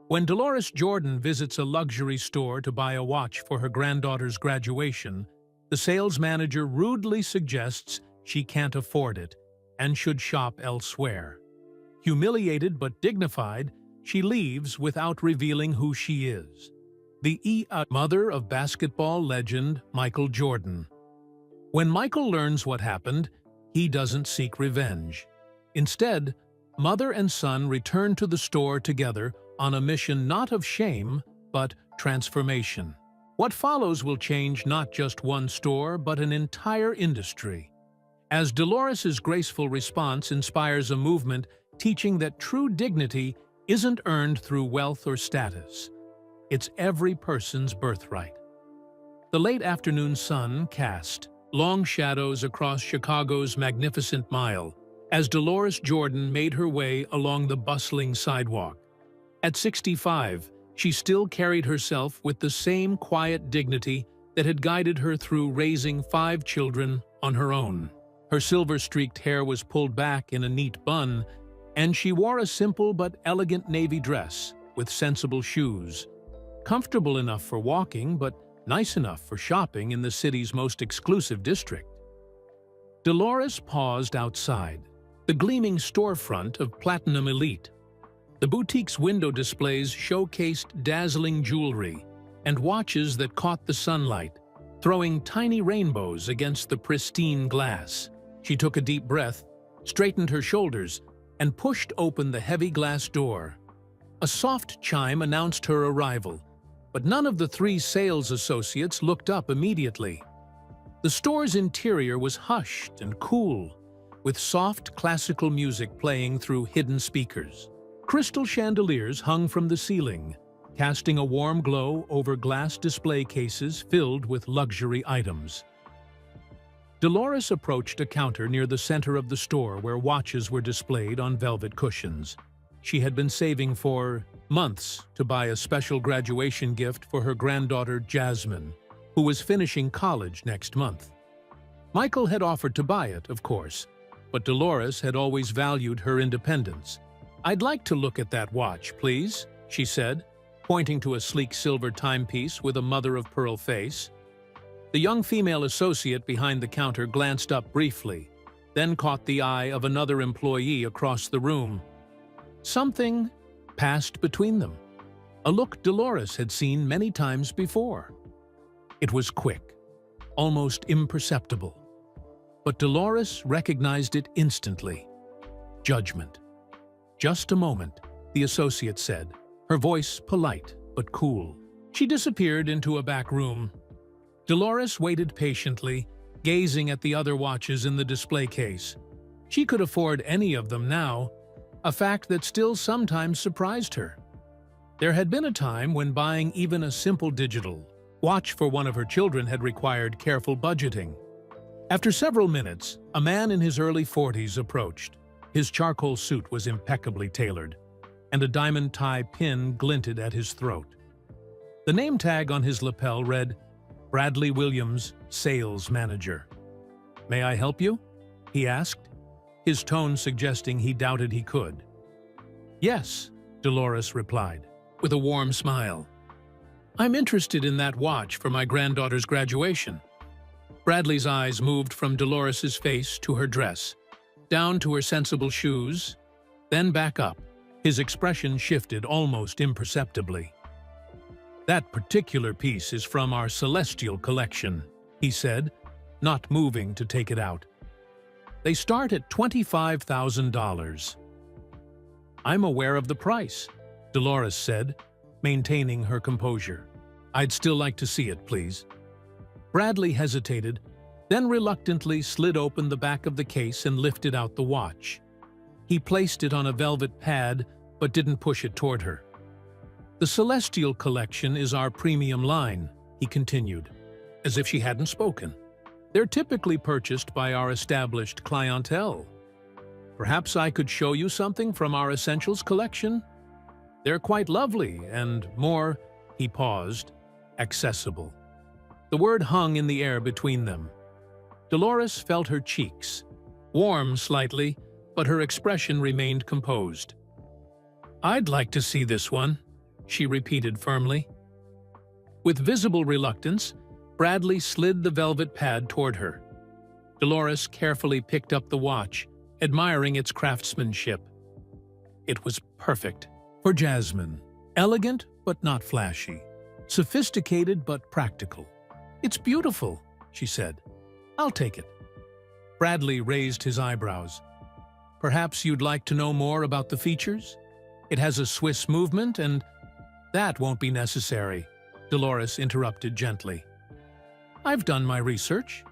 When Dolores Jordan visits a luxury store to buy a watch for her granddaughter's graduation, the sales manager rudely suggests she can't afford it and should shop elsewhere. Humiliated but dignified, she leaves without revealing who she is. The mother of basketball legend Michael Jordan. When Michael learns what happened, he doesn't seek revenge. Instead, mother and son return to the store together on a mission not of shame, but transformation. What follows will change not just one store, but an entire industry. As Dolores's graceful response inspires a movement teaching that true dignity isn't earned through wealth or status. It's every person's birthright. The late afternoon sun cast long shadows across Chicago's magnificent mile as Dolores Jordan made her way along the bustling sidewalk. At 65, she still carried herself with the same quiet dignity that had guided her through raising 5 children on her own. Her silver-streaked hair was pulled back in a neat bun, and she wore a simple but elegant navy dress with sensible shoes, comfortable enough for walking but nice enough for shopping in the city's most exclusive district. Dolores paused outside, the gleaming storefront of Platinum Elite. The boutique's window displays showcased dazzling jewelry and watches that caught the sunlight, throwing tiny rainbows against the pristine glass. She took a deep breath, straightened her shoulders, and pushed open the heavy glass door. A soft chime announced her arrival, but none of the 3 sales associates looked up immediately. The store's interior was hushed and cool, with soft classical music playing through hidden speakers. Crystal chandeliers hung from the ceiling, casting a warm glow over glass display cases filled with luxury items. Dolores approached a counter near the center of the store where watches were displayed on velvet cushions. She had been saving for months to buy a special graduation gift for her granddaughter Jasmine, who was finishing college next month. Michael had offered to buy it, of course, but Dolores had always valued her independence. "I'd like to look at that watch, please," she said, pointing to a sleek silver timepiece with a mother-of-pearl face. The young female associate behind the counter glanced up briefly, then caught the eye of another employee across the room. Something passed between them, a look Dolores had seen many times before. It was quick, almost imperceptible, but Dolores recognized it instantly. Judgment. "Just a moment," the associate said, her voice polite but cool. She disappeared into a back room. Dolores waited patiently, gazing at the other watches in the display case. She could afford any of them now, a fact that still sometimes surprised her. There had been a time when buying even a simple digital watch for one of her children had required careful budgeting. After several minutes, a man in his early 40s approached. His charcoal suit was impeccably tailored, and a diamond tie pin glinted at his throat. The name tag on his lapel read, "Bradley Williams, Sales Manager." "May I help you?" he asked, his tone suggesting he doubted he could. "Yes," Dolores replied, with a warm smile. "I'm interested in that watch for my granddaughter's graduation." Bradley's eyes moved from Dolores's face to her dress, down to her sensible shoes, then back up. His expression shifted almost imperceptibly. "That particular piece is from our Celestial collection," he said, not moving to take it out. "They start at $25,000. "I'm aware of the price," Dolores said, maintaining her composure. "I'd still like to see it, please." Bradley hesitated, then reluctantly slid open the back of the case and lifted out the watch. He placed it on a velvet pad, but didn't push it toward her. "The Celestial collection is our premium line," he continued, as if she hadn't spoken. "They're typically purchased by our established clientele. Perhaps I could show you something from our Essentials collection? They're quite lovely and more," he paused, "accessible." The word hung in the air between them. Dolores felt her cheeks, warm slightly, but her expression remained composed. "I'd like to see this one," she repeated firmly. With visible reluctance, Bradley slid the velvet pad toward her. Dolores carefully picked up the watch, admiring its craftsmanship. It was perfect for Jasmine. Elegant but not flashy. Sophisticated but practical. "It's beautiful," she said. "I'll take it." Bradley raised his eyebrows. "Perhaps you'd like to know more about the features? It has a Swiss movement and—" "That won't be necessary," Dolores interrupted gently. "I've done my research."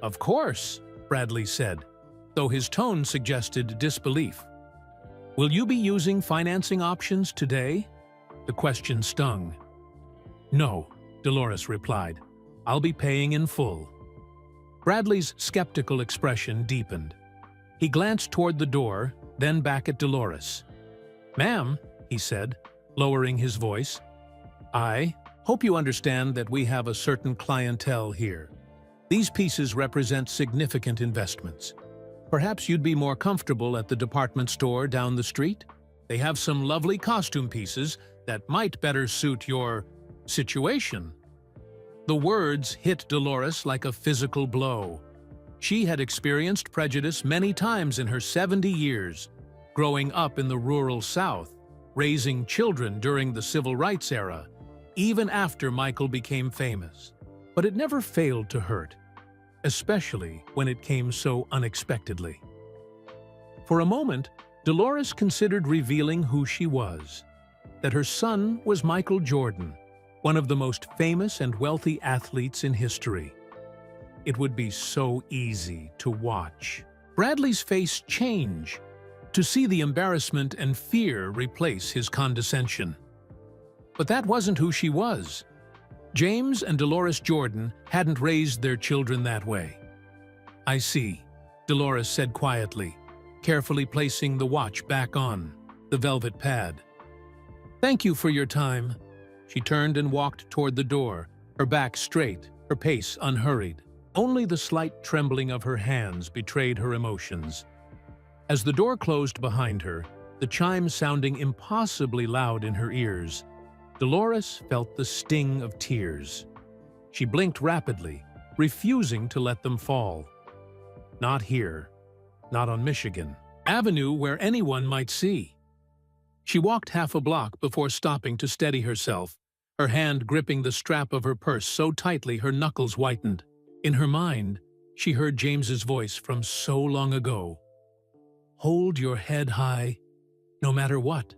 "Of course," Bradley said, though his tone suggested disbelief. "Will you be using financing options today?" The question stung. "No," Dolores replied. "I'll be paying in full." Bradley's skeptical expression deepened. He glanced toward the door, then back at Dolores. "Ma'am," he said, lowering his voice, "I hope you understand that we have a certain clientele here. These pieces represent significant investments. Perhaps you'd be more comfortable at the department store down the street? They have some lovely costume pieces that might better suit your situation." The words hit Dolores like a physical blow. She had experienced prejudice many times in her 70 years, growing up in the rural South, raising children during the Civil Rights era, even after Michael became famous. But it never failed to hurt, especially when it came so unexpectedly. For a moment, Dolores considered revealing who she was, that her son was Michael Jordan, one of the most famous and wealthy athletes in history. It would be so easy to watch Bradley's face change, to see the embarrassment and fear replace his condescension. But that wasn't who she was. James and Dolores Jordan hadn't raised their children that way. "I see," Dolores said quietly, carefully placing the watch back on the velvet pad. "Thank you for your time." She turned and walked toward the door, her back straight, her pace unhurried. Only the slight trembling of her hands betrayed her emotions. As the door closed behind her, the chimes sounding impossibly loud in her ears, Dolores felt the sting of tears. She blinked rapidly, refusing to let them fall. Not here, not on Michigan Avenue where anyone might see. She walked half a block before stopping to steady herself, her hand gripping the strap of her purse so tightly her knuckles whitened. In her mind, she heard James's voice from so long ago. "Hold your head high, no matter what.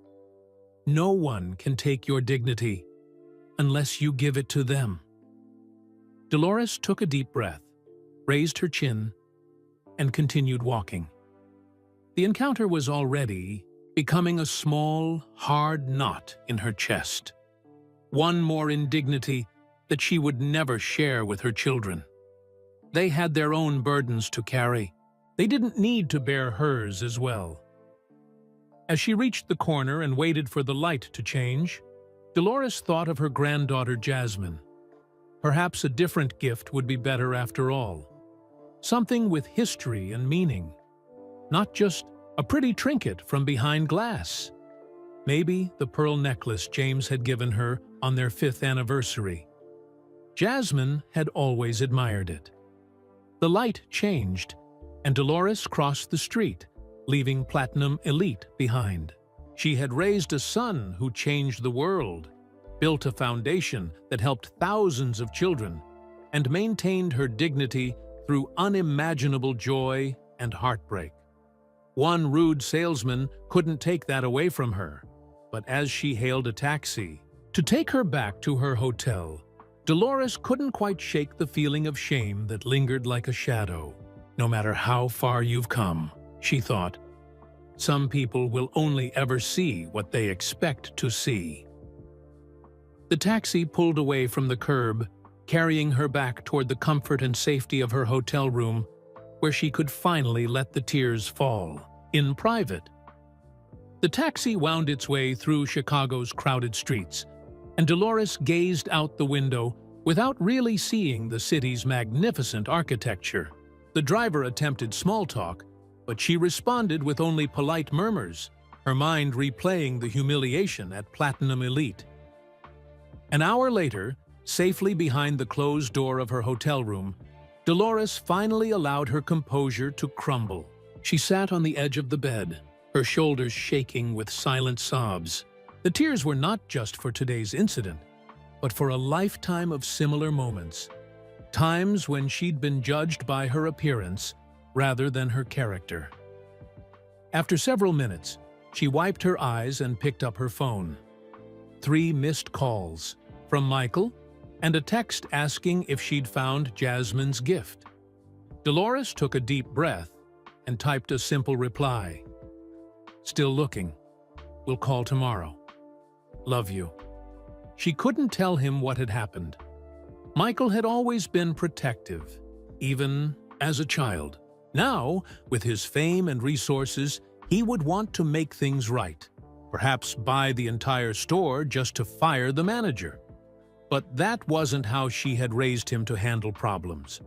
No one can take your dignity unless you give it to them." Dolores took a deep breath, raised her chin, and continued walking. The encounter was already becoming a small, hard knot in her chest. One more indignity that she would never share with her children. They had their own burdens to carry. They didn't need to bear hers as well. As she reached the corner and waited for the light to change, Dolores thought of her granddaughter Jasmine. Perhaps a different gift would be better after all. Something with history and meaning. Not just a pretty trinket from behind glass. Maybe the pearl necklace James had given her on their 5th anniversary. Jasmine had always admired it. The light changed, and Dolores crossed the street, leaving Platinum Elite behind. She had raised a son who changed the world, built a foundation that helped thousands of children, and maintained her dignity through unimaginable joy and heartbreak. One rude salesman couldn't take that away from her, but as she hailed a taxi to take her back to her hotel, Dolores couldn't quite shake the feeling of shame that lingered like a shadow. No matter how far you've come, she thought, some people will only ever see what they expect to see. The taxi pulled away from the curb, carrying her back toward the comfort and safety of her hotel room, where she could finally let the tears fall, in private. The taxi wound its way through Chicago's crowded streets, and Dolores gazed out the window without really seeing the city's magnificent architecture. The driver attempted small talk, but she responded with only polite murmurs, her mind replaying the humiliation at Platinum Elite. An hour later, safely behind the closed door of her hotel room, Dolores finally allowed her composure to crumble. She sat on the edge of the bed, her shoulders shaking with silent sobs. The tears were not just for today's incident, but for a lifetime of similar moments. Times when she'd been judged by her appearance rather than her character. After several minutes, she wiped her eyes and picked up her phone. 3 missed calls from Michael and a text asking if she'd found Jasmine's gift. Dolores took a deep breath and typed a simple reply. "Still looking. We'll call tomorrow. Love you." She couldn't tell him what had happened. Michael had always been protective, even as a child. Now, with his fame and resources, he would want to make things right. Perhaps buy the entire store just to fire the manager. But that wasn't how she had raised him to handle problems.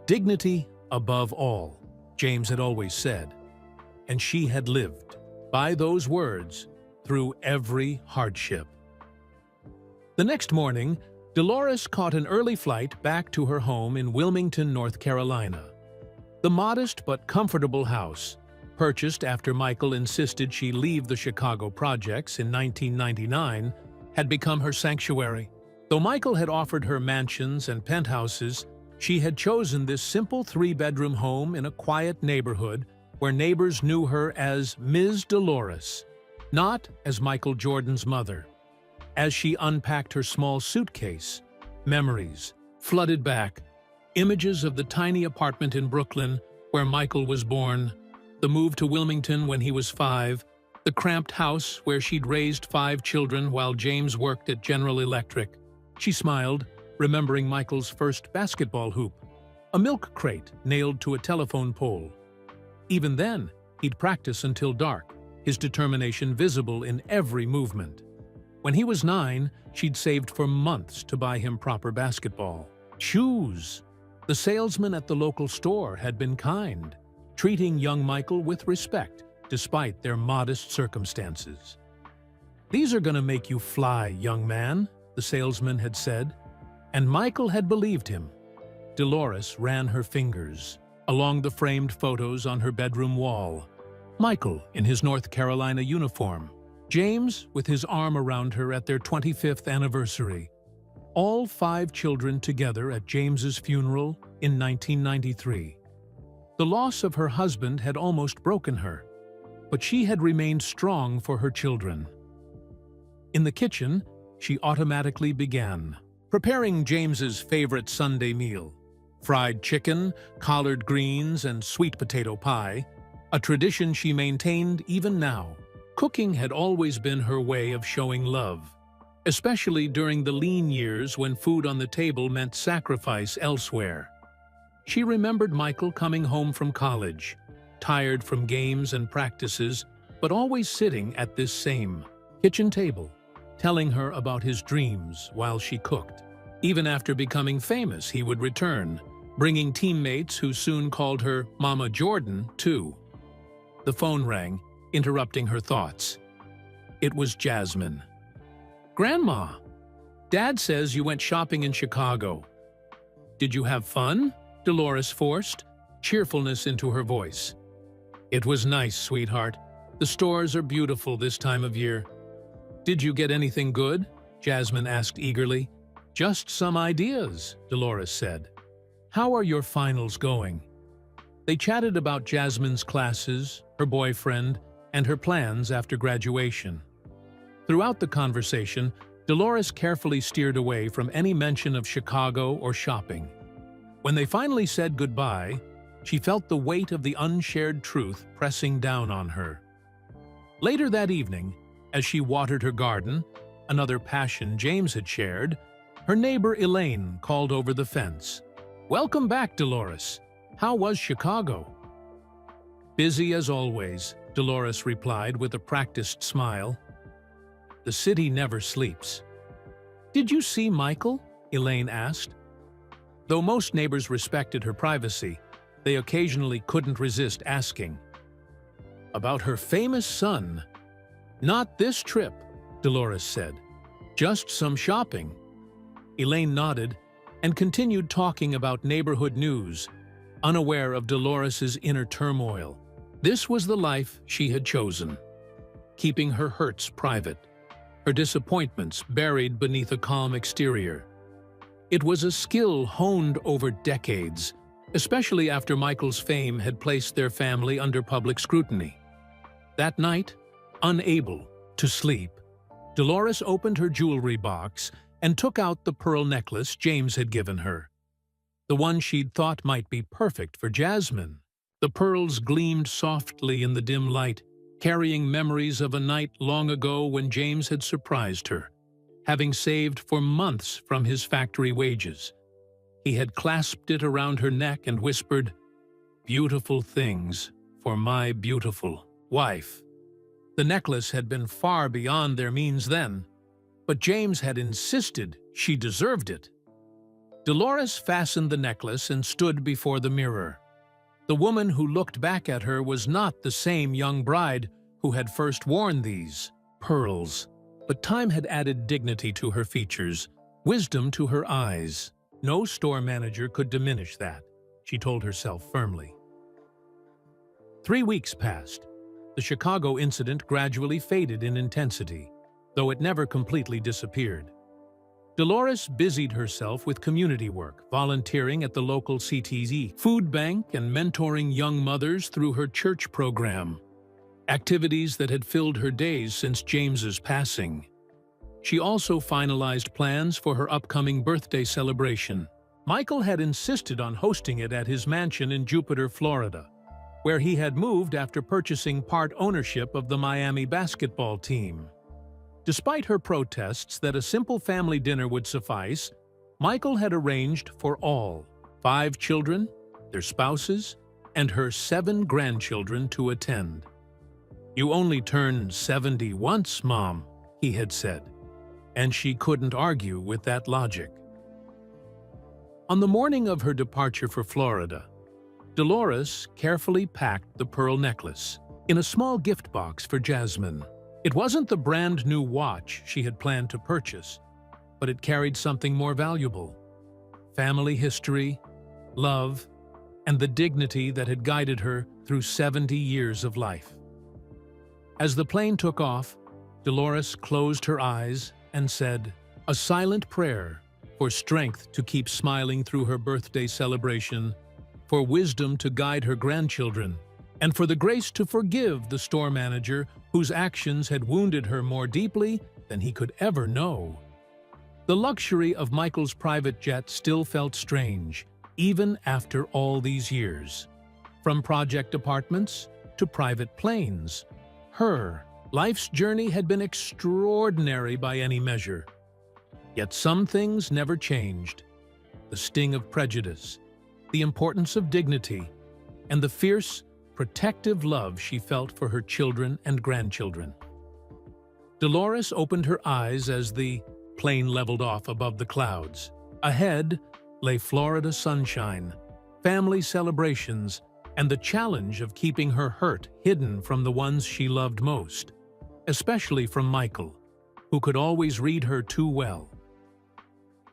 Dignity above all, James had always said. And she had lived by those words through every hardship. The next morning, Dolores caught an early flight back to her home in Wilmington, North Carolina. The modest but comfortable house, purchased after Michael insisted she leave the Chicago projects in 1999, had become her sanctuary. Though Michael had offered her mansions and penthouses, she had chosen this simple 3-bedroom home in a quiet neighborhood where neighbors knew her as Ms. Dolores, not as Michael Jordan's mother. As she unpacked her small suitcase, memories flooded back. Images of the tiny apartment in Brooklyn where Michael was born, the move to Wilmington when he was 5, the cramped house where she'd raised 5 children while James worked at General Electric. She smiled, remembering Michael's first basketball hoop, a milk crate nailed to a telephone pole. Even then, he'd practice until dark, his determination visible in every movement. When he was 9, she'd saved for months to buy him proper basketball. Shoes! The salesman at the local store had been kind, treating young Michael with respect despite their modest circumstances. "These are gonna make you fly, young man," the salesman had said, and Michael had believed him. Dolores ran her fingers along the framed photos on her bedroom wall. Michael in his North Carolina uniform, James with his arm around her at their 25th anniversary, all 5 children together at James's funeral in 1993. The loss of her husband had almost broken her, but she had remained strong for her children. In the kitchen, she automatically began preparing James's favorite Sunday meal, fried chicken, collard greens, and sweet potato pie, a tradition she maintained even now. Cooking had always been her way of showing love, especially during the lean years when food on the table meant sacrifice elsewhere. She remembered Michael coming home from college, tired from games and practices, but always sitting at this same kitchen table, telling her about his dreams while she cooked. Even after becoming famous, he would return, bringing teammates who soon called her Mama Jordan, too. The phone rang, interrupting her thoughts. It was Jasmine. "Grandma, Dad says you went shopping in Chicago. Did you have fun?" Dolores forced, cheerfulness into her voice. "It was nice, sweetheart. The stores are beautiful this time of year." "Did you get anything good?" Jasmine asked eagerly. "Just some ideas," Dolores said. "How are your finals going?" They chatted about Jasmine's classes, her boyfriend, and her plans after graduation. Throughout the conversation, Dolores carefully steered away from any mention of Chicago or shopping. When they finally said goodbye, she felt the weight of the unshared truth pressing down on her. Later that evening, as she watered her garden, another passion James had shared, her neighbor Elaine called over the fence. "Welcome back, Dolores. How was Chicago?" "Busy as always," Dolores replied with a practiced smile. "The city never sleeps." "Did you see Michael?" Elaine asked. Though most neighbors respected her privacy, they occasionally couldn't resist asking. "About her famous son," "Not this trip," Dolores said. "Just some shopping." Elaine nodded and continued talking about neighborhood news, unaware of Dolores's inner turmoil. This was the life she had chosen, keeping her hurts private, her disappointments buried beneath a calm exterior. It was a skill honed over decades, especially after Michael's fame had placed their family under public scrutiny. That night, unable to sleep, Dolores opened her jewelry box and took out the pearl necklace James had given her, the one she'd thought might be perfect for Jasmine. The pearls gleamed softly in the dim light, carrying memories of a night long ago when James had surprised her, having saved for months from his factory wages. He had clasped it around her neck and whispered, "Beautiful things for my beautiful wife." The necklace had been far beyond their means then, but James had insisted she deserved it. Dolores fastened the necklace and stood before the mirror. The woman who looked back at her was not the same young bride who had first worn these pearls, but time had added dignity to her features, wisdom to her eyes. No store manager could diminish that, she told herself firmly. 3 weeks passed. The Chicago incident gradually faded in intensity, though it never completely disappeared. Dolores busied herself with community work, volunteering at the local CTZ food bank and mentoring young mothers through her church program, activities that had filled her days since James's passing. She also finalized plans for her upcoming birthday celebration. Michael had insisted on hosting it at his mansion in Jupiter, Florida, where he had moved after purchasing part ownership of the Miami basketball team. Despite her protests that a simple family dinner would suffice, Michael had arranged for all, 5 children, their spouses, and her 7 grandchildren to attend. "You only turn 70 once, Mom," he had said, and she couldn't argue with that logic. On the morning of her departure for Florida, Dolores carefully packed the pearl necklace in a small gift box for Jasmine. It wasn't the brand new watch she had planned to purchase, but it carried something more valuable: family history, love, and the dignity that had guided her through 70 years of life. As the plane took off, Dolores closed her eyes and said a silent prayer for strength to keep smiling through her birthday celebration, for wisdom to guide her grandchildren, and for the grace to forgive the store manager whose actions had wounded her more deeply than he could ever know. The luxury of Michael's private jet still felt strange, even after all these years. From project apartments to private planes, her life's journey had been extraordinary by any measure. Yet some things never changed: the sting of prejudice, the importance of dignity, and the fierce, protective love she felt for her children and grandchildren. Dolores opened her eyes as the plane leveled off above the clouds. Ahead lay Florida sunshine, family celebrations, and the challenge of keeping her hurt hidden from the ones she loved most, especially from Michael, who could always read her too well.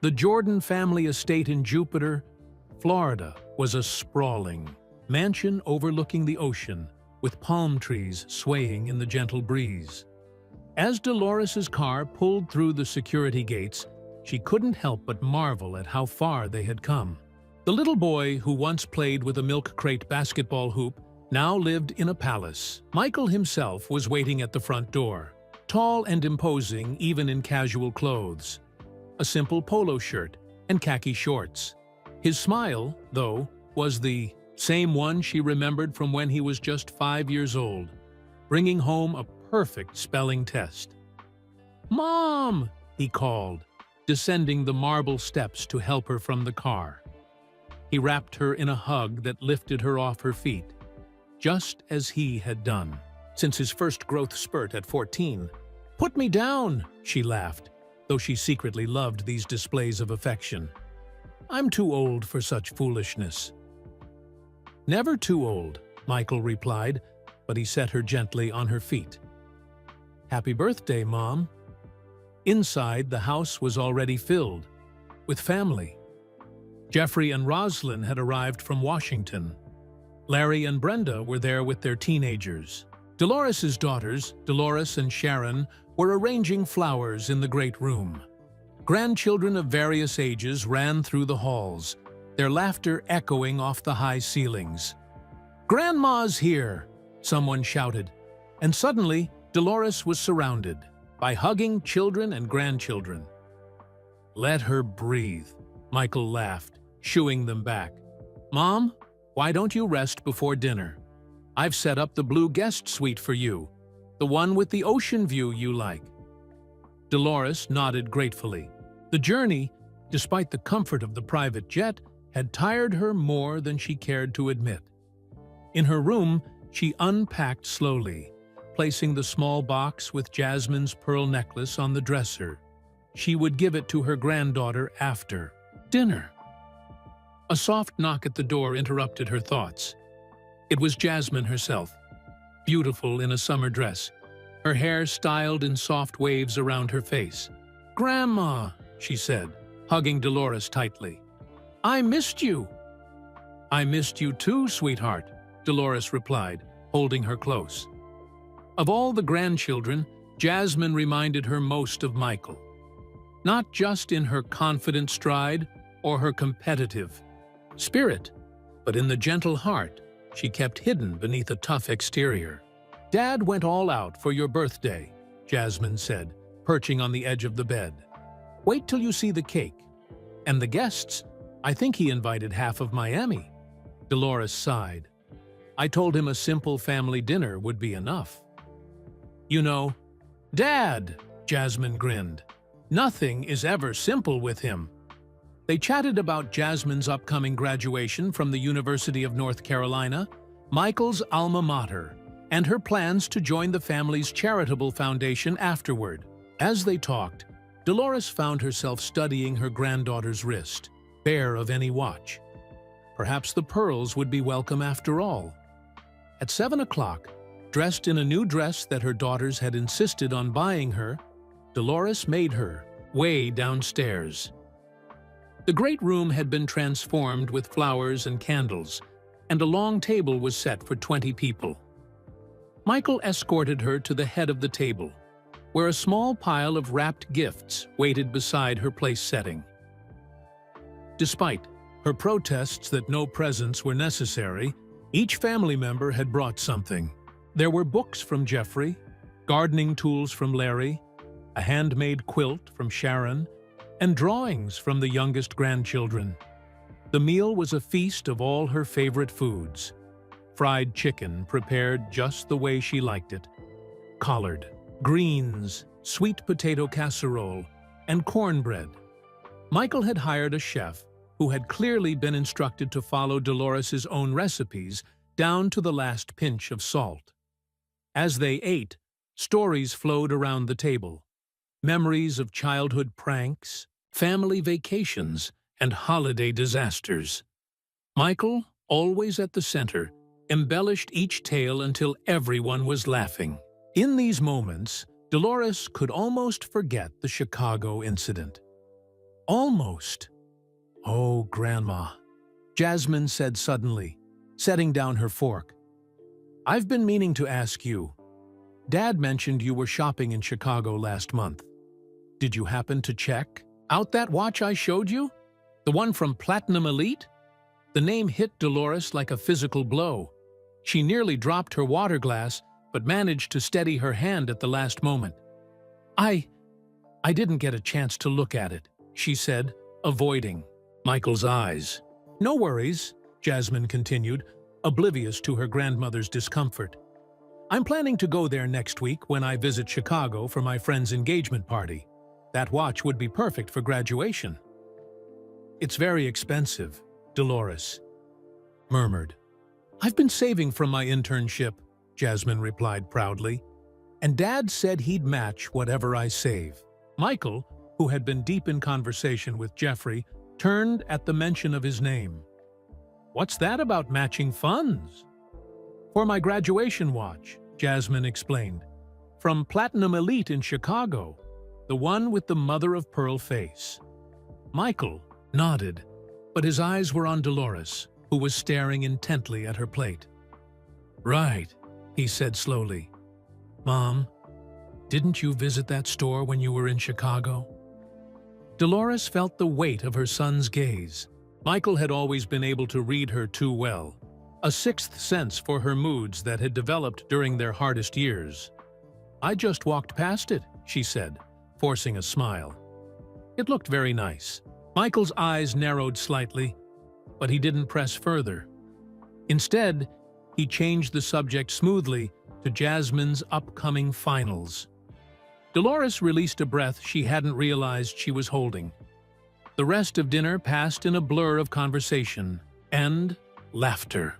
The Jordan family estate in Jupiter, Florida, was a sprawling mansion overlooking the ocean, with palm trees swaying in the gentle breeze. As Dolores's car pulled through the security gates, she couldn't help but marvel at how far they had come. The little boy who once played with a milk crate basketball hoop now lived in a palace. Michael himself was waiting at the front door, tall and imposing even in casual clothes, a simple polo shirt and khaki shorts. His smile, though, was the same one she remembered from when he was just 5 years old, bringing home a perfect spelling test. "Mom!" he called, descending the marble steps to help her from the car. He wrapped her in a hug that lifted her off her feet, just as he had done since his first growth spurt at 14. "Put me down," she laughed, though she secretly loved these displays of affection. "I'm too old for such foolishness." "Never too old," Michael replied, but he set her gently on her feet. "Happy birthday, Mom." Inside, the house was already filled with family. Jeffrey and Roslyn had arrived from Washington. Larry and Brenda were there with their teenagers. Dolores's daughters, Dolores and Sharon, were arranging flowers in the great room. Grandchildren of various ages ran through the halls, their laughter echoing off the high ceilings. "Grandma's here!" someone shouted, and suddenly Dolores was surrounded by hugging children and grandchildren. "Let her breathe," Michael laughed, shooing them back. "Mom, why don't you rest before dinner? I've set up the blue guest suite for you, the one with the ocean view you like." Dolores nodded gratefully. The journey, despite the comfort of the private jet, had tired her more than she cared to admit. In her room, she unpacked slowly, placing the small box with Jasmine's pearl necklace on the dresser. She would give it to her granddaughter after dinner. A soft knock at the door interrupted her thoughts. It was Jasmine herself, beautiful in a summer dress, her hair styled in soft waves around her face. "Grandma," she said, hugging Dolores tightly. "I missed you." "I missed you too, sweetheart," Dolores replied, holding her close. Of all the grandchildren, Jasmine reminded her most of Michael. Not just in her confident stride or her competitive spirit, but in the gentle heart she kept hidden beneath a tough exterior. "Dad went all out for your birthday," Jasmine said, perching on the edge of the bed. "Wait till you see the cake. And the guests, I think he invited half of Miami." Dolores sighed. "I told him a simple family dinner would be enough." "You know, Dad," Jasmine grinned. "Nothing is ever simple with him." They chatted about Jasmine's upcoming graduation from the University of North Carolina, Michael's alma mater, and her plans to join the family's charitable foundation afterward. As they talked, Dolores found herself studying her granddaughter's wrist, bare of any watch. Perhaps the pearls would be welcome after all. At 7 o'clock, dressed in a new dress that her daughters had insisted on buying her, Dolores made her way downstairs. The great room had been transformed with flowers and candles, and a long table was set for 20 people. Michael escorted her to the head of the table, where a small pile of wrapped gifts waited beside her place setting. Despite her protests that no presents were necessary, each family member had brought something. There were books from Jeffrey, gardening tools from Larry, a handmade quilt from Sharon, and drawings from the youngest grandchildren. The meal was a feast of all her favorite foods. Fried chicken prepared just the way she liked it, collard, greens, sweet potato casserole, and cornbread. Michael had hired a chef who had clearly been instructed to follow Dolores's own recipes down to the last pinch of salt. As they ate, stories flowed around the table. Memories of childhood pranks, family vacations, and holiday disasters. Michael, always at the center, embellished each tale until everyone was laughing. In these moments, Dolores could almost forget the Chicago incident. Almost. "Oh, Grandma," Jasmine said suddenly, setting down her fork. "I've been meaning to ask you. Dad mentioned you were shopping in Chicago last month. Did you happen to check out that watch I showed you? The one from Platinum Elite?" The name hit Dolores like a physical blow. She nearly dropped her water glass, but managed to steady her hand at the last moment. I didn't get a chance to look at it," she said, avoiding Michael's eyes. "No worries," Jasmine continued, oblivious to her grandmother's discomfort. "I'm planning to go there next week when I visit Chicago for my friend's engagement party. That watch would be perfect for graduation." "It's very expensive," Dolores murmured. "I've been saving from my internship," Jasmine replied proudly, "and Dad said he'd match whatever I save." Michael, who had been deep in conversation with Jeffrey, turned at the mention of his name. "What's that about matching funds?" "For my graduation watch," Jasmine explained. From Platinum Elite in Chicago, the one with the mother-of-pearl face. Michael nodded, but his eyes were on Dolores, who was staring intently at her plate. "Right," he said slowly. "Mom, didn't you visit that store when you were in Chicago?" Dolores felt the weight of her son's gaze. Michael had always been able to read her too well, a sixth sense for her moods that had developed during their hardest years. "I just walked past it," she said, forcing a smile. "It looked very nice." Michael's eyes narrowed slightly, but he didn't press further. Instead, he changed the subject smoothly to Jasmine's upcoming finals. Dolores released a breath she hadn't realized she was holding. The rest of dinner passed in a blur of conversation and laughter.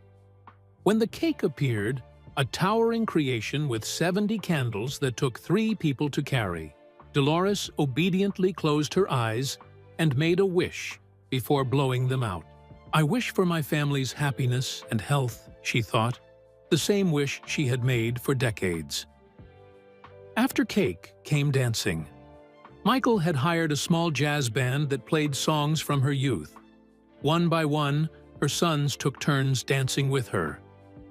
When the cake appeared, a towering creation with 70 candles that took 3 people to carry, Dolores obediently closed her eyes and made a wish before blowing them out. "I wish for my family's happiness and health," she thought, the same wish she had made for decades. After cake came dancing. Michael had hired a small jazz band that played songs from her youth. One by one, her sons took turns dancing with her.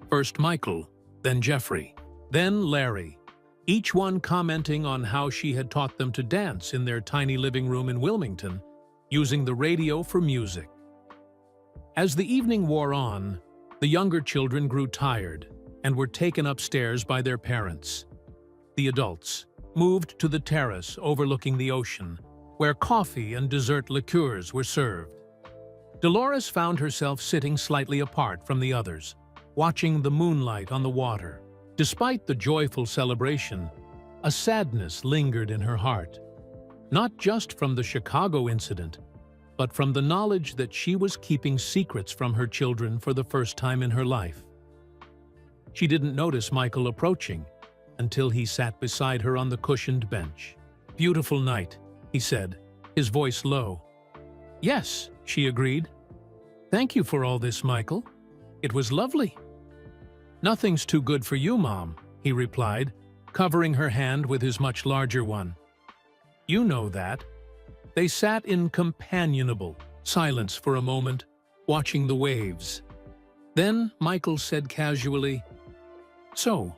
First Michael, then Jeffrey, then Larry, each one commenting on how she had taught them to dance in their tiny living room in Wilmington, using the radio for music. As the evening wore on, the younger children grew tired and were taken upstairs by their parents. The adults moved to the terrace overlooking the ocean, where coffee and dessert liqueurs were served. Dolores found herself sitting slightly apart from the others, watching the moonlight on the water. Despite the joyful celebration, a sadness lingered in her heart. Not just from the Chicago incident, but from the knowledge that she was keeping secrets from her children for the first time in her life. She didn't notice Michael approaching until he sat beside her on the cushioned bench. "Beautiful night," he said, his voice low. "Yes," she agreed. "Thank you for all this, Michael. It was lovely." "Nothing's too good for you, Mom," he replied, covering her hand with his much larger one. "You know that." They sat in companionable silence for a moment, watching the waves. Then Michael said casually, "So,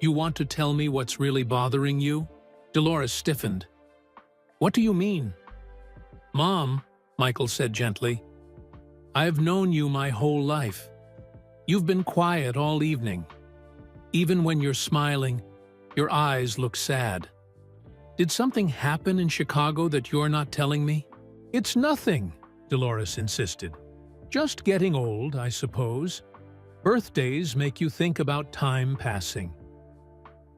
you want to tell me what's really bothering you?" Dolores stiffened. "What do you mean?" "Mom," Michael said gently, "I've known you my whole life. You've been quiet all evening. Even when you're smiling, your eyes look sad. Did something happen in Chicago that you're not telling me?" "It's nothing," Dolores insisted. "Just getting old, I suppose. Birthdays make you think about time passing."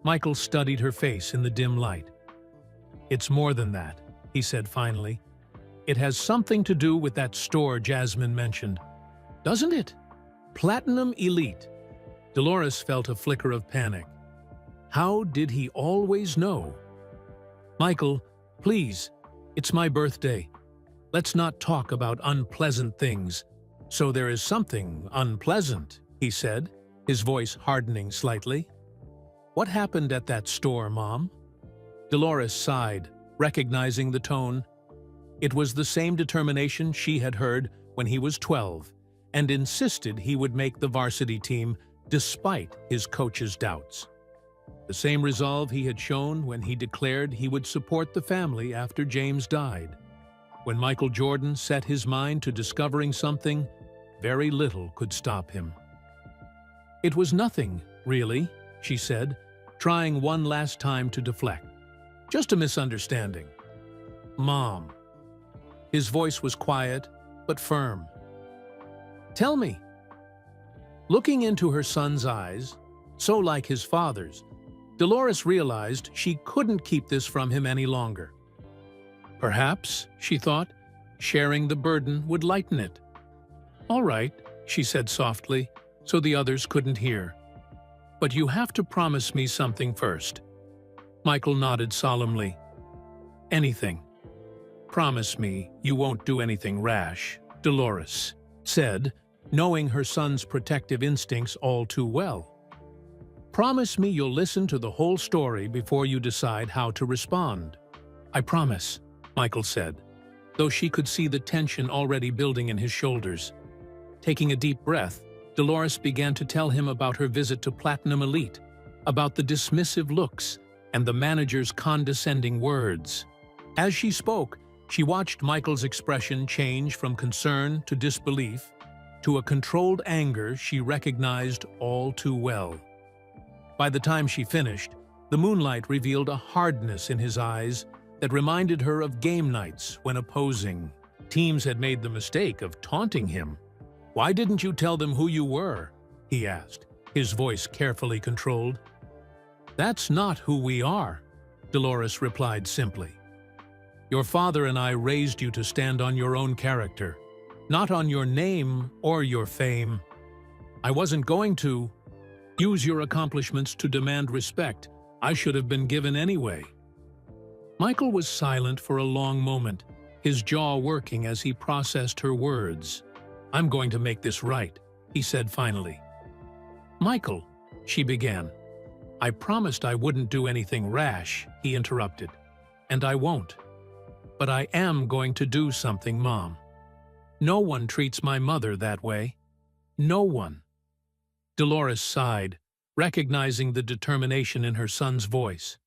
Michael studied her face in the dim light. "It's more than that," he said finally. "It has something to do with that store Jasmine mentioned. Doesn't it? Platinum Elite." Dolores felt a flicker of panic. How did he always know? "Michael, please, it's my birthday. Let's not talk about unpleasant things." "So there is something unpleasant," he said, his voice hardening slightly. "What happened at that store, Mom?" Dolores sighed, recognizing the tone. It was the same determination she had heard when he was 12, and insisted he would make the varsity team despite his coach's doubts. The same resolve he had shown when he declared he would support the family after James died. When Michael Jordan set his mind to discovering something, very little could stop him. "It was nothing, really," she said, trying one last time to deflect. "Just a misunderstanding." "Mom." His voice was quiet, but firm. "Tell me." Looking into her son's eyes, so like his father's, Dolores realized she couldn't keep this from him any longer. Perhaps, she thought, sharing the burden would lighten it. "All right," she said softly, so the others couldn't hear. "But you have to promise me something first." Michael nodded solemnly. "Anything." "Promise me you won't do anything rash," Dolores said, knowing her son's protective instincts all too well. Promise me you'll listen to the whole story before you decide how to respond." "I promise," Michael said, though she could see the tension already building in his shoulders. Taking a deep breath, Dolores began to tell him about her visit to Platinum Elite, about the dismissive looks and the manager's condescending words. As she spoke, she watched Michael's expression change from concern to disbelief to a controlled anger she recognized all too well. By the time she finished, the moonlight revealed a hardness in his eyes that reminded her of game nights when opposing teams had made the mistake of taunting him. "Why didn't you tell them who you were?" he asked, his voice carefully controlled. "That's not who we are," Dolores replied simply. "Your father and I raised you to stand on your own character, not on your name or your fame. I wasn't going to use your accomplishments to demand respect I should have been given anyway." Michael was silent for a long moment, his jaw working as he processed her words. "I'm going to make this right," he said finally. "Michael," she began. "I promised I wouldn't do anything rash," he interrupted. "And I won't. But I am going to do something, Mom. No one treats my mother that way. No one." Dolores sighed, recognizing the determination in her son's voice.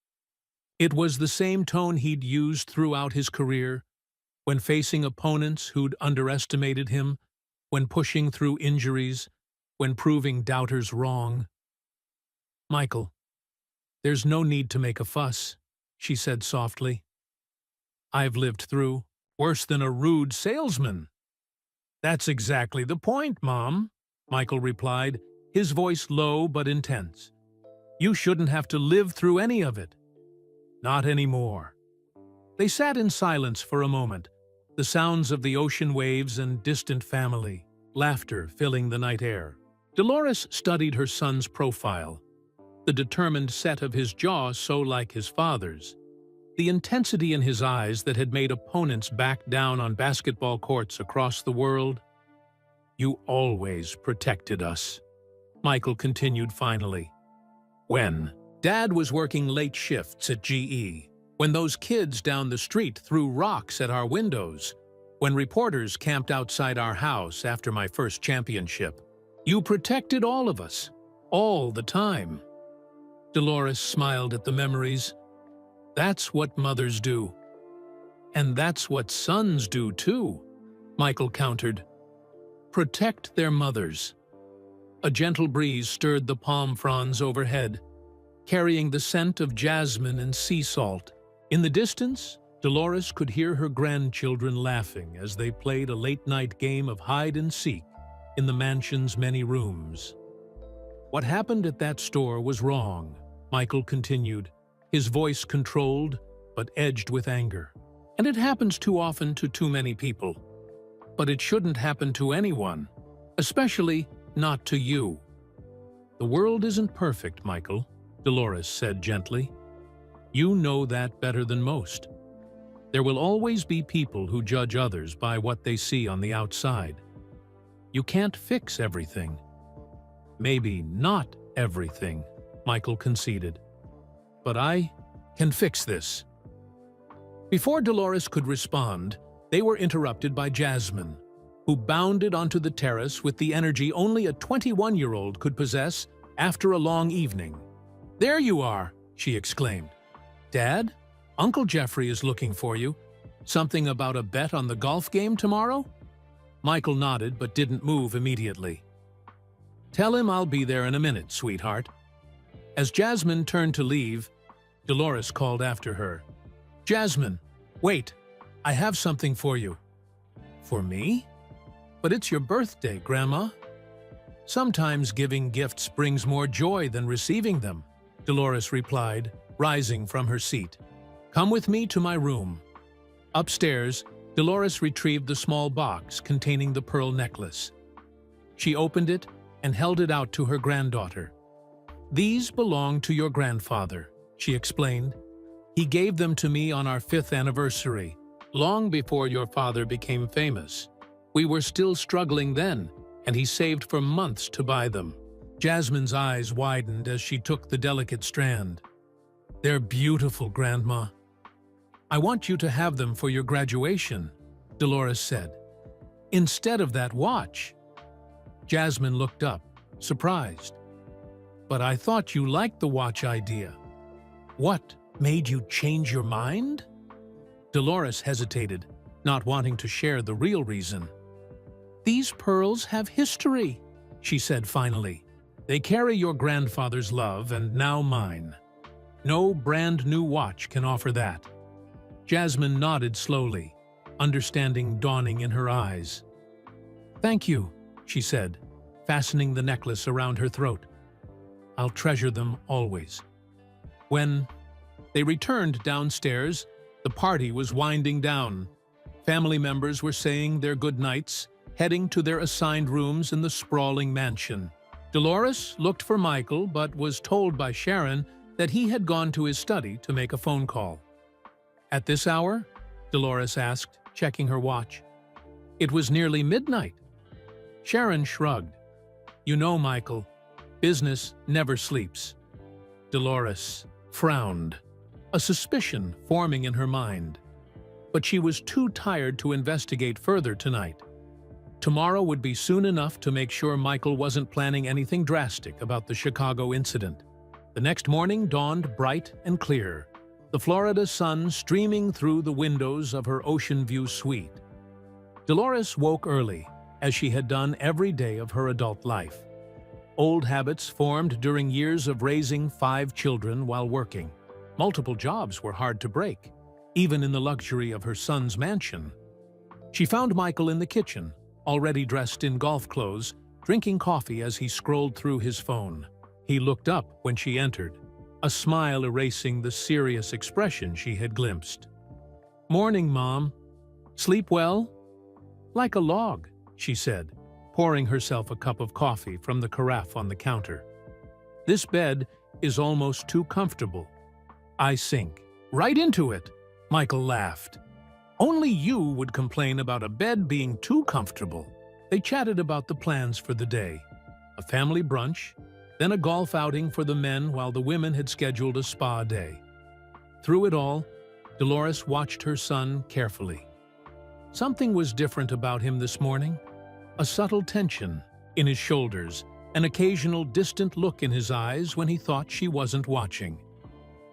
It was the same tone he'd used throughout his career, when facing opponents who'd underestimated him, when pushing through injuries, when proving doubters wrong. "Michael, there's no need to make a fuss," she said softly. "I've lived through worse than a rude salesman." "That's exactly the point, Mom," Michael replied, his voice low but intense. "You shouldn't have to live through any of it. Not anymore." They sat in silence for a moment, the sounds of the ocean waves and distant family, laughter filling the night air. Dolores studied her son's profile, the determined set of his jaw so like his father's, the intensity in his eyes that had made opponents back down on basketball courts across the world. "You always protected us," Michael continued finally. "When Dad was working late shifts at GE, when those kids down the street threw rocks at our windows, when reporters camped outside our house after my first championship, you protected all of us, all the time." Dolores smiled at the memories. "That's what mothers do. And that's what sons do too," Michael countered. "Protect their mothers." A gentle breeze stirred the palm fronds overhead, carrying the scent of jasmine and sea salt. In the distance, Dolores could hear her grandchildren laughing as they played a late-night game of hide-and-seek in the mansion's many rooms. "What happened at that store was wrong," Michael continued, his voice controlled but edged with anger. "And it happens too often to too many people. But it shouldn't happen to anyone, especially not to you." "The world isn't perfect, Michael," Dolores said gently. "You know that better than most. There will always be people who judge others by what they see on the outside. You can't fix everything." "Maybe not everything," Michael conceded. "But I can fix this." Before Dolores could respond, they were interrupted by Jasmine, who bounded onto the terrace with the energy only a 21-year-old could possess after a long evening. "There you are," she exclaimed. "Dad, Uncle Jeffrey is looking for you. Something about a bet on the golf game tomorrow?" Michael nodded but didn't move immediately. "Tell him I'll be there in a minute, sweetheart." As Jasmine turned to leave, Dolores called after her. "Jasmine, wait, I have something for you." "For me? But it's your birthday, Grandma." "Sometimes giving gifts brings more joy than receiving them," Dolores replied, rising from her seat. "Come with me to my room." Upstairs, Dolores retrieved the small box containing the pearl necklace. She opened it and held it out to her granddaughter. "These belong to your grandfather," she explained. "He gave them to me on our 5th anniversary, long before your father became famous. We were still struggling then, and he saved for months to buy them." Jasmine's eyes widened as she took the delicate strand. "They're beautiful, Grandma. I want you to have them for your graduation," Dolores said. "Instead of that watch." Jasmine looked up, surprised. "But I thought you liked the watch idea. What made you change your mind?" Dolores hesitated, not wanting to share the real reason. "These pearls have history," she said finally. "They carry your grandfather's love and now mine. No brand-new watch can offer that." Jasmine nodded slowly, understanding dawning in her eyes. "Thank you," she said, fastening the necklace around her throat. "I'll treasure them always." When they returned downstairs, the party was winding down. Family members were saying their goodnights, heading to their assigned rooms in the sprawling mansion. Dolores looked for Michael but was told by Sharon that he had gone to his study to make a phone call. "At this hour?" Dolores asked, checking her watch. "It was nearly midnight." Sharon shrugged. "You know, Michael, business never sleeps." Dolores frowned, a suspicion forming in her mind. But she was too tired to investigate further tonight. Tomorrow would be soon enough to make sure Michael wasn't planning anything drastic about the Chicago incident. The next morning dawned bright and clear, the Florida sun streaming through the windows of her ocean view suite. Dolores woke early, as she had done every day of her adult life. Old habits formed during years of raising 5 children while working. Multiple jobs were hard to break, even in the luxury of her son's mansion. She found Michael in the kitchen, already dressed in golf clothes, drinking coffee as he scrolled through his phone. He looked up when she entered, a smile erasing the serious expression she had glimpsed. "Morning, Mom. Sleep well?" "Like a log," she said, pouring herself a cup of coffee from the carafe on the counter. "This bed is almost too comfortable. I sink right into it," Michael laughed. "Only you would complain about a bed being too comfortable." They chatted about the plans for the day. A family brunch, then a golf outing for the men while the women had scheduled a spa day. Through it all, Dolores watched her son carefully. Something was different about him this morning. A subtle tension in his shoulders, an occasional distant look in his eyes when he thought she wasn't watching.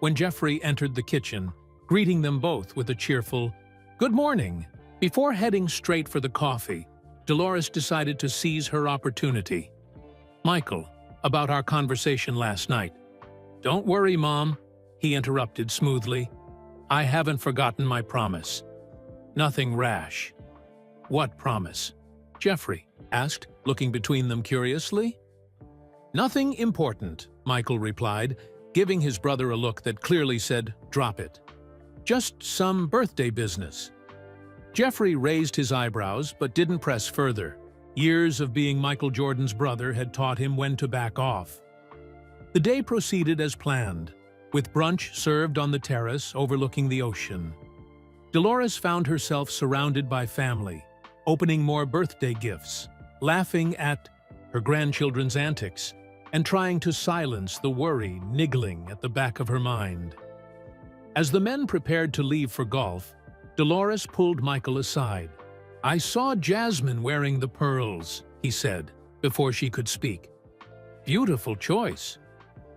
When Jeffrey entered the kitchen, greeting them both with a cheerful, "Good morning," before heading straight for the coffee, Dolores decided to seize her opportunity. "Michael, about our conversation last night." "Don't worry, Mom," he interrupted smoothly. "I haven't forgotten my promise. Nothing rash." "What promise?" Jeffrey asked, looking between them curiously. "Nothing important," Michael replied, giving his brother a look that clearly said, "Drop it. Just some birthday business." Jeffrey raised his eyebrows but didn't press further. Years of being Michael Jordan's brother had taught him when to back off. The day proceeded as planned, with brunch served on the terrace overlooking the ocean. Dolores found herself surrounded by family, opening more birthday gifts, laughing at her grandchildren's antics, and trying to silence the worry niggling at the back of her mind. As the men prepared to leave for golf, Dolores pulled Michael aside. "I saw Jasmine wearing the pearls," he said, before she could speak. "Beautiful choice.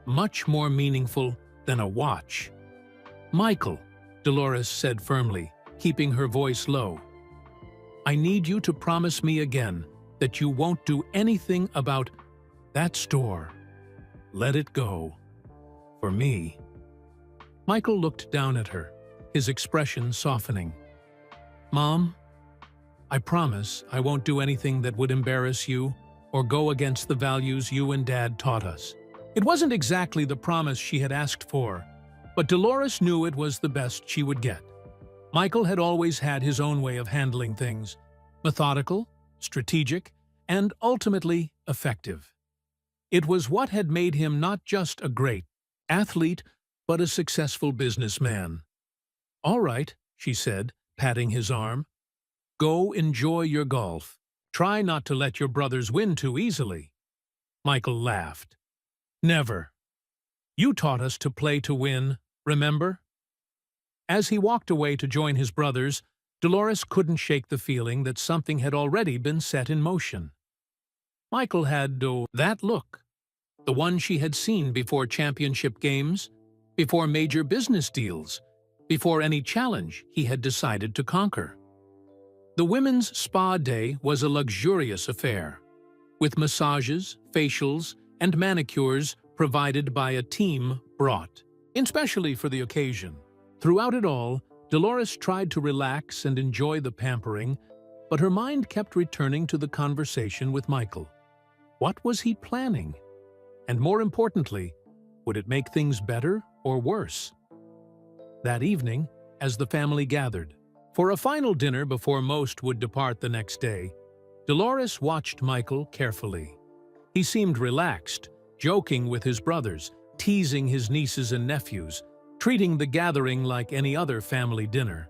Much more meaningful than a watch." "Michael," Dolores said firmly, keeping her voice low, "I need you to promise me again that you won't do anything about that store. Let it go. For me." Michael looked down at her, his expression softening. "Mom, I promise I won't do anything that would embarrass you or go against the values you and Dad taught us." It wasn't exactly the promise she had asked for, but Dolores knew it was the best she would get. Michael had always had his own way of handling things, methodical, strategic, and ultimately effective. It was what had made him not just a great athlete, but a successful businessman. "All right," she said, patting his arm. "Go enjoy your golf. Try not to let your brothers win too easily." Michael laughed. Never. You taught us to play to win, remember? As he walked away to join his brothers, Dolores couldn't shake the feeling that something had already been set in motion. Michael had that look, the one she had seen before championship games, before major business deals, before any challenge he had decided to conquer. The women's spa day was a luxurious affair, with massages, facials, and manicures provided by a team brought, especially for the occasion. Throughout it all, Dolores tried to relax and enjoy the pampering, but her mind kept returning to the conversation with Michael. What was he planning? And more importantly, would it make things better or worse? That evening, as the family gathered for a final dinner before most would depart the next day, Dolores watched Michael carefully. He seemed relaxed, joking with his brothers, teasing his nieces and nephews, treating the gathering like any other family dinner.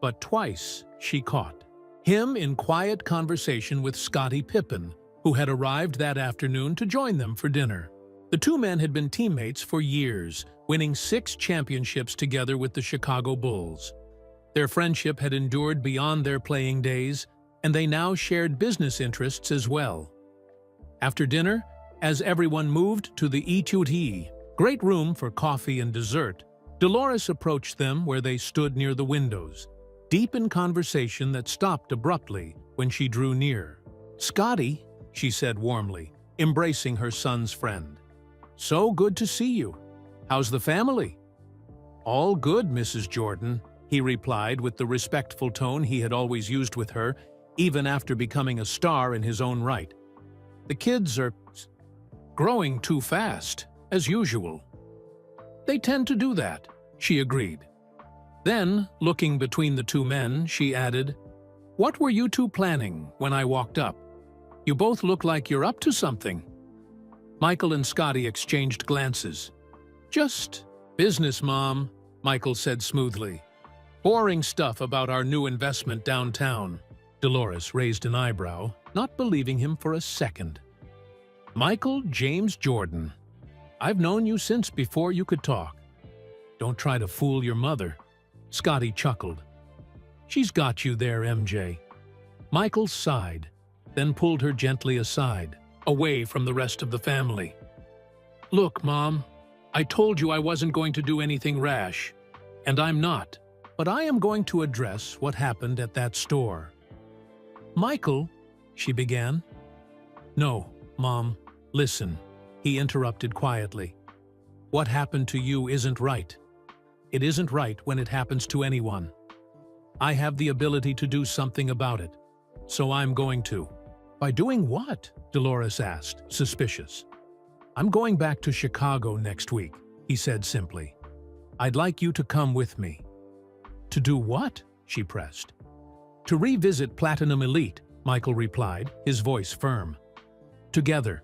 But twice she caught him in quiet conversation with Scottie Pippen, who had arrived that afternoon to join them for dinner. The two men had been teammates for years, winning 6 championships together with the Chicago Bulls. Their friendship had endured beyond their playing days, and they now shared business interests as well. After dinner, as everyone moved to the etude, great room for coffee and dessert, Dolores approached them where they stood near the windows, deep in conversation that stopped abruptly when she drew near. "Scotty," she said warmly, embracing her son's friend. "So good to see you. How's the family?" "All good, Mrs. Jordan," he replied with the respectful tone he had always used with her, even after becoming a star in his own right. "The kids are growing too fast, as usual." "They tend to do that," she agreed. Then, looking between the two men, she added, "What were you two planning when I walked up? You both look like you're up to something." Michael and Scotty exchanged glances. "Just business, Mom," Michael said smoothly. "Boring stuff about our new investment downtown." Dolores raised an eyebrow, not believing him for a second. "Michael James Jordan, I've known you since before you could talk. Don't try to fool your mother." Scotty chuckled. "She's got you there, MJ." Michael sighed, then pulled her gently aside, away from the rest of the family. "Look, Mom, I told you I wasn't going to do anything rash, and I'm not, but I am going to address what happened at that store." "Michael," she began. "No, Mom, listen," he interrupted quietly. "What happened to you isn't right. It isn't right when it happens to anyone. I have the ability to do something about it, so I'm going to." "By doing what?" Dolores asked, suspicious. "I'm going back to Chicago next week," he said simply. "I'd like you to come with me." "To do what?" she pressed. "To revisit Platinum Elite," Michael replied, his voice firm. Together,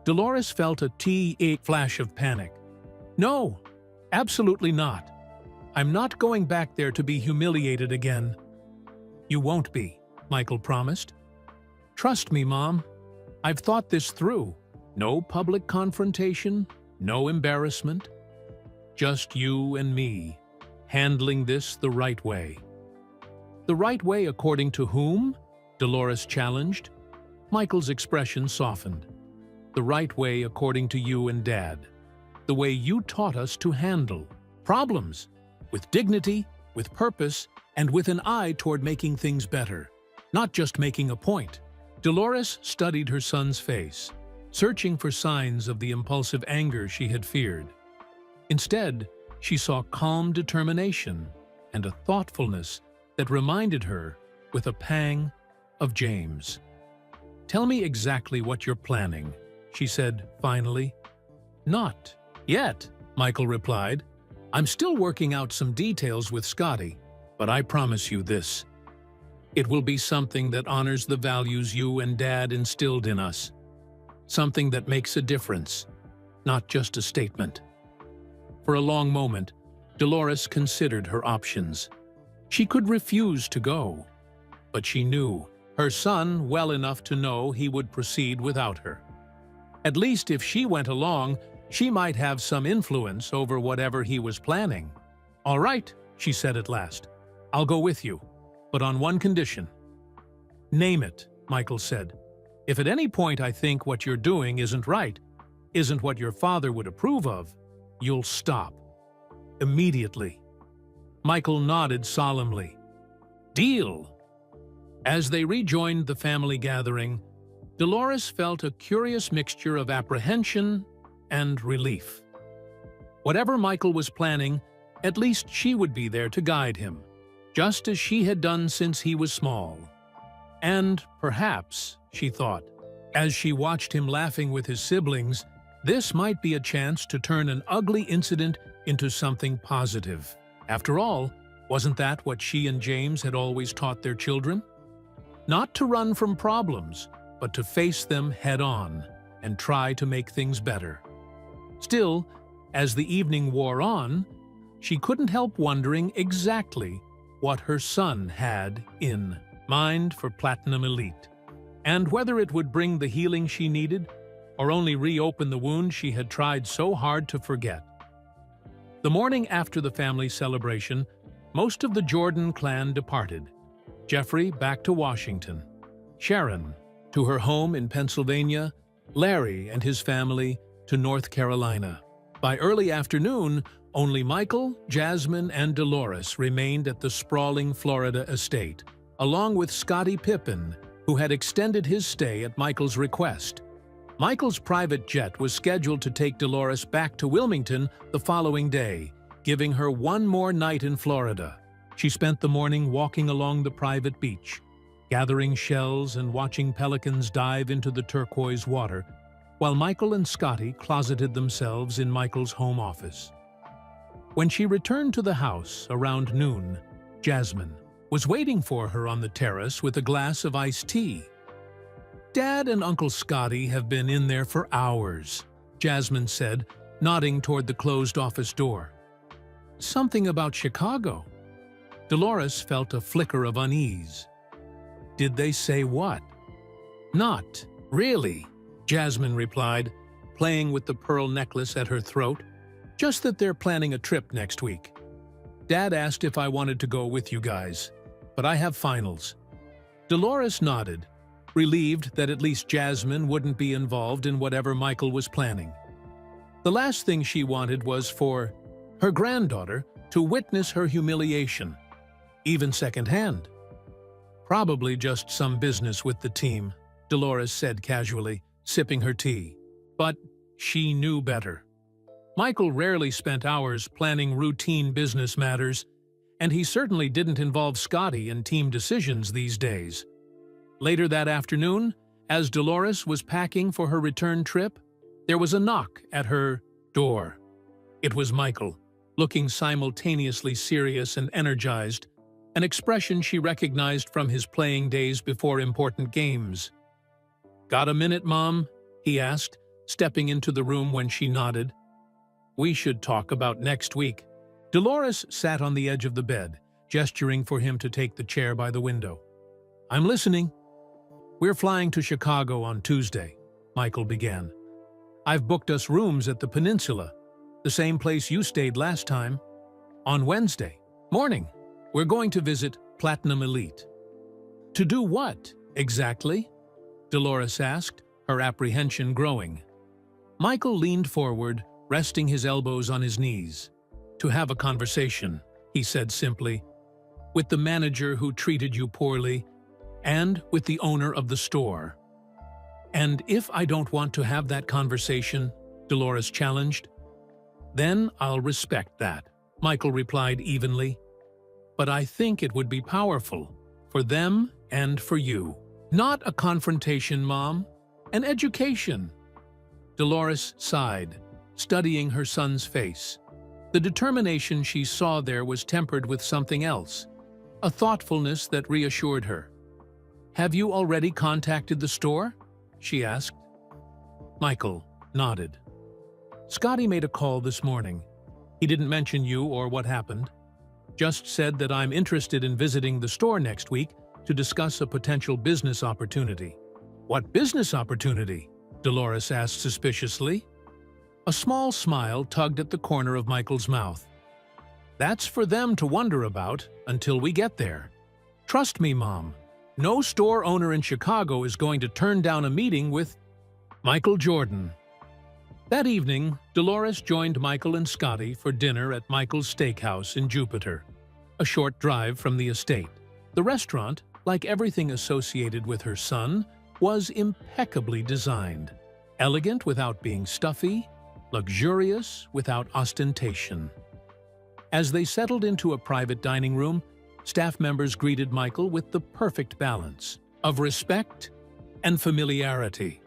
Dolores felt a flash of panic. "No, absolutely not. I'm not going back there to be humiliated again." "You won't be," Michael promised. "Trust me, Mom. I've thought this through. No public confrontation, no embarrassment. Just you and me, handling this the right way." "The right way according to whom?" Dolores challenged. Michael's expression softened. "The right way according to you and Dad. The way you taught us to handle problems, with dignity, with purpose, and with an eye toward making things better, not just making a point." Dolores studied her son's face, searching for signs of the impulsive anger she had feared. Instead, she saw calm determination and a thoughtfulness that reminded her, with a pang, of James. "Tell me exactly what you're planning," she said finally. "Not yet," Michael replied. "I'm still working out some details with Scotty, but I promise you this. It will be something that honors the values you and Dad instilled in us. Something that makes a difference, not just a statement." For a long moment, Dolores considered her options. She could refuse to go, but she knew her son well enough to know he would proceed without her. At least if she went along, she might have some influence over whatever he was planning. "All right," she said at last. "I'll go with you, but on one condition." "Name it," Michael said. "If at any point I think what you're doing isn't right, isn't what your father would approve of, you'll stop. Immediately." Michael nodded solemnly. "Deal." As they rejoined the family gathering, Dolores felt a curious mixture of apprehension and relief. Whatever Michael was planning, at least she would be there to guide him, just as she had done since he was small. And perhaps, she thought, as she watched him laughing with his siblings, this might be a chance to turn an ugly incident into something positive. After all, wasn't that what she and James had always taught their children? Not to run from problems, but to face them head-on and try to make things better. Still, as the evening wore on, she couldn't help wondering exactly what her son had in mind for Platinum Elite, and whether it would bring the healing she needed or only reopen the wound she had tried so hard to forget. The morning after the family celebration, most of the Jordan clan departed. Jeffrey back to Washington, Sharon to her home in Pennsylvania, Larry and his family to North Carolina. By early afternoon, only Michael, Jasmine, and Dolores remained at the sprawling Florida estate, along with Scottie Pippen, who had extended his stay at Michael's request. Michael's private jet was scheduled to take Dolores back to Wilmington the following day, giving her one more night in Florida. She spent the morning walking along the private beach, gathering shells and watching pelicans dive into the turquoise water, while Michael and Scottie closeted themselves in Michael's home office. When she returned to the house around noon, Jasmine was waiting for her on the terrace with a glass of iced tea. "Dad and Uncle Scottie have been in there for hours," Jasmine said, nodding toward the closed office door. "Something about Chicago." Dolores felt a flicker of unease. "Did they say what?" "Not really," Jasmine replied, playing with the pearl necklace at her throat. "Just that they're planning a trip next week. Dad asked if I wanted to go with you guys, but I have finals." Dolores nodded, relieved that at least Jasmine wouldn't be involved in whatever Michael was planning. The last thing she wanted was for her granddaughter to witness her humiliation, even secondhand. "Probably just some business with the team," Dolores said casually, sipping her tea. But she knew better. Michael rarely spent hours planning routine business matters, and he certainly didn't involve Scottie in team decisions these days. Later that afternoon, as Dolores was packing for her return trip, there was a knock at her door. It was Michael, looking simultaneously serious and energized, an expression she recognized from his playing days before important games. "Got a minute, Mom?" he asked, stepping into the room when she nodded. "We should talk about next week." Dolores sat on the edge of the bed, gesturing for him to take the chair by the window. "I'm listening." "We're flying to Chicago on Tuesday," Michael began. "I've booked us rooms at the Peninsula, the same place you stayed last time. On Wednesday morning, we're going to visit Platinum Elite." "To do what, exactly?" Dolores asked, her apprehension growing. Michael leaned forward, resting his elbows on his knees. "To have a conversation," he said simply, "with the manager who treated you poorly, and with the owner of the store." "And if I don't want to have that conversation?" Dolores challenged. "Then I'll respect that," Michael replied evenly. "But I think it would be powerful, for them and for you. Not a confrontation, Mom. An education." Dolores sighed, studying her son's face. The determination she saw there was tempered with something else, a thoughtfulness that reassured her. "Have you already contacted the store?" she asked. Michael nodded. "Scottie made a call this morning. He didn't mention you or what happened. Just said that I'm interested in visiting the store next week to discuss a potential business opportunity." "What business opportunity?" Dolores asked suspiciously. A small smile tugged at the corner of Michael's mouth. That's for them to wonder about until we get there. Trust me, Mom. No store owner in Chicago is going to turn down a meeting with Michael Jordan. That evening, Dolores joined Michael and Scotty for dinner at Michael's Steakhouse in Jupiter, a short drive from the estate. The restaurant, like everything associated with her son, was impeccably designed. Elegant without being stuffy, luxurious without ostentation. As they settled into a private dining room, staff members greeted Michael with the perfect balance of respect and familiarity.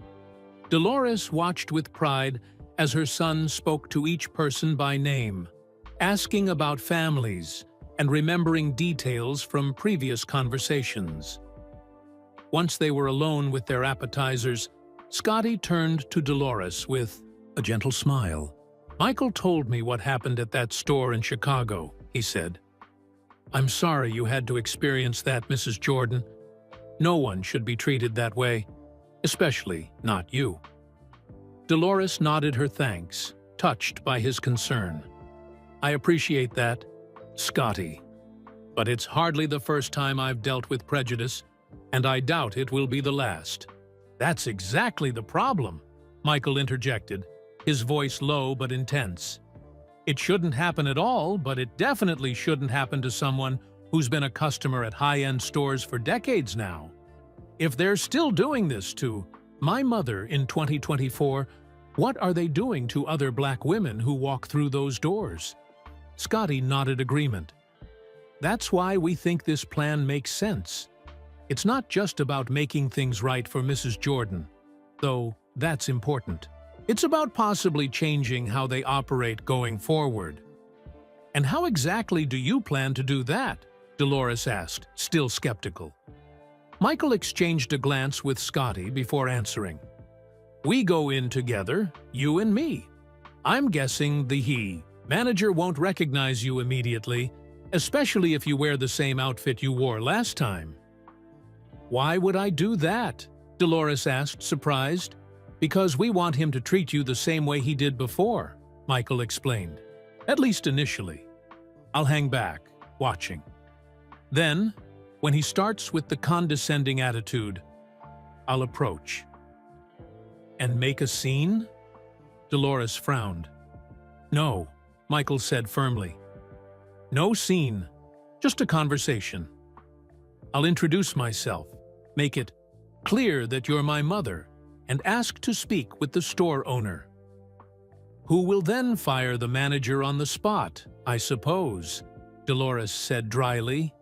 Dolores watched with pride as her son spoke to each person by name, asking about families and remembering details from previous conversations. Once they were alone with their appetizers, Scotty turned to Dolores with a gentle smile. "Michael told me what happened at that store in Chicago," he said. "I'm sorry you had to experience that, Mrs. Jordan. No one should be treated that way, especially not you." Dolores nodded her thanks, touched by his concern. "I appreciate that, Scotty. But it's hardly the first time I've dealt with prejudice, and I doubt it will be the last." "That's exactly the problem," Michael interjected, his voice low but intense. "It shouldn't happen at all, but it definitely shouldn't happen to someone who's been a customer at high-end stores for decades now. If they're still doing this to my mother in 2024, what are they doing to other black women who walk through those doors?" Scotty nodded agreement. "That's why we think this plan makes sense. It's not just about making things right for Mrs. Jordan, though that's important. It's about possibly changing how they operate going forward." "And how exactly do you plan to do that?" Dolores asked, still skeptical. Michael exchanged a glance with Scotty before answering. "We go in together, you and me. I'm guessing the manager won't recognize you immediately, especially if you wear the same outfit you wore last time." "Why would I do that?" Dolores asked, surprised. "Because we want him to treat you the same way he did before," Michael explained. "At least initially. I'll hang back, watching. Then, when he starts with the condescending attitude, I'll approach." "And make a scene?" Dolores frowned. "No," Michael said firmly. "No scene, just a conversation. I'll introduce myself, make it clear that you're my mother, and ask to speak with the store owner, who will then fire the manager on the spot, I suppose," Dolores said dryly.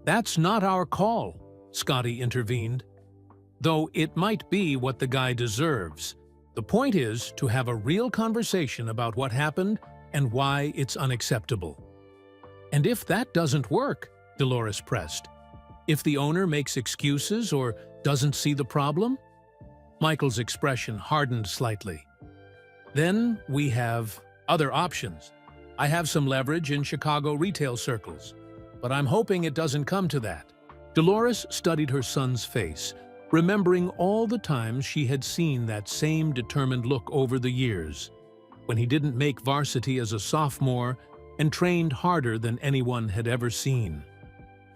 "That's not our call," Scotty intervened. "Though it might be what the guy deserves. The point is to have a real conversation about what happened and why it's unacceptable." "And if that doesn't work," Dolores pressed, "if the owner makes excuses or doesn't see the problem?" Michael's expression hardened slightly. "Then we have other options. I have some leverage in Chicago retail circles, but I'm hoping it doesn't come to that." Dolores studied her son's face, remembering all the times she had seen that same determined look over the years, when he didn't make varsity as a sophomore and trained harder than anyone had ever seen.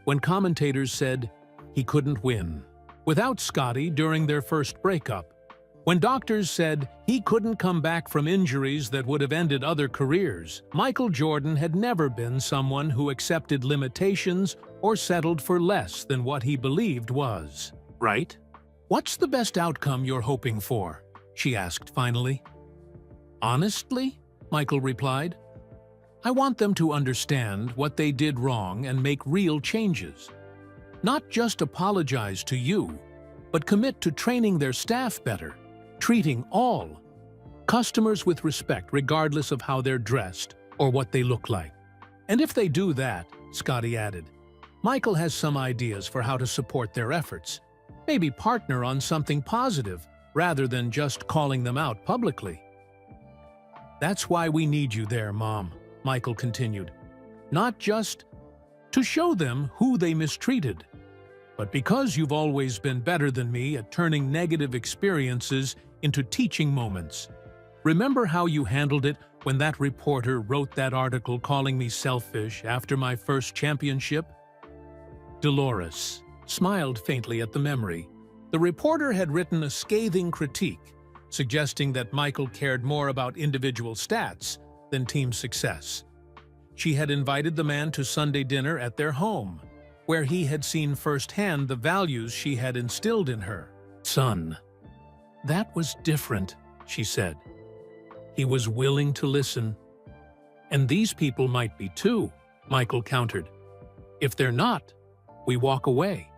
When commentators said he couldn't win without Scotty during their first breakup. When doctors said he couldn't come back from injuries that would have ended other careers. Michael Jordan had never been someone who accepted limitations or settled for less than what he believed was right. "What's the best outcome you're hoping for?" she asked finally. "Honestly," Michael replied, "I want them to understand what they did wrong and make real changes. Not just apologize to you, but commit to training their staff better, treating all customers with respect regardless of how they're dressed or what they look like. And if they do that," Scotty added, "Michael has some ideas for how to support their efforts. Maybe partner on something positive rather than just calling them out publicly." "That's why we need you there, Mom," Michael continued. "Not just to show them who they mistreated, but because you've always been better than me at turning negative experiences into teaching moments. Remember how you handled it when that reporter wrote that article calling me selfish after my first championship? Dolores smiled faintly at the memory. The reporter had written a scathing critique, suggesting that Michael cared more about individual stats than team success. She had invited the man to Sunday dinner at their home, where he had seen firsthand the values she had instilled in her. Son, that was different, she said. He was willing to listen. And these people might be too, Michael countered. If they're not, we walk away.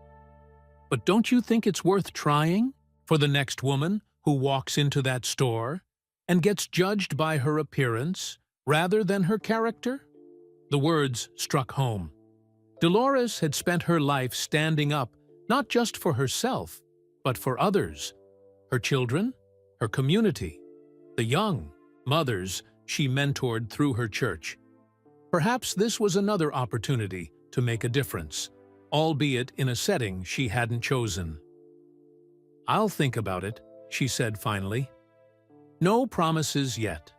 But don't you think it's worth trying for the next woman who walks into that store and gets judged by her appearance rather than her character? The words struck home. Dolores had spent her life standing up not just for herself, but for others, her children, her community, the young mothers she mentored through her church. Perhaps this was another opportunity to make a difference, albeit in a setting she hadn't chosen. I'll think about it, she said finally. No promises yet.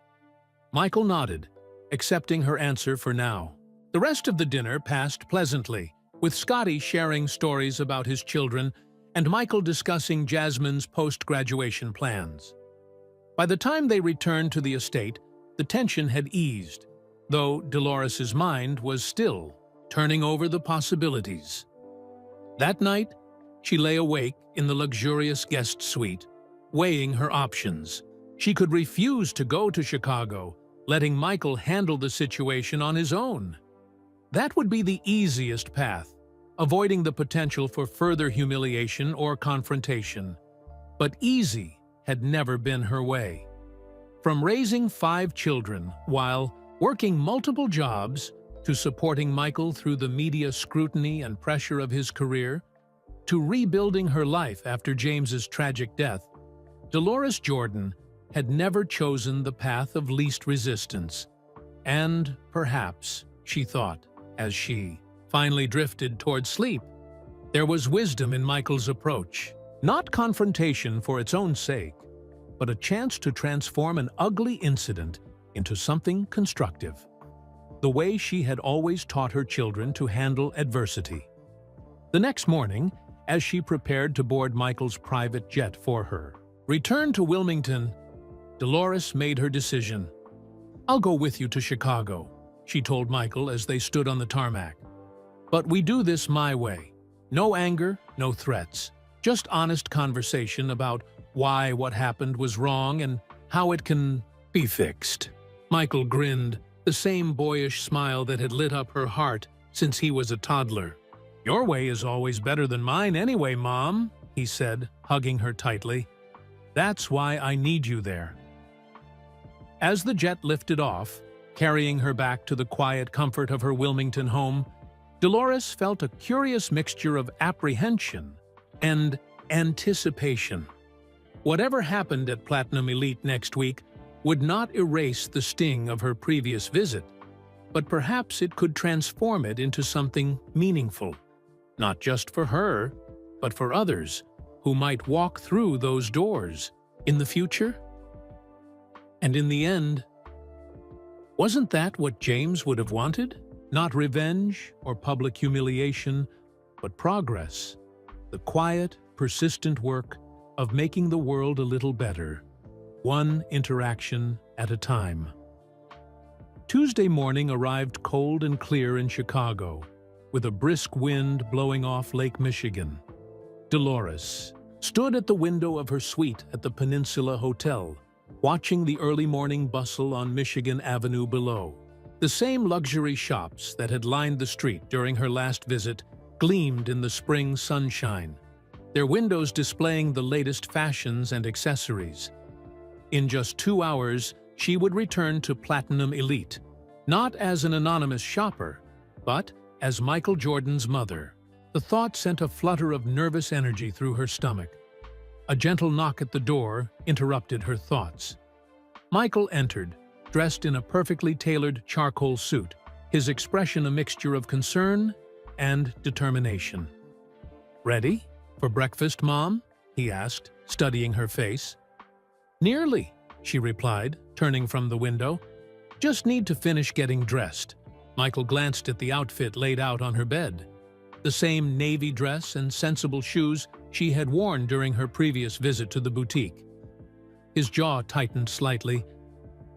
Michael nodded, accepting her answer for now. The rest of the dinner passed pleasantly, with Scotty sharing stories about his children and Michael discussing Jasmine's post-graduation plans. By the time they returned to the estate, the tension had eased, though Dolores's mind was still turning over the possibilities. That night, she lay awake in the luxurious guest suite, weighing her options. She could refuse to go to Chicago, letting Michael handle the situation on his own. That would be the easiest path, avoiding the potential for further humiliation or confrontation. But easy had never been her way. From raising 5 children while working multiple jobs to supporting Michael through the media scrutiny and pressure of his career, to rebuilding her life after James's tragic death, Dolores Jordan had never chosen the path of least resistance. And perhaps, she thought, as she finally drifted toward sleep, there was wisdom in Michael's approach. Not confrontation for its own sake, but a chance to transform an ugly incident into something constructive. The way she had always taught her children to handle adversity. The next morning, as she prepared to board Michael's private jet for her return to Wilmington, Dolores made her decision. I'll go with you to Chicago, she told Michael as they stood on the tarmac. But we do this my way. No anger, no threats. Just honest conversation about why what happened was wrong and how it can be fixed. Michael grinned, the same boyish smile that had lit up her heart since he was a toddler. Your way is always better than mine anyway, Mom, he said, hugging her tightly. That's why I need you there. As the jet lifted off, carrying her back to the quiet comfort of her Wilmington home, Dolores felt a curious mixture of apprehension and anticipation. Whatever happened at Platinum Elite next week would not erase the sting of her previous visit, but perhaps it could transform it into something meaningful, not just for her, but for others who might walk through those doors in the future. And in the end, wasn't that what James would have wanted? Not revenge or public humiliation, but progress. The quiet, persistent work of making the world a little better, one interaction at a time. Tuesday morning arrived cold and clear in Chicago, with a brisk wind blowing off Lake Michigan. Dolores stood at the window of her suite at the Peninsula Hotel, watching the early morning bustle on Michigan Avenue below. The same luxury shops that had lined the street during her last visit gleamed in the spring sunshine, their windows displaying the latest fashions and accessories. In just 2 hours, she would return to Platinum Elite, not as an anonymous shopper, but as Michael Jordan's mother. The thought sent a flutter of nervous energy through her stomach. A gentle knock at the door interrupted her thoughts. Michael entered, dressed in a perfectly tailored charcoal suit, his expression a mixture of concern and determination. "Ready? For breakfast, Mom?" he asked, studying her face. "Nearly," she replied, turning from the window. "Just need to finish getting dressed." Michael glanced at the outfit laid out on her bed. The same navy dress and sensible shoes she had worn during her previous visit to the boutique. His jaw tightened slightly,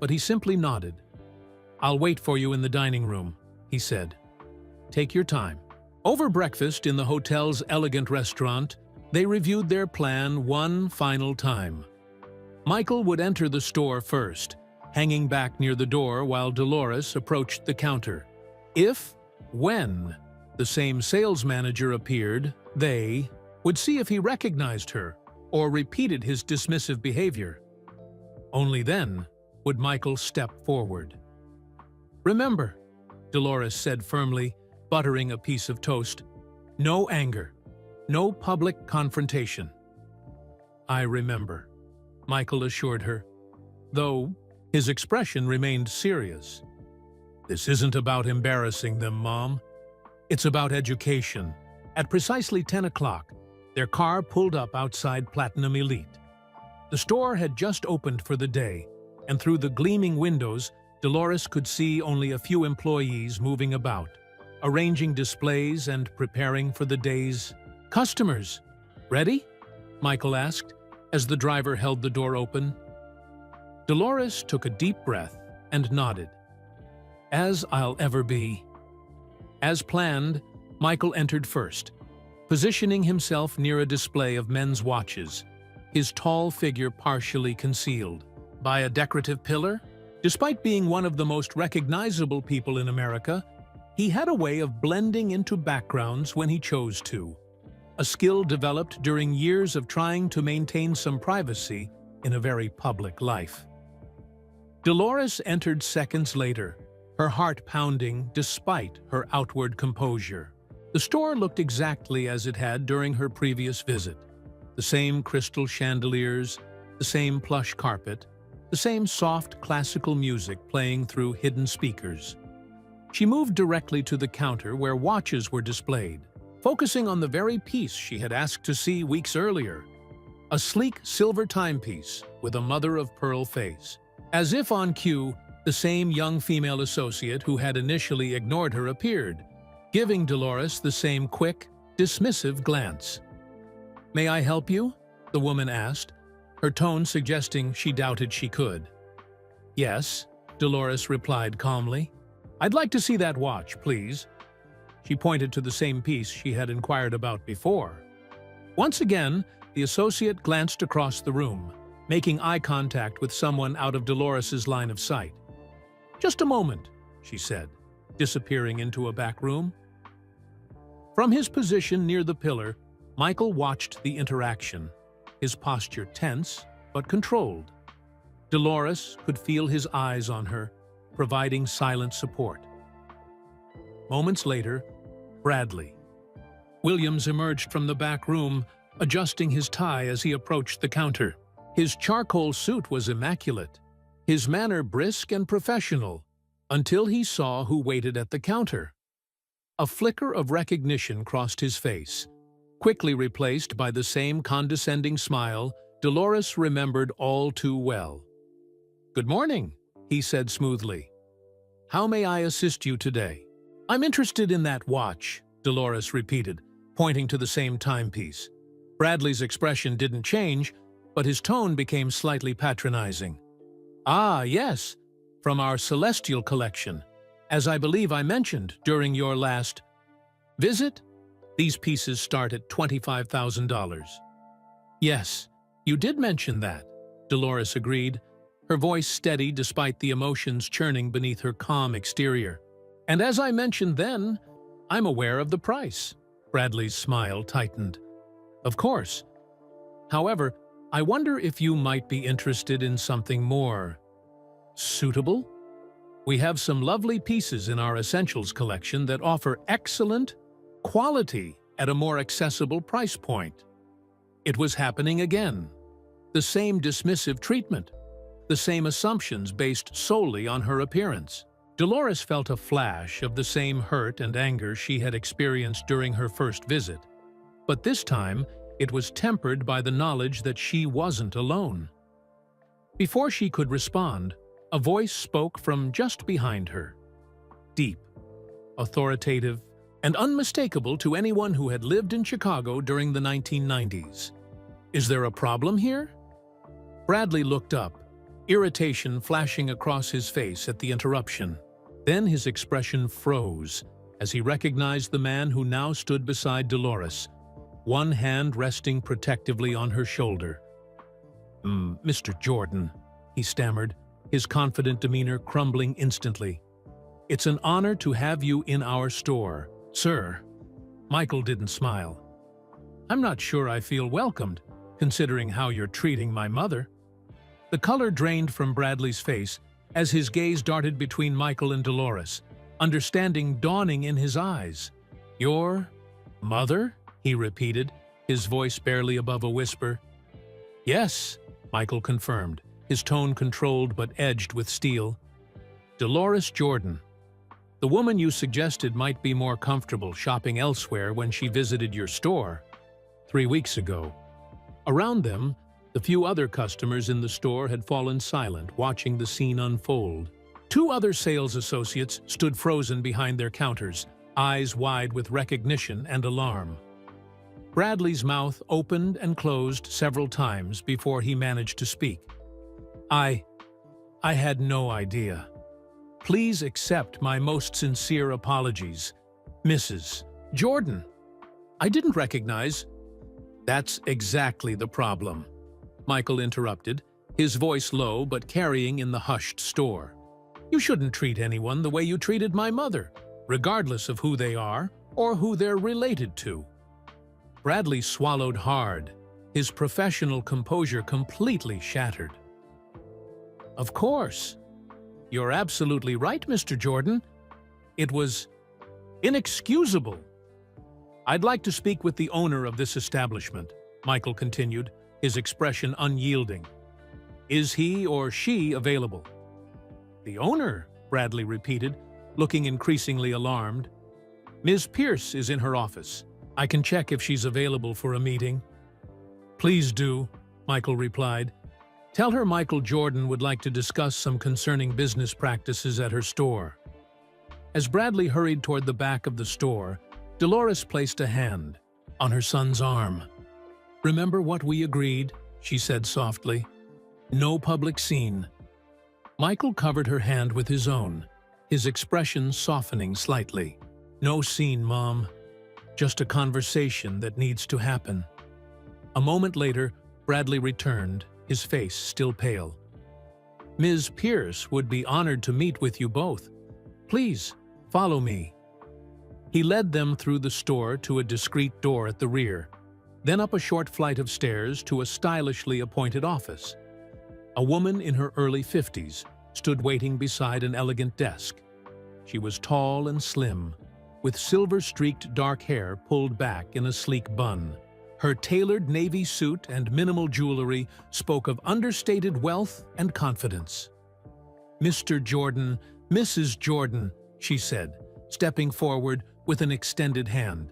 but he simply nodded. "I'll wait for you in the dining room," he said. "Take your time." Over breakfast in the hotel's elegant restaurant, they reviewed their plan one final time. Michael would enter the store first, hanging back near the door while Dolores approached the counter. When the same sales manager appeared, they would see if he recognized her or repeated his dismissive behavior. Only then would Michael step forward. "Remember," Dolores said firmly, buttering a piece of toast, "no anger, no public confrontation." "I remember," Michael assured her, though his expression remained serious. "This isn't about embarrassing them, Mom. It's about education." At precisely 10 o'clock, their car pulled up outside Platinum Elite. The store had just opened for the day, and through the gleaming windows, Dolores could see only a few employees moving about, arranging displays and preparing for the day's customers. "Ready?" Michael asked, as the driver held the door open. Dolores took a deep breath and nodded. "As I'll ever be." As planned, Michael entered first, positioning himself near a display of men's watches, his tall figure partially concealed by a decorative pillar. Despite being one of the most recognizable people in America, he had a way of blending into backgrounds when he chose to, a skill developed during years of trying to maintain some privacy in a very public life. Dolores entered seconds later, her heart pounding despite her outward composure. The store looked exactly as it had during her previous visit. The same crystal chandeliers, the same plush carpet, the same soft classical music playing through hidden speakers. She moved directly to the counter where watches were displayed, focusing on the very piece she had asked to see weeks earlier, a sleek silver timepiece with a mother-of-pearl face. As if on cue, the same young female associate who had initially ignored her appeared, giving Dolores the same quick, dismissive glance. "May I help you?" the woman asked, her tone suggesting she doubted she could. "Yes," Dolores replied calmly. "I'd like to see that watch, please." She pointed to the same piece she had inquired about before. Once again, the associate glanced across the room, making eye contact with someone out of Dolores's line of sight. "Just a moment," she said, disappearing into a back room. From his position near the pillar, Michael watched the interaction, his posture tense but controlled. Dolores could feel his eyes on her, providing silent support. Moments later, Bradley Williams emerged from the back room, adjusting his tie as he approached the counter. His charcoal suit was immaculate, his manner brisk and professional, until he saw who waited at the counter. A flicker of recognition crossed his face, quickly replaced by the same condescending smile Dolores remembered all too well. "Good morning," he said smoothly. "How may I assist you today?" "I'm interested in that watch," Dolores repeated, pointing to the same timepiece. Bradley's expression didn't change, but his tone became slightly patronizing. "Ah, yes, from our Celestial collection, as I believe I mentioned during your last visit. These pieces start at $25,000. "Yes, you did mention that," Dolores agreed, her voice steady despite the emotions churning beneath her calm exterior. "And as I mentioned then, I'm aware of the price." Bradley's smile tightened. "Of course. However, I wonder if you might be interested in something more suitable? We have some lovely pieces in our Essentials collection that offer excellent quality at a more accessible price point." It was happening again. The same dismissive treatment, the same assumptions based solely on her appearance. Dolores felt a flash of the same hurt and anger she had experienced during her first visit. But this time, it was tempered by the knowledge that she wasn't alone. Before she could respond, a voice spoke from just behind her. Deep, authoritative, and unmistakable to anyone who had lived in Chicago during the 1990s. "Is there a problem here?" Bradley looked up, irritation flashing across his face at the interruption. Then his expression froze as he recognized the man who now stood beside Dolores, one hand resting protectively on her shoulder. "Mr. Jordan," he stammered, his confident demeanor crumbling instantly. "It's an honor to have you in our store, sir." Michael didn't smile. "I'm not sure I feel welcomed, considering how you're treating my mother." The color drained from Bradley's face as his gaze darted between Michael and Dolores, understanding dawning in his eyes. "Your mother?" he repeated, his voice barely above a whisper. "Yes," Michael confirmed, his tone controlled but edged with steel. "Dolores Jordan. The woman you suggested might be more comfortable shopping elsewhere when she visited your store 3 weeks ago." Around them, the few other customers in the store had fallen silent, watching the scene unfold. 2 other sales associates stood frozen behind their counters, eyes wide with recognition and alarm. Bradley's mouth opened and closed several times before he managed to speak. I had no idea. Please accept my most sincere apologies, Mrs. Jordan. I didn't recognize." "That's exactly the problem," Michael interrupted, his voice low but carrying in the hushed store. "You shouldn't treat anyone the way you treated my mother, regardless of who they are or who they're related to." Bradley swallowed hard, his professional composure completely shattered. "Of course. You're absolutely right, Mr. Jordan. It was inexcusable." "I'd like to speak with the owner of this establishment," Michael continued, his expression unyielding. "Is he or she available?" "The owner?" Bradley repeated, looking increasingly alarmed. "Ms. Pierce is in her office. I can check if she's available for a meeting." "Please do," Michael replied. "Tell her Michael Jordan would like to discuss some concerning business practices at her store." As Bradley hurried toward the back of the store, Dolores placed a hand on her son's arm. "Remember what we agreed," she said softly. "No public scene." Michael covered her hand with his own, his expression softening slightly. "No scene, Mom. Just a conversation that needs to happen." A moment later, Bradley returned, his face still pale. "Ms. Pierce would be honored to meet with you both. Please, follow me." He led them through the store to a discreet door at the rear, then up a short flight of stairs to a stylishly appointed office. A woman in her early 50s stood waiting beside an elegant desk. She was tall and slim, with silver-streaked dark hair pulled back in a sleek bun. Her tailored navy suit and minimal jewelry spoke of understated wealth and confidence. "Mr. Jordan, Mrs. Jordan," she said, stepping forward with an extended hand.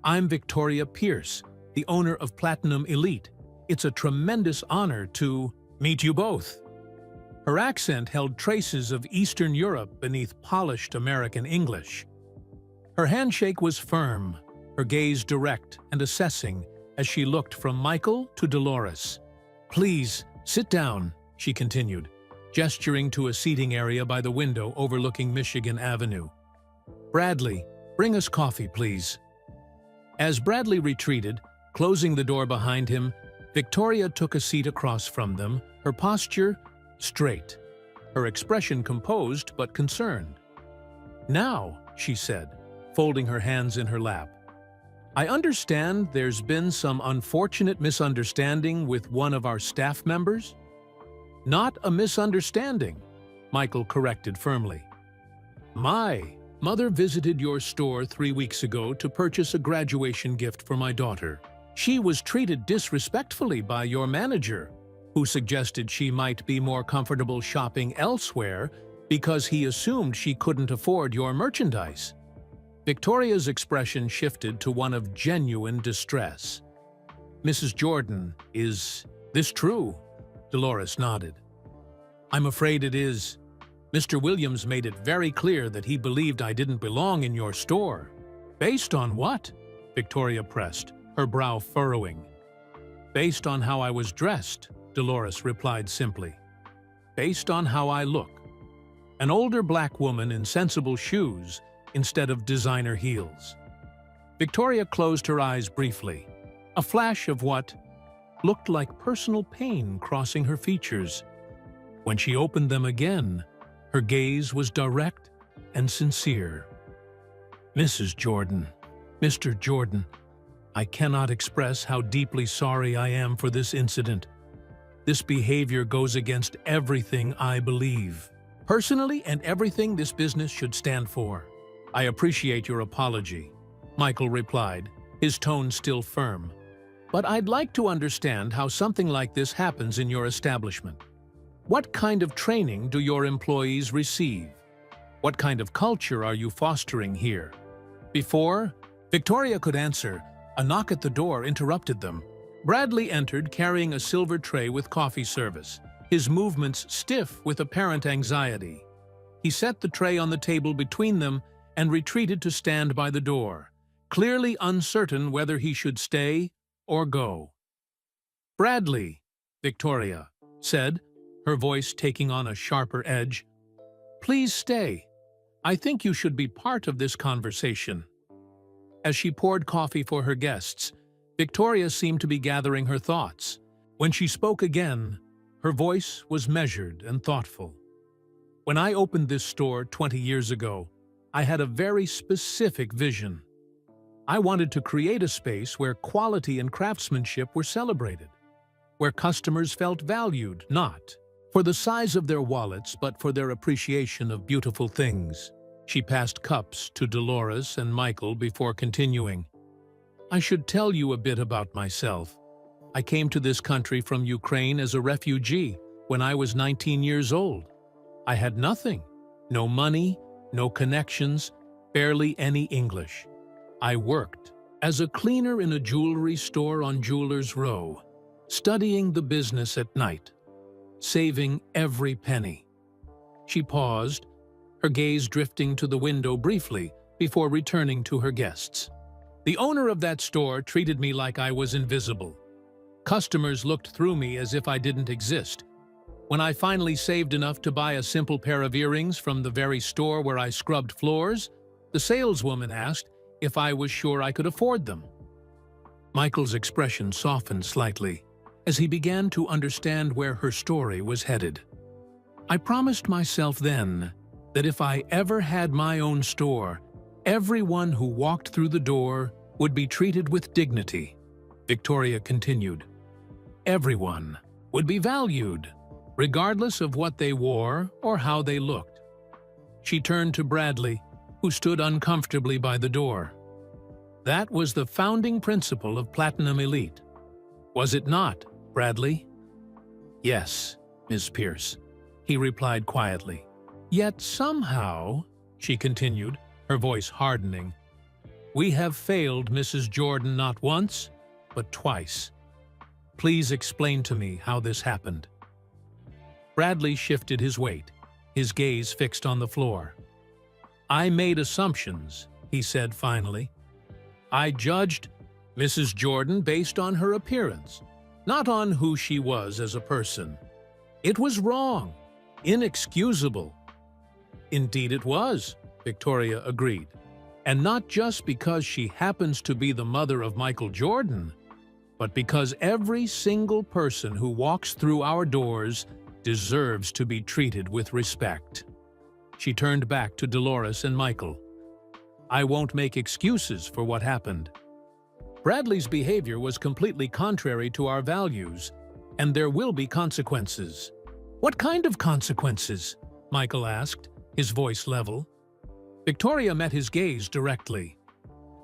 "I'm Victoria Pierce, the owner of Platinum Elite. It's a tremendous honor to meet you both." Her accent held traces of Eastern Europe beneath polished American English. Her handshake was firm, her gaze direct and assessing as she looked from Michael to Dolores. "Please, sit down," she continued, gesturing to a seating area by the window overlooking Michigan Avenue. "Bradley, bring us coffee, please." As Bradley retreated, closing the door behind him, Victoria took a seat across from them, her posture straight, her expression composed but concerned. "Now," she said, folding her hands in her lap, "I understand there's been some unfortunate misunderstanding with one of our staff members?" "Not a misunderstanding," Michael corrected firmly. "My mother visited your store 3 weeks ago to purchase a graduation gift for my daughter. She was treated disrespectfully by your manager, who suggested she might be more comfortable shopping elsewhere because he assumed she couldn't afford your merchandise." Victoria's expression shifted to one of genuine distress. "Mrs. Jordan, is this true?" Dolores nodded. "I'm afraid it is. Mr. Williams made it very clear that he believed I didn't belong in your store." "Based on what?" Victoria pressed, her brow furrowing. "Based on how I was dressed," Dolores replied simply. "Based on how I look. An older black woman in sensible shoes instead of designer heels." Victoria closed her eyes briefly, a flash of what looked like personal pain crossing her features. When she opened them again, her gaze was direct and sincere. "Mrs. Jordan, Mr. Jordan, I cannot express how deeply sorry I am for this incident. This behavior goes against everything I believe, personally, and everything this business should stand for." "I appreciate your apology," Michael replied, his tone still firm. "But I'd like to understand how something like this happens in your establishment. What kind of training do your employees receive? What kind of culture are you fostering here?" Before Victoria could answer, a knock at the door interrupted them. Bradley entered carrying a silver tray with coffee service, his movements stiff with apparent anxiety. He set the tray on the table between them and retreated to stand by the door, clearly uncertain whether he should stay or go. "Bradley," Victoria said, her voice taking on a sharper edge, "please stay. I think you should be part of this conversation." As she poured coffee for her guests, Victoria seemed to be gathering her thoughts. When she spoke again, her voice was measured and thoughtful. "When I opened this store 20 years ago, I had a very specific vision. I wanted to create a space where quality and craftsmanship were celebrated, where customers felt valued, not for the size of their wallets, but for their appreciation of beautiful things." She passed cups to Dolores and Michael before continuing. "I should tell you a bit about myself. I came to this country from Ukraine as a refugee when I was 19 years old. I had nothing, no money, no connections, barely any English. I worked as a cleaner in a jewelry store on Jewelers Row, studying the business at night, saving every penny." She paused, her gaze drifting to the window briefly before returning to her guests. "The owner of that store treated me like I was invisible. Customers looked through me as if I didn't exist. When I finally saved enough to buy a simple pair of earrings from the very store where I scrubbed floors, the saleswoman asked if I was sure I could afford them." Michael's expression softened slightly as he began to understand where her story was headed. "I promised myself then that if I ever had my own store, everyone who walked through the door would be treated with dignity," Victoria continued. "Everyone would be valued, regardless of what they wore or how they looked." She turned to Bradley, who stood uncomfortably by the door. "That was the founding principle of Platinum Elite, was it not, Bradley?" "Yes, Miss Pierce," he replied quietly. "Yet somehow," she continued, her voice hardening, "we have failed Mrs. Jordan not once, but twice. Please explain to me how this happened." Bradley shifted his weight, his gaze fixed on the floor. "I made assumptions," he said finally. "I judged Mrs. Jordan based on her appearance, not on who she was as a person. It was wrong, inexcusable." "Indeed it was," Victoria agreed. "And not just because she happens to be the mother of Michael Jordan, but because every single person who walks through our doors deserves to be treated with respect." She turned back to Dolores and Michael. "I won't make excuses for what happened. Bradley's behavior was completely contrary to our values, and there will be consequences." "What kind of consequences?" Michael asked, his voice level. Victoria met his gaze directly.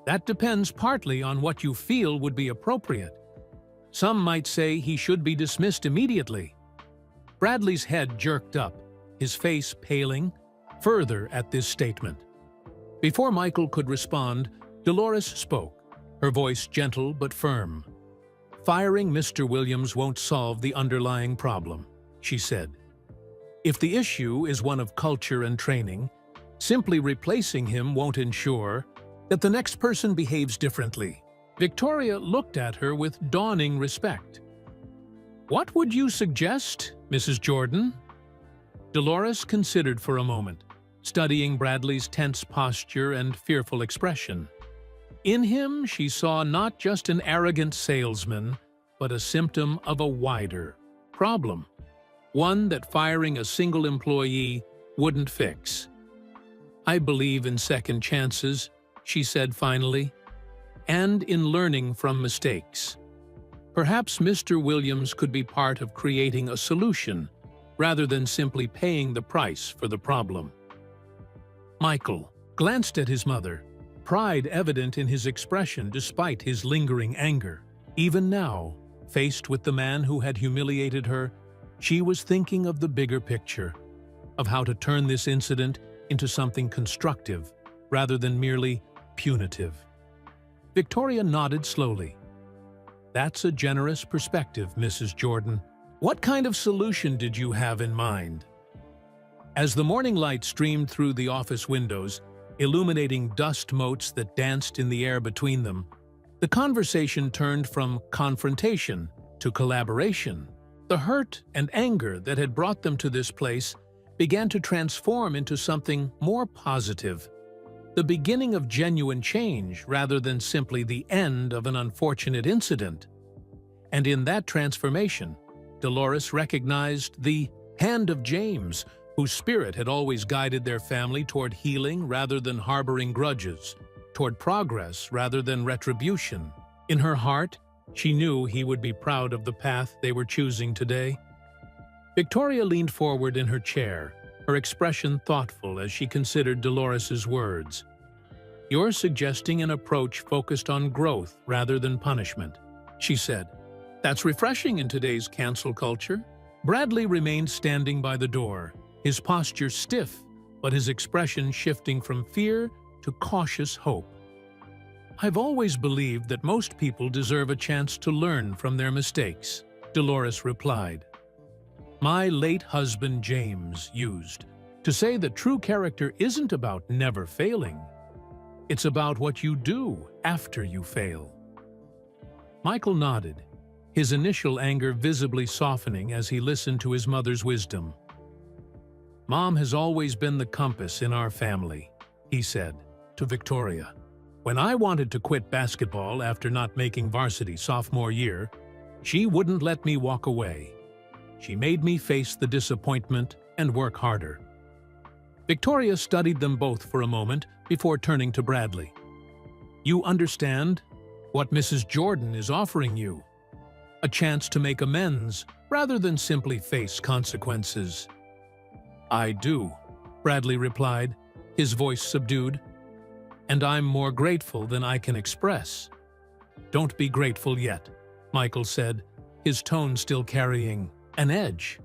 "That depends partly on what you feel would be appropriate. Some might say he should be dismissed immediately." Bradley's head jerked up, his face paling further at this statement. Before Michael could respond, Dolores spoke, her voice gentle but firm. "Firing Mr. Williams won't solve the underlying problem," she said. "If the issue is one of culture and training, simply replacing him won't ensure that the next person behaves differently." Victoria looked at her with dawning respect. "What would you suggest, Mrs. Jordan?" Dolores considered for a moment, studying Bradley's tense posture and fearful expression. In him, she saw not just an arrogant salesman, but a symptom of a wider problem, one that firing a single employee wouldn't fix. "I believe in second chances," she said finally, "and in learning from mistakes. Perhaps Mr. Williams could be part of creating a solution rather than simply paying the price for the problem." Michael glanced at his mother, pride evident in his expression despite his lingering anger. Even now, faced with the man who had humiliated her, she was thinking of the bigger picture, of how to turn this incident into something constructive rather than merely punitive. Victoria nodded slowly. "That's a generous perspective, Mrs. Jordan. What kind of solution did you have in mind?" As the morning light streamed through the office windows, illuminating dust motes that danced in the air between them, the conversation turned from confrontation to collaboration. The hurt and anger that had brought them to this place began to transform into something more positive, the beginning of genuine change rather than simply the end of an unfortunate incident. And in that transformation, Dolores recognized the hand of James, whose spirit had always guided their family toward healing rather than harboring grudges, toward progress rather than retribution. In her heart, she knew he would be proud of the path they were choosing today. Victoria leaned forward in her chair, her expression thoughtful as she considered Dolores's words. "You're suggesting an approach focused on growth rather than punishment," she said. "That's refreshing in today's cancel culture." Bradley remained standing by the door, his posture stiff, but his expression shifting from fear to cautious hope. "I've always believed that most people deserve a chance to learn from their mistakes," Dolores replied. "My late husband James used to say that true character isn't about never failing. It's about what you do after you fail." Michael nodded, his initial anger visibly softening as he listened to his mother's wisdom. "Mom has always been the compass in our family," he said to Victoria. "When I wanted to quit basketball after not making varsity sophomore year, she wouldn't let me walk away. She made me face the disappointment and work harder." Victoria studied them both for a moment before turning to Bradley. "You understand what Mrs. Jordan is offering you? A chance to make amends rather than simply face consequences." "I do," Bradley replied, his voice subdued. "And I'm more grateful than I can express." "Don't be grateful yet," Michael said, his tone still carrying an edge.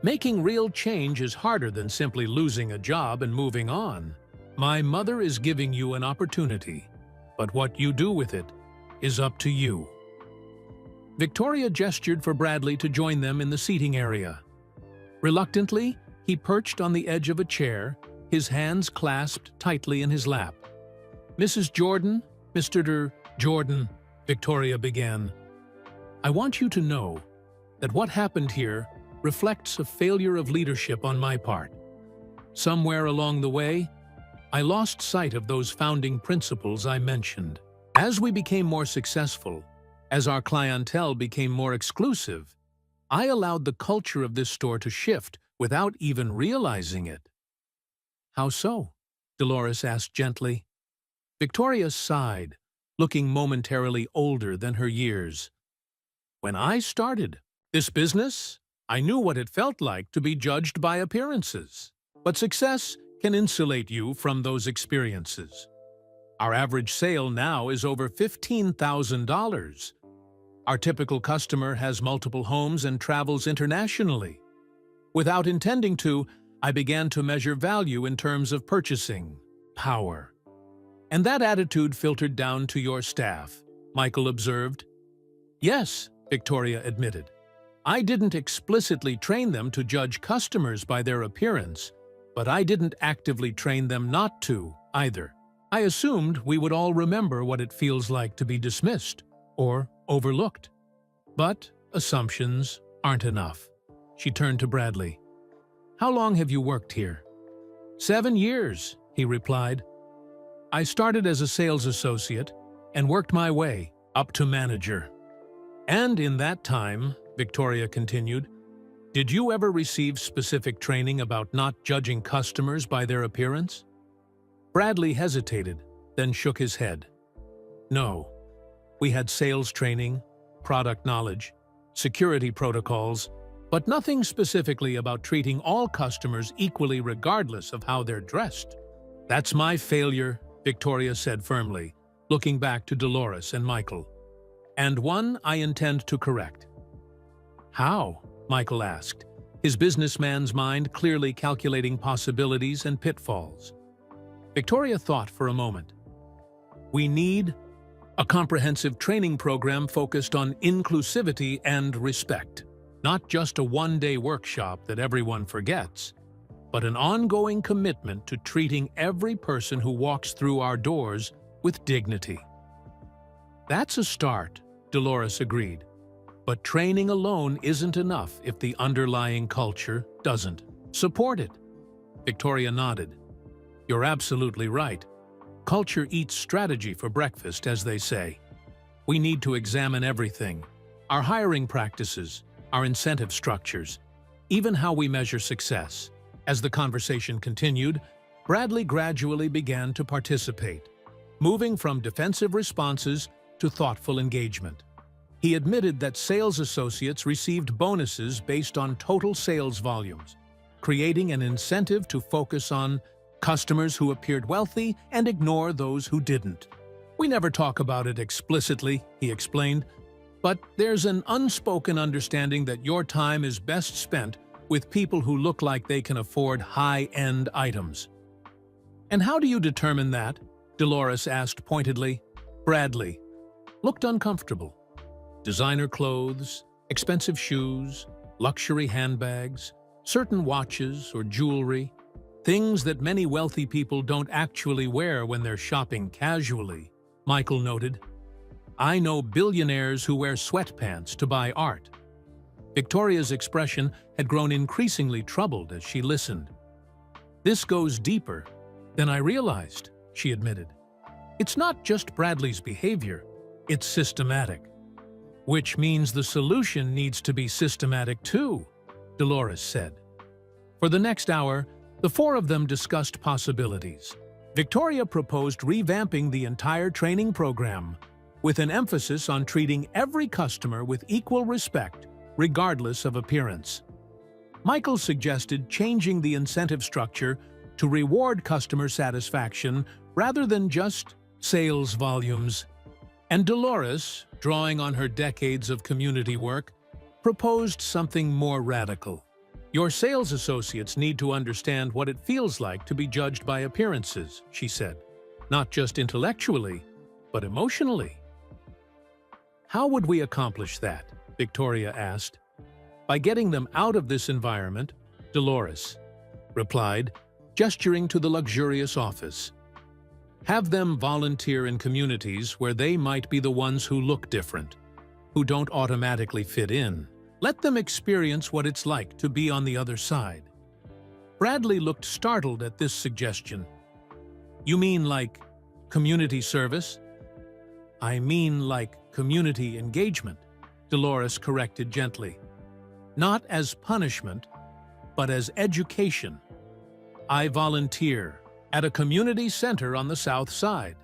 "Making real change is harder than simply losing a job and moving on. My mother is giving you an opportunity, but what you do with it is up to you." Victoria gestured for Bradley to join them in the seating area. Reluctantly, he perched on the edge of a chair, his hands clasped tightly in his lap. "Mrs. Jordan, Mr. Jordan," Victoria began, "I want you to know that what happened here reflects a failure of leadership on my part. Somewhere along the way, I lost sight of those founding principles I mentioned. As we became more successful, as our clientele became more exclusive, I allowed the culture of this store to shift without even realizing it." "How so?" Dolores asked gently. Victoria sighed, looking momentarily older than her years. "When I started this business, I knew what it felt like to be judged by appearances. But success can insulate you from those experiences. Our average sale now is over $15,000. Our typical customer has multiple homes and travels internationally. Without intending to, I began to measure value in terms of purchasing, power. And that attitude filtered down to your staff, Michael observed. Yes, Victoria admitted. I didn't explicitly train them to judge customers by their appearance, but I didn't actively train them not to, either. I assumed we would all remember what it feels like to be dismissed or overlooked. But assumptions aren't enough. She turned to Bradley. How long have you worked here? 7 years, he replied. I started as a sales associate and worked my way up to manager. And in that time, Victoria continued, did you ever receive specific training about not judging customers by their appearance? Bradley hesitated, then shook his head. No. We had sales training, product knowledge, security protocols, but nothing specifically about treating all customers equally regardless of how they're dressed. That's my failure, Victoria said firmly, looking back to Dolores and Michael. And one I intend to correct. How? Michael asked, his businessman's mind clearly calculating possibilities and pitfalls. Victoria thought for a moment. We need a comprehensive training program focused on inclusivity and respect. Not just a one-day workshop that everyone forgets, but an ongoing commitment to treating every person who walks through our doors with dignity. That's a start, Dolores agreed. But training alone isn't enough if the underlying culture doesn't support it. Victoria nodded. You're absolutely right. Culture eats strategy for breakfast, as they say. We need to examine everything. Our hiring practices, our incentive structures, even how we measure success. As the conversation continued, Bradley gradually began to participate, moving from defensive responses to thoughtful engagement. He admitted that sales associates received bonuses based on total sales volumes, creating an incentive to focus on customers who appeared wealthy and ignore those who didn't. We never talk about it explicitly, he explained, but there's an unspoken understanding that your time is best spent with people who look like they can afford high-end items. And how do you determine that? Dolores asked pointedly. Bradley looked uncomfortable. Designer clothes, expensive shoes, luxury handbags, certain watches or jewelry, things that many wealthy people don't actually wear when they're shopping casually, Michael noted. I know billionaires who wear sweatpants to buy art. Victoria's expression had grown increasingly troubled as she listened. This goes deeper than I realized, she admitted. It's not just Bradley's behavior, it's systematic. Which means the solution needs to be systematic too, Dolores said. For the next hour, the four of them discussed possibilities. Victoria proposed revamping the entire training program, with an emphasis on treating every customer with equal respect, regardless of appearance. Michael suggested changing the incentive structure to reward customer satisfaction rather than just sales volumes. And Dolores, drawing on her decades of community work, proposed something more radical. Your sales associates need to understand what it feels like to be judged by appearances, she said. Not just intellectually, but emotionally. How would we accomplish that? Victoria asked. By getting them out of this environment, Dolores replied, gesturing to the luxurious office. Have them volunteer in communities where they might be the ones who look different, who don't automatically fit in. Let them experience what it's like to be on the other side. Bradley looked startled at this suggestion. You mean like community service? I mean like community engagement, Dolores corrected gently. Not as punishment, but as education. I volunteer at a community center on the South Side.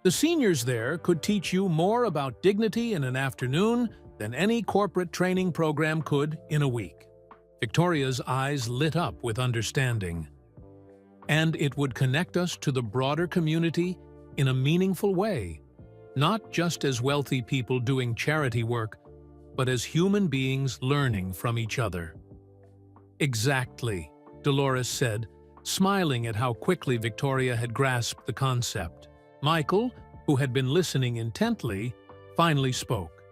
The seniors there could teach you more about dignity in an afternoon than any corporate training program could in a week. Victoria's eyes lit up with understanding. And it would connect us to the broader community in a meaningful way, not just as wealthy people doing charity work, but as human beings learning from each other. Exactly, Dolores said, smiling at how quickly Victoria had grasped the concept. Michael, who had been listening intently, finally spoke.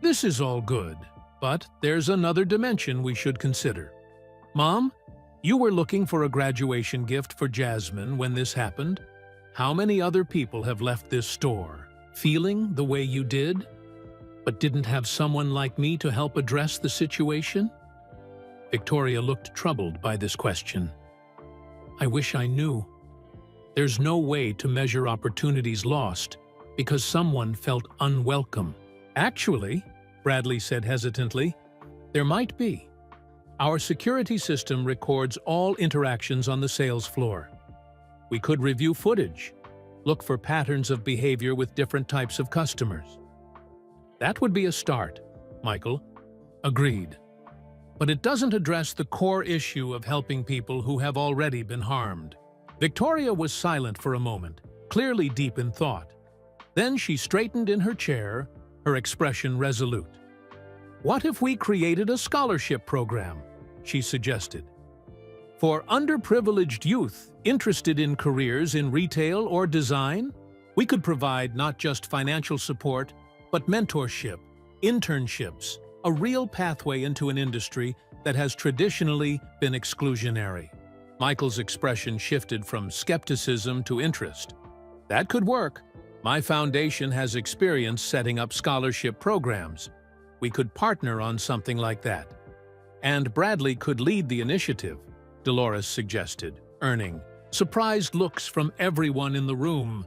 "This is all good, but there's another dimension we should consider. Mom, you were looking for a graduation gift for Jasmine when this happened. How many other people have left this store, feeling the way you did, but didn't have someone like me to help address the situation?" Victoria looked troubled by this question. "I wish I knew. There's no way to measure opportunities lost because someone felt unwelcome." "Actually," Bradley said hesitantly, "there might be. Our security system records all interactions on the sales floor. We could review footage, look for patterns of behavior with different types of customers." "That would be a start," Michael agreed. "But it doesn't address the core issue of helping people who have already been harmed." Victoria was silent for a moment, clearly deep in thought. Then she straightened in her chair, her expression resolute. "What if we created a scholarship program?" she suggested. "For underprivileged youth interested in careers in retail or design, we could provide not just financial support, but mentorship, internships, a real pathway into an industry that has traditionally been exclusionary." Michael's expression shifted from skepticism to interest. "That could work. My foundation has experience setting up scholarship programs. We could partner on something like that. And Bradley could lead the initiative," Dolores suggested, earning surprised looks from everyone in the room,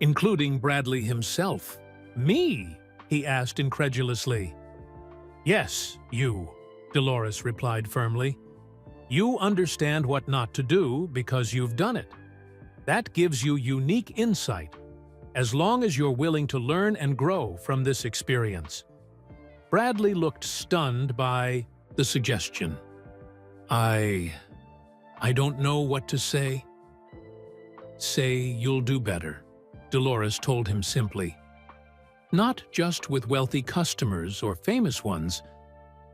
including Bradley himself. "Me?" he asked incredulously. "Yes, you," Dolores replied firmly. "You understand what not to do because you've done it. That gives you unique insight, as long as you're willing to learn and grow from this experience." Bradley looked stunned by the suggestion. I don't know what to say." "Say you'll do better," Dolores told him simply. "Not just with wealthy customers or famous ones,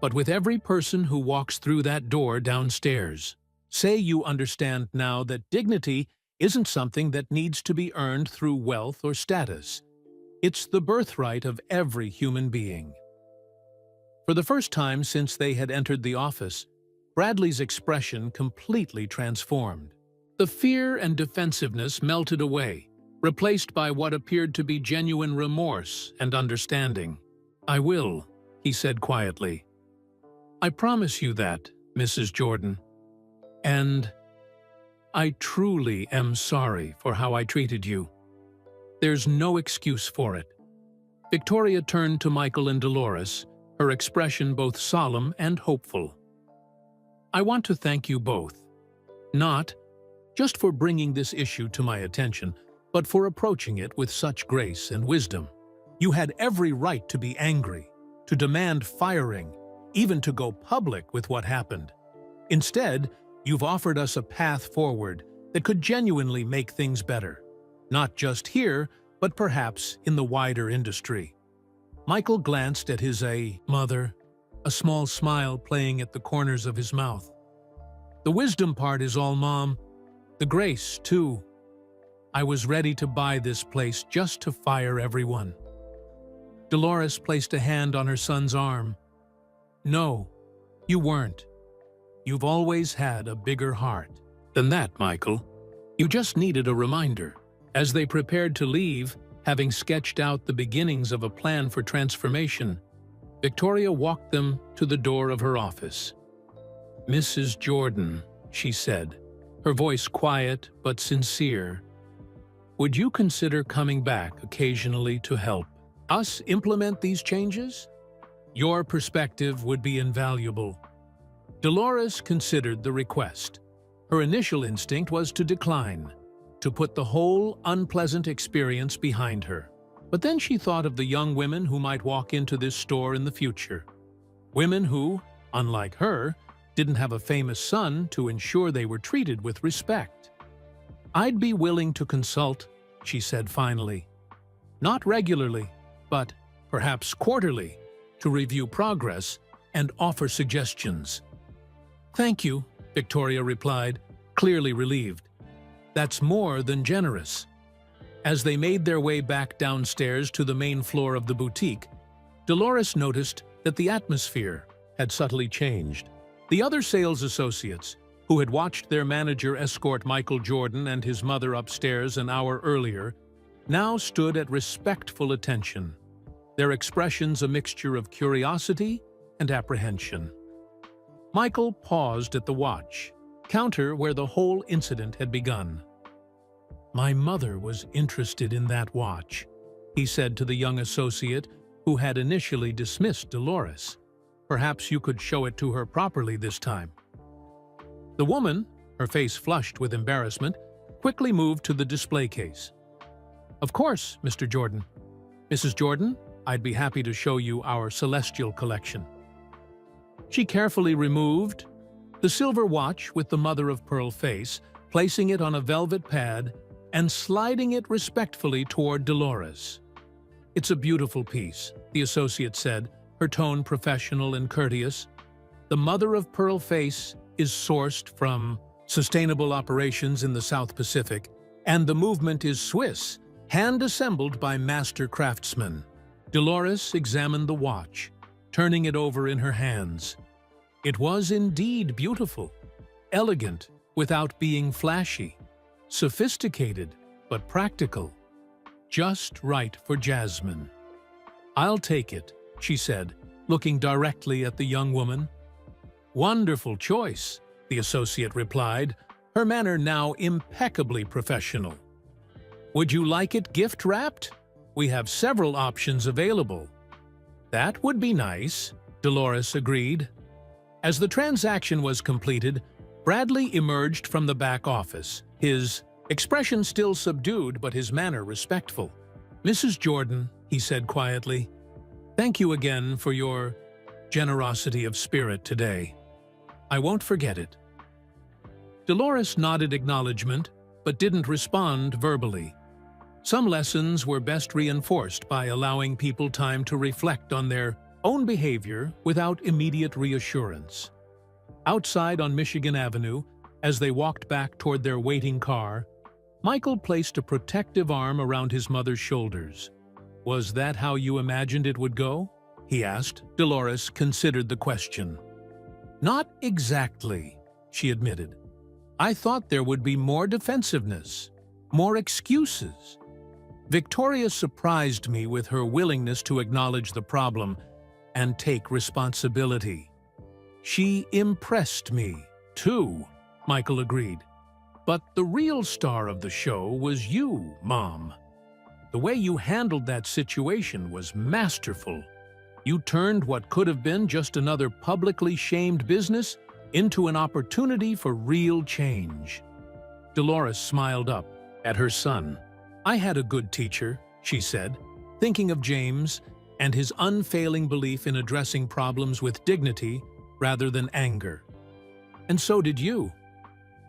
but with every person who walks through that door downstairs. Say you understand now that dignity isn't something that needs to be earned through wealth or status. It's the birthright of every human being." For the first time since they had entered the office, Bradley's expression completely transformed. The fear and defensiveness melted away, replaced by what appeared to be genuine remorse and understanding. "I will," he said quietly. "I promise you that, Mrs. Jordan. And I truly am sorry for how I treated you. There's no excuse for it." Victoria turned to Michael and Dolores, her expression both solemn and hopeful. "I want to thank you both, not just for bringing this issue to my attention, but for approaching it with such grace and wisdom. You had every right to be angry, to demand firing, even to go public with what happened. Instead, you've offered us a path forward that could genuinely make things better, not just here, but perhaps in the wider industry." Michael glanced at his mother, a small smile playing at the corners of his mouth. "The wisdom part is all, Mom. The grace, too. I was ready to buy this place just to fire everyone." Dolores placed a hand on her son's arm. "No, you weren't. You've always had a bigger heart than that, Michael. You just needed a reminder." As they prepared to leave, having sketched out the beginnings of a plan for transformation, Victoria walked them to the door of her office. "Mrs. Jordan," she said, her voice quiet but sincere, "would you consider coming back occasionally to help us implement these changes? Your perspective would be invaluable." Dolores considered the request. Her initial instinct was to decline, to put the whole unpleasant experience behind her. But then she thought of the young women who might walk into this store in the future. Women who, unlike her, didn't have a famous son to ensure they were treated with respect. "I'd be willing to consult," she said finally. "Not regularly, but perhaps quarterly, to review progress and offer suggestions." "Thank you," Victoria replied. clearly relieved. That's more than generous. As they made their way back downstairs to the main floor of the boutique, Dolores noticed that the atmosphere had subtly changed. The other sales associates, who had watched their manager escort Michael Jordan and his mother upstairs an hour earlier, now stood at respectful attention, their expressions a mixture of curiosity and apprehension. Michael paused at the watch counter where the whole incident had begun. "My mother was interested in that watch," he said to the young associate who had initially dismissed Dolores. "Perhaps you could show it to her properly this time." The woman, her face flushed with embarrassment, quickly moved to the display case. "Of course, Mr. Jordan. Mrs. Jordan, I'd be happy to show you our celestial collection." She carefully removed the silver watch with the mother-of-pearl face, placing it on a velvet pad and sliding it respectfully toward Dolores. "It's a beautiful piece," the associate said, her tone professional and courteous. "The mother-of-pearl face is sourced from sustainable operations in the South Pacific, and the movement is Swiss, hand-assembled by master craftsmen." Dolores examined the watch, turning it over in her hands. It was indeed beautiful, elegant without being flashy, sophisticated but practical, just right for Jasmine. "I'll take it," she said, looking directly at the young woman. "Wonderful choice," the associate replied, her manner now impeccably professional. "Would you like it gift-wrapped? We have several options available." "That would be nice," Dolores agreed. As the transaction was completed, Bradley emerged from the back office, his expression still subdued but his manner respectful. "Mrs. Jordan," he said quietly, "thank you again for your generosity of spirit today. I won't forget it." Dolores nodded acknowledgement, but didn't respond verbally. Some lessons were best reinforced by allowing people time to reflect on their own behavior without immediate reassurance. Outside on Michigan Avenue, as they walked back toward their waiting car, Michael placed a protective arm around his mother's shoulders. "Was that how you imagined it would go?" he asked. Dolores considered the question. "Not exactly," she admitted. "I thought there would be more defensiveness, more excuses." Victoria surprised me with her willingness to acknowledge the problem and take responsibility. "She impressed me, too," Michael agreed. "But the real star of the show was you, Mom. The way you handled that situation was masterful. You turned what could have been just another publicly shamed business into an opportunity for real change." Dolores smiled up at her son. "I had a good teacher," she said, thinking of James and his unfailing belief in addressing problems with dignity rather than anger. "And so did you."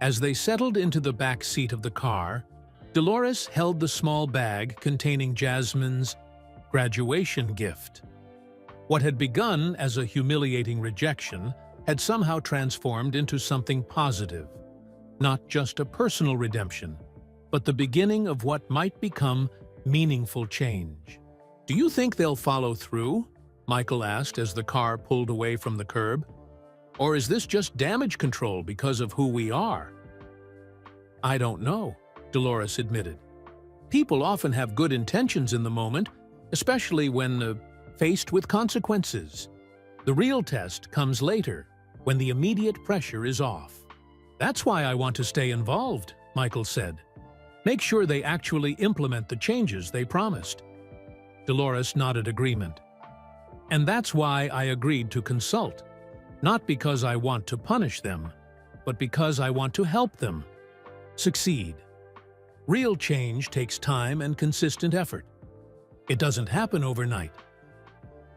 As they settled into the back seat of the car, Dolores held the small bag containing Jasmine's graduation gift. What had begun as a humiliating rejection had somehow transformed into something positive, not just a personal redemption, but the beginning of what might become meaningful change. "Do you think they'll follow through?" Michael asked as the car pulled away from the curb. "Or is this just damage control because of who we are?" "I don't know," Dolores admitted. "People often have good intentions in the moment, especially when faced with consequences. The real test comes later, when the immediate pressure is off." "That's why I want to stay involved," Michael said. "Make sure they actually implement the changes they promised." Dolores nodded agreement. "And that's why I agreed to consult. Not because I want to punish them, but because I want to help them succeed. Real change takes time and consistent effort. It doesn't happen overnight."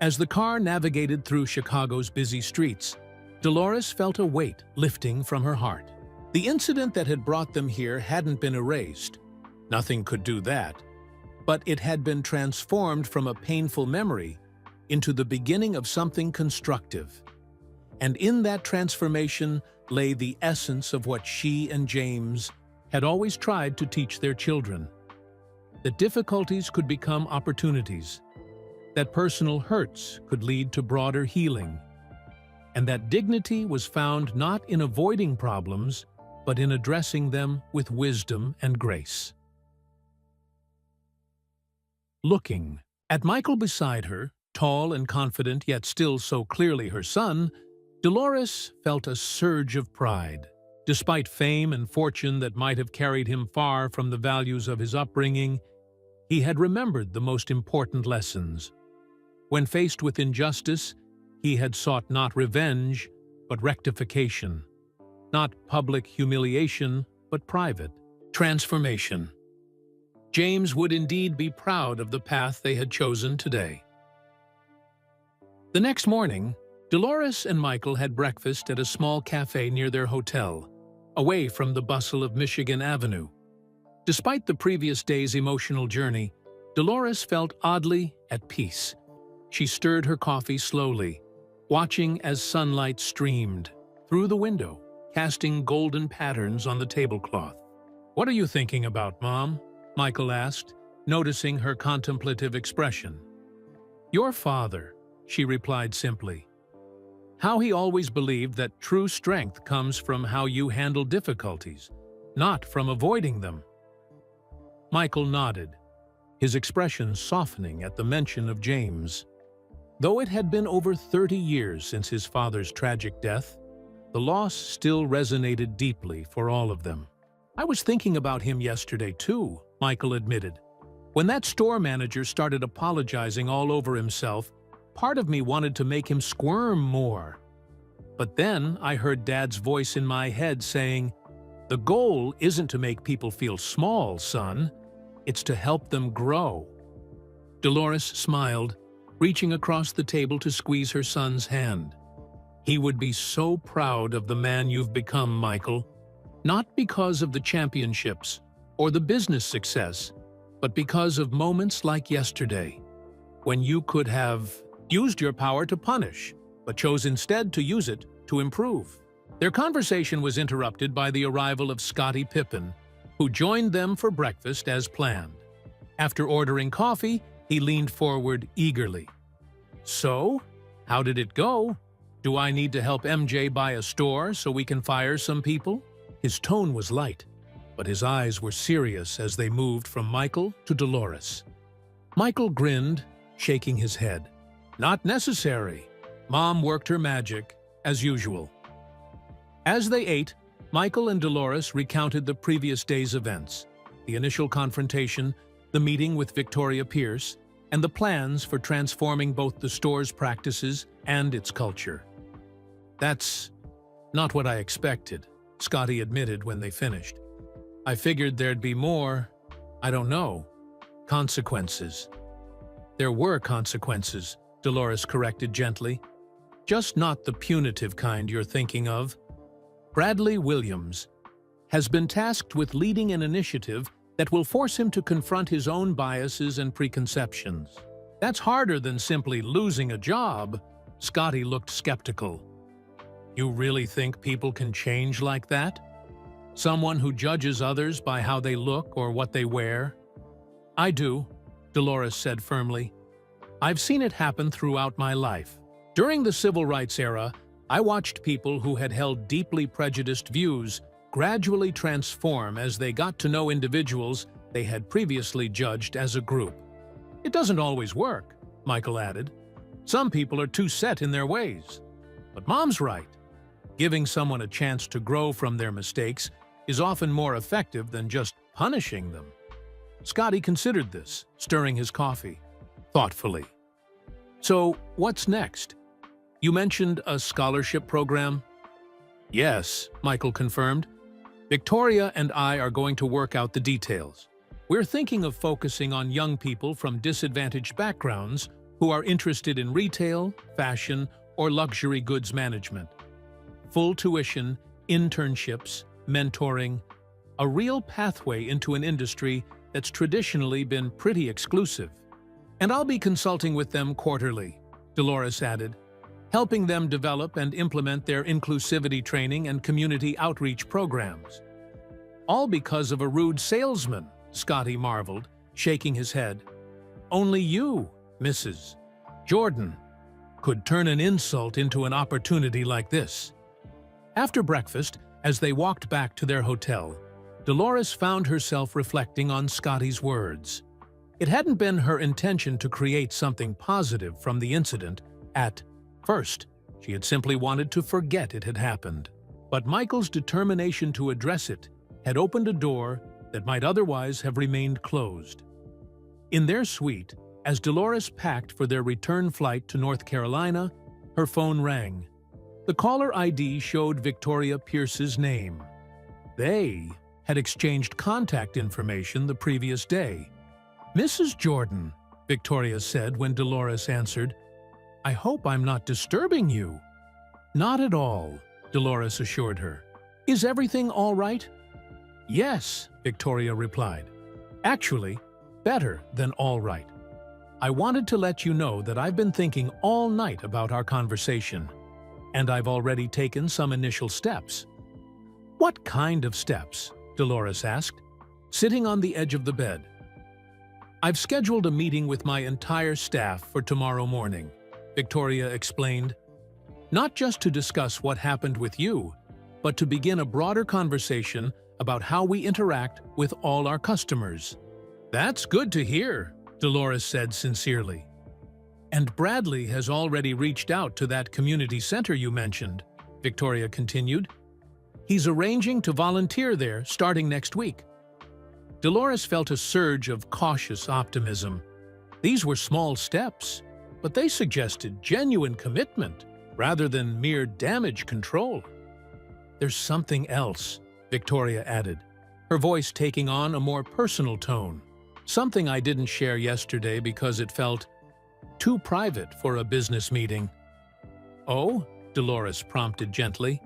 As the car navigated through Chicago's busy streets, Dolores felt a weight lifting from her heart. The incident that had brought them here hadn't been erased. Nothing could do that. But it had been transformed from a painful memory into the beginning of something constructive. And in that transformation, lay the essence of what she and James had always tried to teach their children: that difficulties could become opportunities, that personal hurts could lead to broader healing, and that dignity was found not in avoiding problems, but in addressing them with wisdom and grace. Looking at Michael beside her, tall and confident yet still so clearly her son, Dolores felt a surge of pride. Despite fame and fortune that might have carried him far from the values of his upbringing, he had remembered the most important lessons. When faced with injustice, he had sought not revenge, but rectification. Not public humiliation, but private transformation. James would indeed be proud of the path they had chosen today. The next morning, Dolores and Michael had breakfast at a small cafe near their hotel, away from the bustle of Michigan Avenue. Despite the previous day's emotional journey, Dolores felt oddly at peace. She stirred her coffee slowly, watching as sunlight streamed through the window, casting golden patterns on the tablecloth. "What are you thinking about, Mom?" Michael asked, noticing her contemplative expression. "Your father," she replied simply. "How he always believed that true strength comes from how you handle difficulties, not from avoiding them." Michael nodded, his expression softening at the mention of James. Though it had been over 30 years since his father's tragic death, the loss still resonated deeply for all of them. "I was thinking about him yesterday too," Michael admitted. "When that store manager started apologizing all over himself, part of me wanted to make him squirm more. But then I heard Dad's voice in my head saying, 'The goal isn't to make people feel small, son. It's to help them grow.'" Dolores smiled, reaching across the table to squeeze her son's hand. "He would be so proud of the man you've become, Michael. Not because of the championships or the business success, but because of moments like yesterday, when you could have used your power to punish, but chose instead to use it to improve." Their conversation was interrupted by the arrival of Scottie Pippen, who joined them for breakfast as planned. After ordering coffee, he leaned forward eagerly. "So, how did it go? Do I need to help MJ buy a store so we can fire some people?" His tone was light, but his eyes were serious as they moved from Michael to Dolores. Michael grinned, shaking his head. "Not necessary. Mom worked her magic, as usual." As they ate, Michael and Dolores recounted the previous day's events: the initial confrontation, the meeting with Victoria Pierce, and the plans for transforming both the store's practices and its culture. "That's not what I expected," Scottie admitted when they finished. "I figured there'd be more, I don't know, consequences." "There were consequences," Dolores corrected gently. "Just not the punitive kind you're thinking of." Bradley Williams has been tasked with leading an initiative that will force him to confront his own biases and preconceptions. "That's harder than simply losing a job." Scottie looked skeptical. "You really think people can change like that? Someone who judges others by how they look or what they wear?" "I do," Dolores said firmly. "I've seen it happen throughout my life. During the civil rights era, I watched people who had held deeply prejudiced views gradually transform as they got to know individuals they had previously judged as a group." "It doesn't always work," Michael added. "Some people are too set in their ways. But Mom's right. Giving someone a chance to grow from their mistakes is often more effective than just punishing them." Scottie considered this, stirring his coffee thoughtfully. "So, what's next? You mentioned a scholarship program?" "Yes," Michael confirmed. "Victoria and I are going to work out the details. We're thinking of focusing on young people from disadvantaged backgrounds who are interested in retail, fashion, or luxury goods management. Full tuition, internships, mentoring, a real pathway into an industry that's traditionally been pretty exclusive. And I'll be consulting with them quarterly," Dolores added. helping them develop and implement their inclusivity training and community outreach programs. All because of a rude salesman, Scotty marveled, shaking his head. Only you, Mrs. Jordan, could turn an insult into an opportunity like this. After breakfast, as they walked back to their hotel, Dolores found herself reflecting on Scotty's words. It hadn't been her intention to create something positive from the incident. At first, she had simply wanted to forget it had happened. But Michael's determination to address it had opened a door that might otherwise have remained closed. In their suite, as Dolores packed for their return flight to North Carolina, her phone rang. The caller ID showed Victoria Pierce's name. They had exchanged contact information the previous day. "Mrs. Jordan," Victoria said when Dolores answered, "I hope I'm not disturbing you." "Not at all," Dolores assured her. "Is everything all right?" "Yes," Victoria replied. "Actually, better than all right. I wanted to let you know that I've been thinking all night about our conversation, and I've already taken some initial steps." "What kind of steps?" Dolores asked, sitting on the edge of the bed. "I've scheduled a meeting with my entire staff for tomorrow morning," Victoria explained. "Not just to discuss what happened with you, but to begin a broader conversation about how we interact with all our customers." "That's good to hear," Dolores said sincerely. "And Bradley has already reached out to that community center you mentioned," Victoria continued. "He's arranging to volunteer there starting next week." Dolores felt a surge of cautious optimism. These were small steps, but they suggested genuine commitment rather than mere damage control. "There's something else," Victoria added, her voice taking on a more personal tone. "Something I didn't share yesterday because it felt too private for a business meeting." "Oh?" Dolores prompted gently.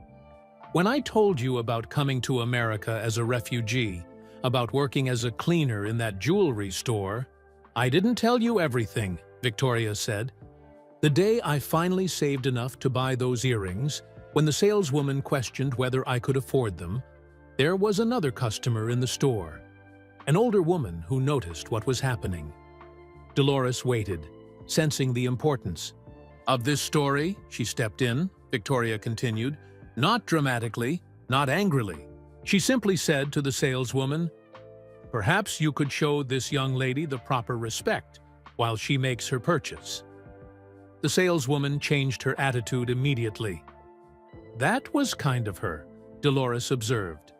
"When I told you about coming to America as a refugee, about working as a cleaner in that jewelry store, I didn't tell you everything," Victoria said. "The day I finally saved enough to buy those earrings, when the saleswoman questioned whether I could afford them, there was another customer in the store, an older woman who noticed what was happening." Dolores waited, sensing the importance. "Of this story," she stepped in, Victoria continued, not dramatically, not angrily. She simply said to the saleswoman, "Perhaps you could show this young lady the proper respect while she makes her purchase." The saleswoman changed her attitude immediately. "That was kind of her," Dolores observed.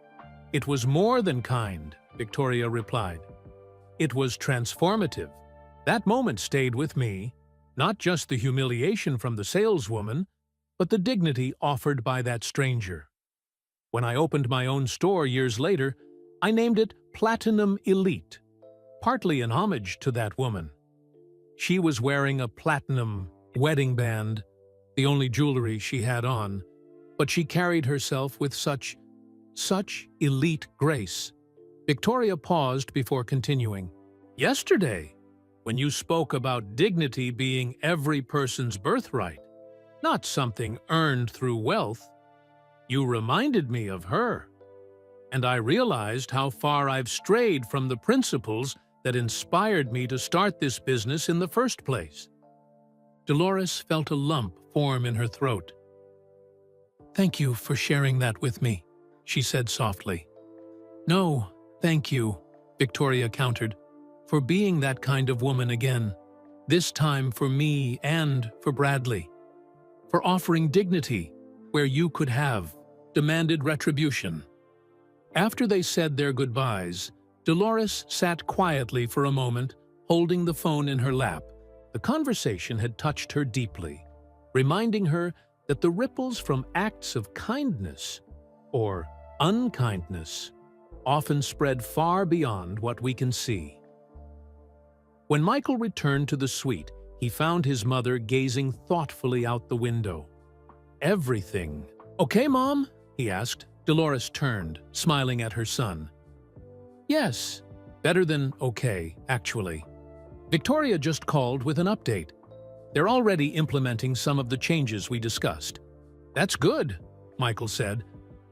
"It was more than kind," Victoria replied. "It was transformative. That moment stayed with me, not just the humiliation from the saleswoman, but the dignity offered by that stranger. When I opened my own store years later, I named it Platinum Elite, partly in homage to that woman. She was wearing a platinum wedding band, the only jewelry she had on, but she carried herself with such elite grace." Victoria paused before continuing. "Yesterday, when you spoke about dignity being every person's birthright, not something earned through wealth, you reminded me of her, and I realized how far I've strayed from the principles that inspired me to start this business in the first place." Dolores felt a lump form in her throat. "Thank you for sharing that with me," she said softly. "No, thank you," Victoria countered, "for being that kind of woman again, this time for me and for Bradley, for offering dignity where you could have demanded retribution." After they said their goodbyes, Dolores sat quietly for a moment, holding the phone in her lap. The conversation had touched her deeply, reminding her that the ripples from acts of kindness or unkindness often spread far beyond what we can see. When Michael returned to the suite, he found his mother gazing thoughtfully out the window. "Everything okay, Mom?" he asked. Dolores turned, smiling at her son. "Yes, better than okay, actually. Victoria just called with an update. They're already implementing some of the changes we discussed. That's good, Michael said,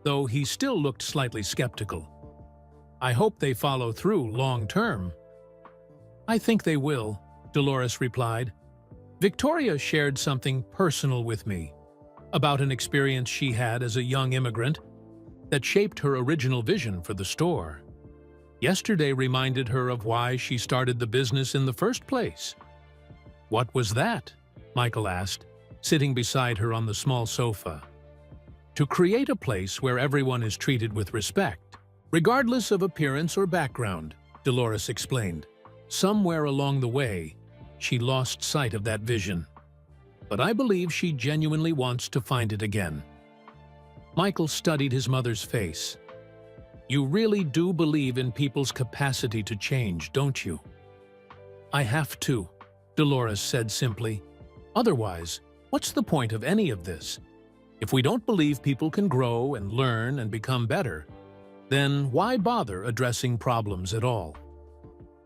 though he still looked slightly skeptical. I hope they follow through long term. I think they will, Dolores replied. Victoria shared something personal with me about an experience she had as a young immigrant that shaped her original vision for the store. Yesterday reminded her of why she started the business in the first place. What was that? Michael asked, sitting beside her on the small sofa. To create a place where everyone is treated with respect, regardless of appearance or background, Dolores explained. Somewhere along the way, she lost sight of that vision. But I believe she genuinely wants to find it again. Michael studied his mother's face. You really do believe in people's capacity to change, don't you? I have to, Dolores said simply. Otherwise, what's the point of any of this? If we don't believe people can grow and learn and become better, then why bother addressing problems at all?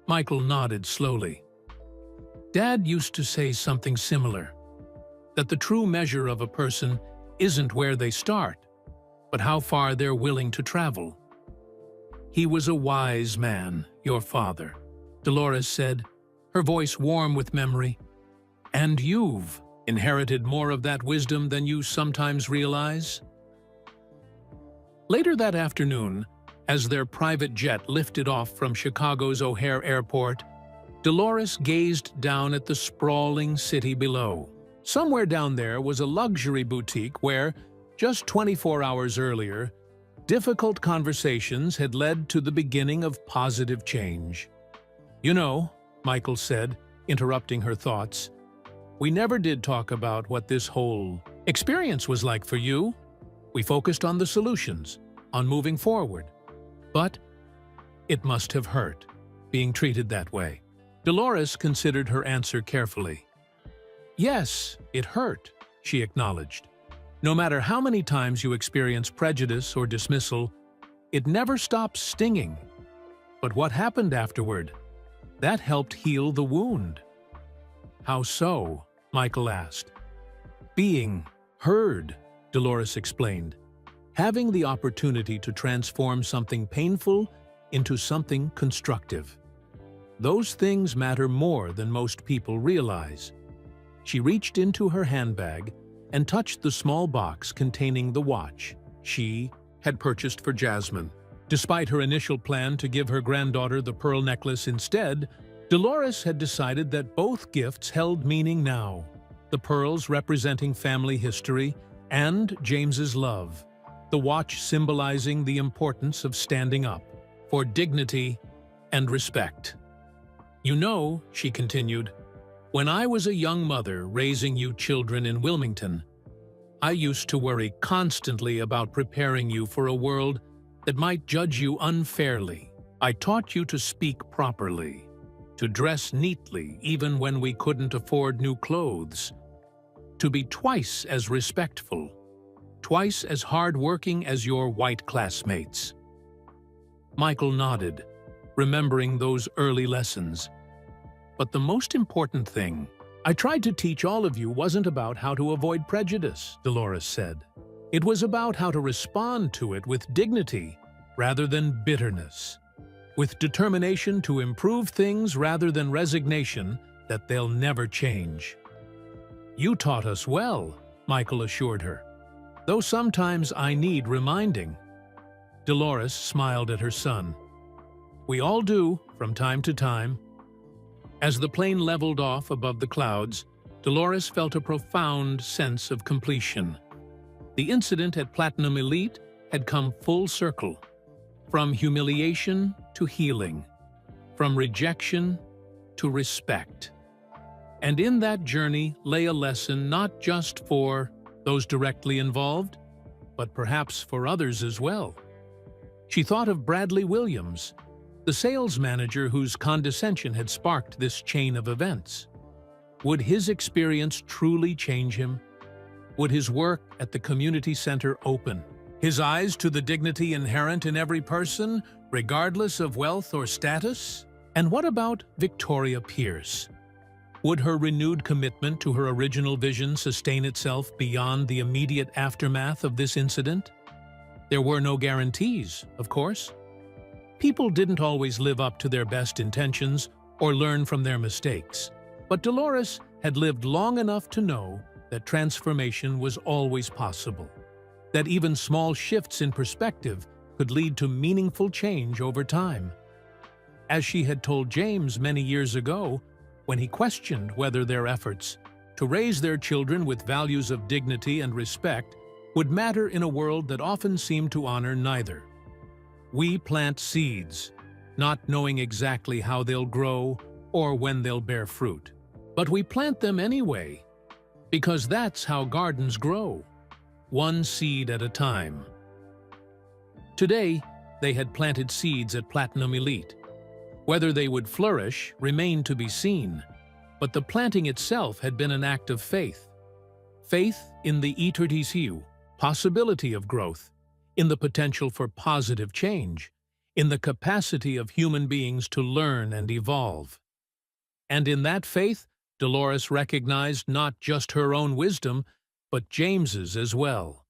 Michael nodded slowly. Dad used to say something similar, that the true measure of a person isn't where they start, but how far they're willing to travel. He was a wise man, your father, Dolores said, her voice warm with memory. And you've inherited more of that wisdom than you sometimes realize? Later that afternoon, as their private jet lifted off from Chicago's O'Hare Airport, Dolores gazed down at the sprawling city below. Somewhere down there was a luxury boutique where, just 24 hours earlier, difficult conversations had led to the beginning of positive change. You know, Michael said, interrupting her thoughts, we never did talk about what this whole experience was like for you. We focused on the solutions, on moving forward. But it must have hurt, being treated that way. Dolores considered her answer carefully. Yes, it hurt, she acknowledged. No matter how many times you experience prejudice or dismissal, it never stops stinging. But what happened afterward? That helped heal the wound. How so? Michael asked. Being heard, Dolores explained. Having the opportunity to transform something painful into something constructive. Those things matter more than most people realize. She reached into her handbag and touched the small box containing the watch she had purchased for Jasmine. Despite her initial plan to give her granddaughter the pearl necklace instead, Dolores had decided that both gifts held meaning now, the pearls representing family history and James's love, the watch symbolizing the importance of standing up for dignity and respect. You know, she continued, when I was a young mother raising you children in Wilmington, I used to worry constantly about preparing you for a world that might judge you unfairly. I taught you to speak properly, to dress neatly even when we couldn't afford new clothes, to be twice as respectful, twice as hard-working as your white classmates. Michael nodded, remembering those early lessons. But the most important thing I tried to teach all of you wasn't about how to avoid prejudice, Dolores said. It was about how to respond to it with dignity rather than bitterness, with determination to improve things rather than resignation that they'll never change. You taught us well, Michael assured her, though sometimes I need reminding. Dolores smiled at her son. We all do, from time to time. As the plane leveled off above the clouds, Dolores felt a profound sense of completion. The incident at Platinum Elite had come full circle, from humiliation to healing, from rejection to respect. And in that journey lay a lesson not just for those directly involved, but perhaps for others as well. She thought of Bradley Williams, the sales manager whose condescension had sparked this chain of events. Would his experience truly change him? Would his work at the community center open his eyes to the dignity inherent in every person, regardless of wealth or status? And what about Victoria Pierce? Would her renewed commitment to her original vision sustain itself beyond the immediate aftermath of this incident? There were no guarantees, of course. People didn't always live up to their best intentions or learn from their mistakes, but Dolores had lived long enough to know that transformation was always possible, that even small shifts in perspective could lead to meaningful change over time. As she had told James many years ago, when he questioned whether their efforts to raise their children with values of dignity and respect would matter in a world that often seemed to honor neither. We plant seeds, not knowing exactly how they'll grow or when they'll bear fruit. But we plant them anyway, because that's how gardens grow, one seed at a time. Today, they had planted seeds at Platinum Elite. Whether they would flourish remained to be seen, but the planting itself had been an act of faith. Faith in the Eternishiu, possibility of growth, in the potential for positive change, in the capacity of human beings to learn and evolve. And in that faith, Dolores recognized not just her own wisdom, but James's as well.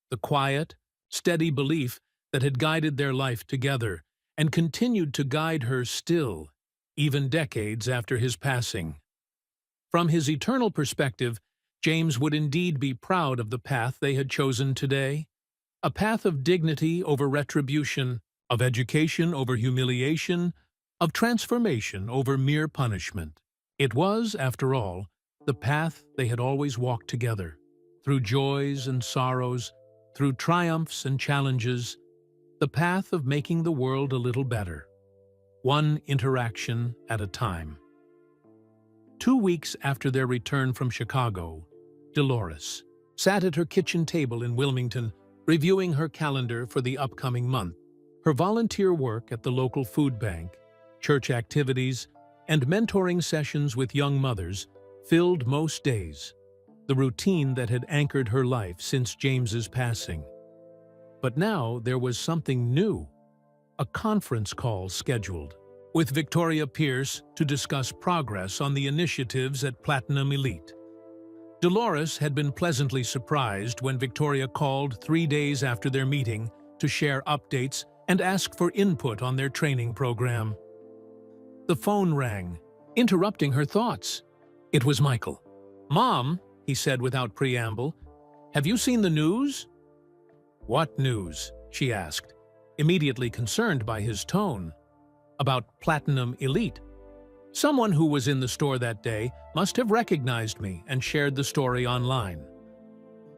The quiet, steady belief that had guided their life together and continued to guide her still, even decades after his passing. From his eternal perspective, James would indeed be proud of the path they had chosen today, a path of dignity over retribution, of education over humiliation, of transformation over mere punishment. It was, after all, the path they had always walked together, through joys and sorrows, through triumphs and challenges, the path of making the world a little better, one interaction at a time. 2 weeks after their return from Chicago, Dolores sat at her kitchen table in Wilmington, reviewing her calendar for the upcoming month. Her volunteer work at the local food bank, church activities, and mentoring sessions with young mothers filled most days, the routine that had anchored her life since James's passing. But now there was something new, a conference call scheduled, with Victoria Pierce to discuss progress on the initiatives at Platinum Elite. Dolores had been pleasantly surprised when Victoria called 3 days after their meeting to share updates and ask for input on their training program. The phone rang, interrupting her thoughts. It was Michael. "Mom," he said without preamble, "have you seen the news?" "What news?" she asked, immediately concerned by his tone. "About Platinum Elite. Someone who was in the store that day must have recognized me and shared the story online."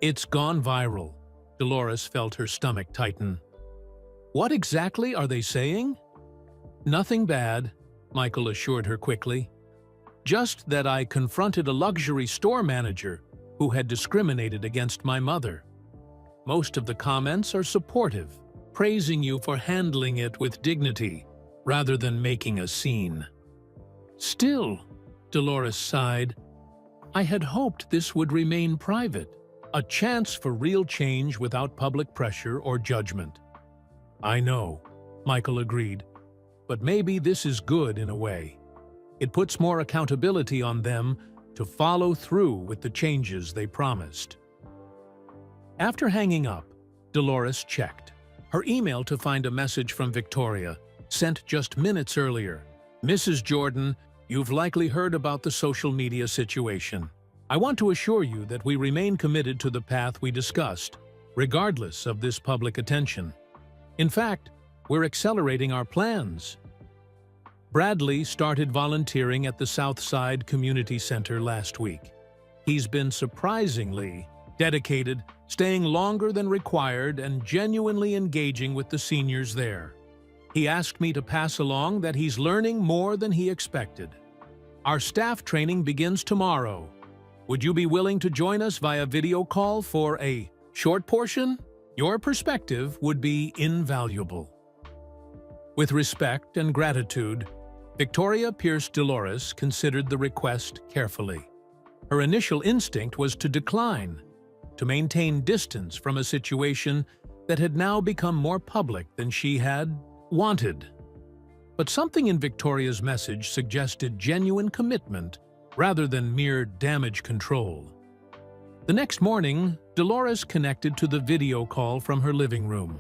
"It's gone viral." Dolores felt her stomach tighten. "What exactly are they saying?" "Nothing bad," Michael assured her quickly. "Just that I confronted a luxury store manager who had discriminated against my mother. Most of the comments are supportive, praising you for handling it with dignity rather than making a scene." "Still," Dolores sighed, "I had hoped this would remain private, a chance for real change without public pressure or judgment." "I know," Michael agreed, "but maybe this is good in a way. It puts more accountability on them to follow through with the changes they promised." After hanging up, Dolores checked her email to find a message from Victoria, sent just minutes earlier. "Mrs. Jordan, you've likely heard about the social media situation. I want to assure you that we remain committed to the path we discussed, regardless of this public attention. In fact, we're accelerating our plans." Bradley started volunteering at the Southside Community Center last week. He's been surprisingly dedicated, staying longer than required and genuinely engaging with the seniors there. He asked me to pass along that he's learning more than he expected. "Our staff training begins tomorrow. Would you be willing to join us via video call for a short portion? Your perspective would be invaluable." With respect and gratitude, Victoria Pierce Dolores considered the request carefully. Her initial instinct was to decline, to maintain distance from a situation that had now become more public than she had wanted. But something in Victoria's message suggested genuine commitment rather than mere damage control. The next morning, Dolores connected to the video call from her living room.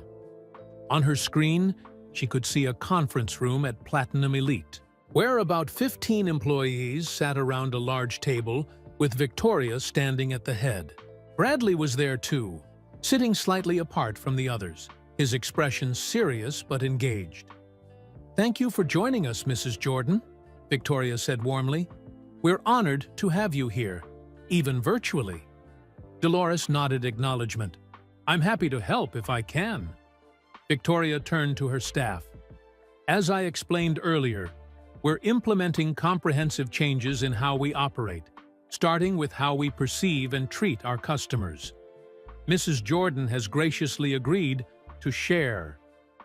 On her screen, she could see a conference room at Platinum Elite, where about 15 employees sat around a large table with Victoria standing at the head. Bradley was there too, sitting slightly apart from the others, his expression serious but engaged. "Thank you for joining us, Mrs. Jordan," Victoria said warmly. "We're honored to have you here, even virtually." Dolores nodded acknowledgement. "I'm happy to help if I can." Victoria turned to her staff. "As I explained earlier, we're implementing comprehensive changes in how we operate, starting with how we perceive and treat our customers. Mrs. Jordan has graciously agreed to share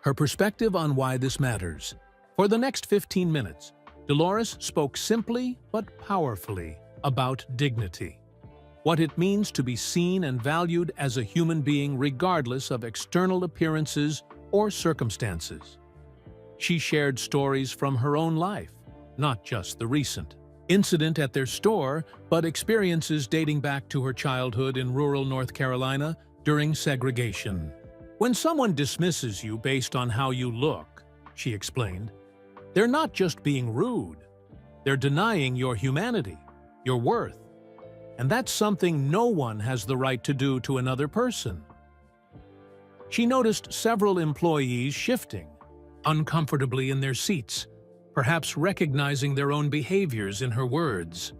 her perspective on why this matters." For the next 15 minutes, Dolores spoke simply but powerfully about dignity, what it means to be seen and valued as a human being regardless of external appearances or circumstances. She shared stories from her own life, not just the recent incident at their store, but experiences dating back to her childhood in rural North Carolina during segregation. "When someone dismisses you based on how you look," she explained, "they're not just being rude. They're denying your humanity, your worth. And that's something no one has the right to do to another person." She noticed several employees shifting uncomfortably in their seats, perhaps recognizing their own behaviors in her words.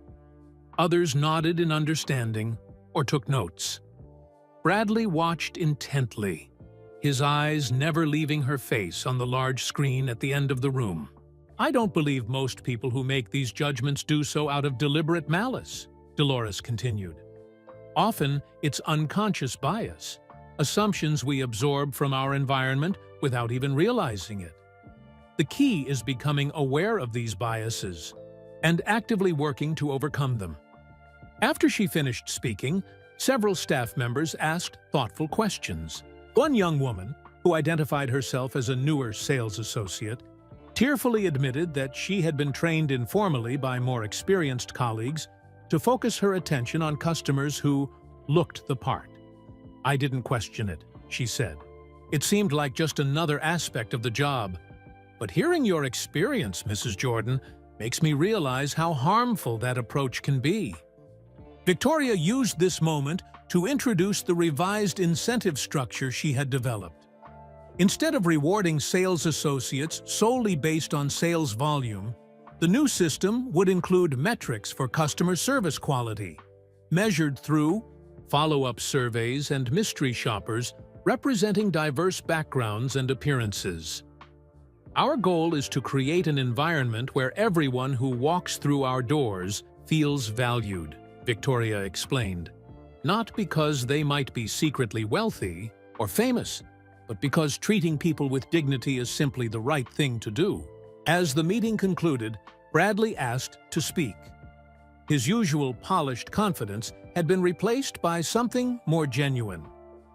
Others nodded in understanding or took notes. Bradley watched intently, his eyes never leaving her face on the large screen at the end of the room. "I don't believe most people who make these judgments do so out of deliberate malice," Dolores continued. "Often, it's unconscious bias, assumptions we absorb from our environment without even realizing it. The key is becoming aware of these biases and actively working to overcome them." After she finished speaking, several staff members asked thoughtful questions. One young woman, who identified herself as a newer sales associate, tearfully admitted that she had been trained informally by more experienced colleagues to focus her attention on customers who looked the part. "I didn't question it," she said. "It seemed like just another aspect of the job. But hearing your experience, Mrs. Jordan, makes me realize how harmful that approach can be." Victoria used this moment to introduce the revised incentive structure she had developed. Instead of rewarding sales associates solely based on sales volume, the new system would include metrics for customer service quality, measured through follow-up surveys and mystery shoppers representing diverse backgrounds and appearances. "Our goal is to create an environment where everyone who walks through our doors feels valued," Victoria explained. "Not because they might be secretly wealthy or famous, but because treating people with dignity is simply the right thing to do." As the meeting concluded, Bradley asked to speak. His usual polished confidence had been replaced by something more genuine,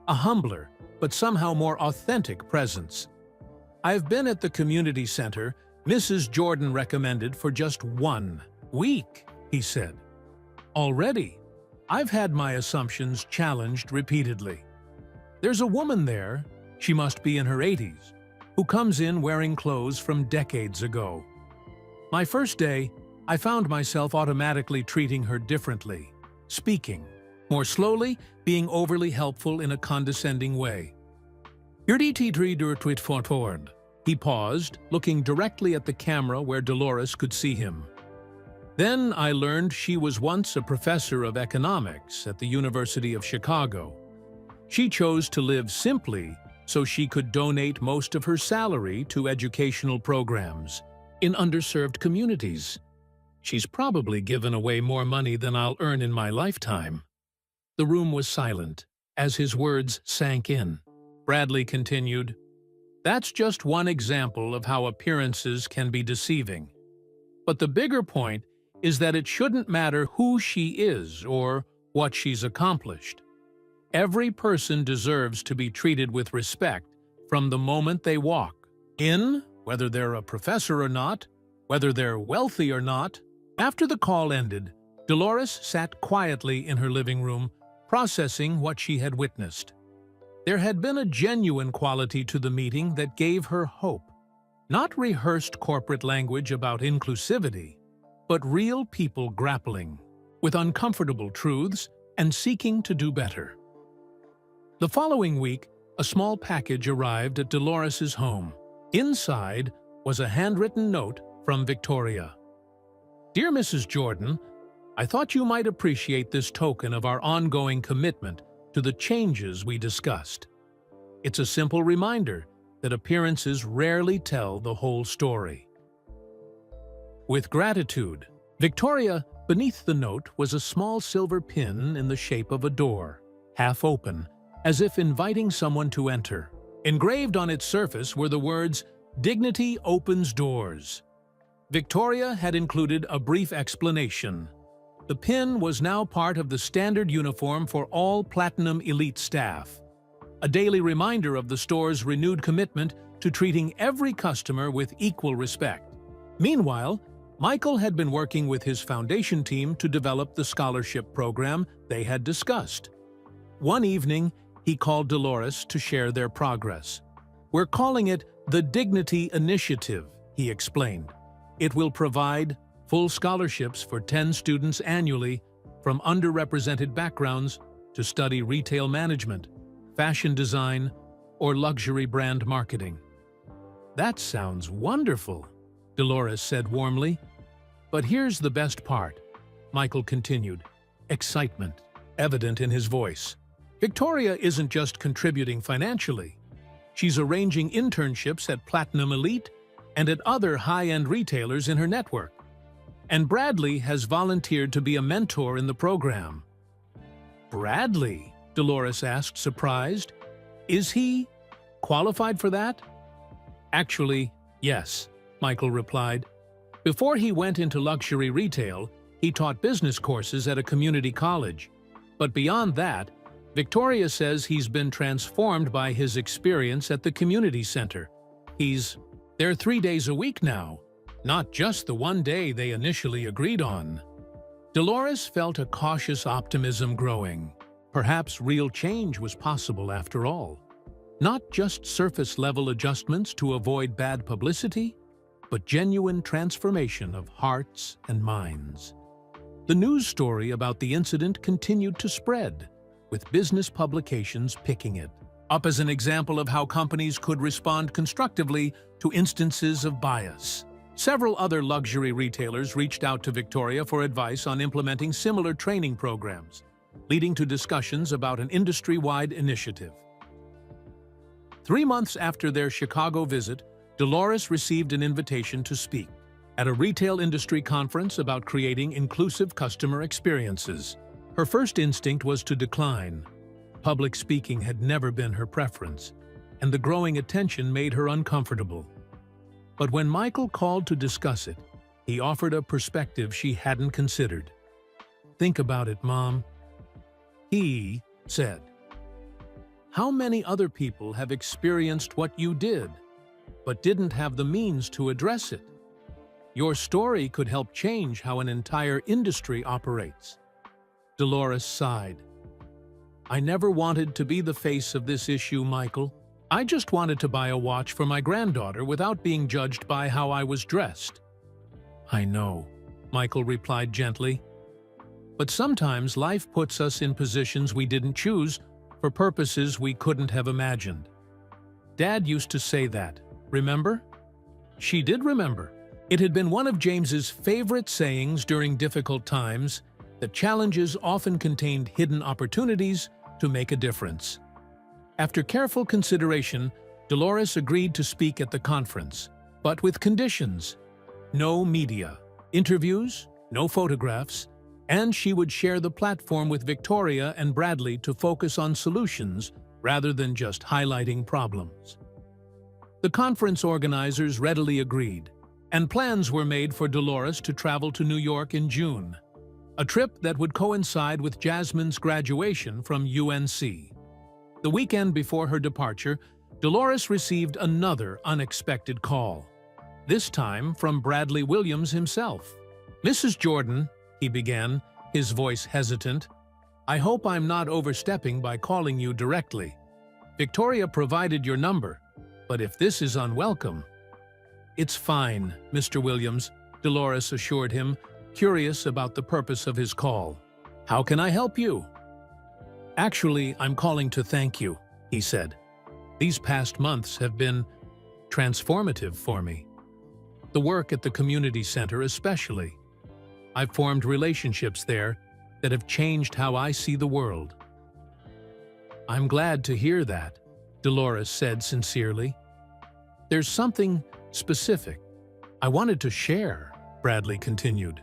a humbler but somehow more authentic presence. "I've been at the community center Mrs. Jordan recommended for just 1 week, he said. "Already, I've had my assumptions challenged repeatedly. There's a woman there, she must be in her 80s, who comes in wearing clothes from decades ago. My first day, I found myself automatically treating her differently, speaking more slowly, being overly helpful in a condescending way. He paused, looking directly at the camera where Dolores could see him. Then I learned she was once a professor of economics at the University of Chicago. She chose to live simply so she could donate most of her salary to educational programs in underserved communities. She's probably given away more money than I'll earn in my lifetime." The room was silent as his words sank in. Bradley continued, "That's just one example of how appearances can be deceiving. But the bigger point is that it shouldn't matter who she is or what she's accomplished. Every person deserves to be treated with respect from the moment they walk in, whether they're a professor or not, whether they're wealthy or not." After the call ended, Dolores sat quietly in her living room, processing what she had witnessed. There had been a genuine quality to the meeting that gave her hope. Not rehearsed corporate language about inclusivity, but real people grappling with uncomfortable truths and seeking to do better. The following week, a small package arrived at Dolores's home. Inside was a handwritten note from Victoria. "Dear Mrs. Jordan, I thought you might appreciate this token of our ongoing commitment to the changes we discussed. It's a simple reminder that appearances rarely tell the whole story. With gratitude." Victoria, beneath the note, was a small silver pin in the shape of a door, half open, as if inviting someone to enter. Engraved on its surface were the words, "Dignity opens doors." Victoria had included a brief explanation. The pin was now part of the standard uniform for all Platinum Elite staff, a daily reminder of the store's renewed commitment to treating every customer with equal respect. Meanwhile, Michael had been working with his foundation team to develop the scholarship program they had discussed. One evening, he called Dolores to share their progress. "We're calling it the Dignity Initiative," he explained. "It will provide full scholarships for 10 students annually from underrepresented backgrounds to study retail management, fashion design, or luxury brand marketing." "That sounds wonderful," Dolores said warmly. "But here's the best part," Michael continued, excitement evident in his voice. "Victoria isn't just contributing financially. She's arranging internships at Platinum Elite and at other high-end retailers in her network. And Bradley has volunteered to be a mentor in the program." "Bradley?" Dolores asked, surprised. "Is he qualified for that?" "Actually, yes," Michael replied. "Before he went into luxury retail, he taught business courses at a community college. But beyond that, Victoria says he's been transformed by his experience at the community center. He's there 3 days a week now, not just the one day they initially agreed on." Dolores felt a cautious optimism growing. Perhaps real change was possible after all. Not just surface-level adjustments to avoid bad publicity, but genuine transformation of hearts and minds. The news story about the incident continued to spread, with business publications picking it up as an example of how companies could respond constructively to instances of bias. Several other luxury retailers reached out to Victoria for advice on implementing similar training programs, leading to discussions about an industry-wide initiative. 3 months after their Chicago visit, Dolores received an invitation to speak at a retail industry conference about creating inclusive customer experiences. Her first instinct was to decline. Public speaking had never been her preference, and the growing attention made her uncomfortable. But when Michael called to discuss it, he offered a perspective she hadn't considered. "Think about it, Mom," he said. "How many other people have experienced what you did, but didn't have the means to address it? Your story could help change how an entire industry operates." Dolores sighed. "I never wanted to be the face of this issue, Michael. I just wanted to buy a watch for my granddaughter without being judged by how I was dressed." "I know," Michael replied gently. "But sometimes life puts us in positions we didn't choose for purposes we couldn't have imagined. Dad used to say that, remember?" She did remember. It had been one of James's favorite sayings during difficult times, that challenges often contained hidden opportunities to make a difference. After careful consideration, Dolores agreed to speak at the conference, but with conditions. No media, interviews, no photographs, and she would share the platform with Victoria and Bradley to focus on solutions rather than just highlighting problems. The conference organizers readily agreed, and plans were made for Dolores to travel to New York in June, a trip that would coincide with Jasmine's graduation from UNC. The weekend before her departure, Dolores received another unexpected call, this time from Bradley Williams himself. "Mrs. Jordan," he began, his voice hesitant. "I hope I'm not overstepping by calling you directly. Victoria provided your number, but if this is unwelcome—" "It's fine, Mr. Williams," Dolores assured him, curious about the purpose of his call. "How can I help you?" "Actually, I'm calling to thank you," he said. "These past months have been transformative for me. The work at the community center especially. I've formed relationships there that have changed how I see the world." "I'm glad to hear that," Dolores said sincerely. "There's something specific I wanted to share," Bradley continued.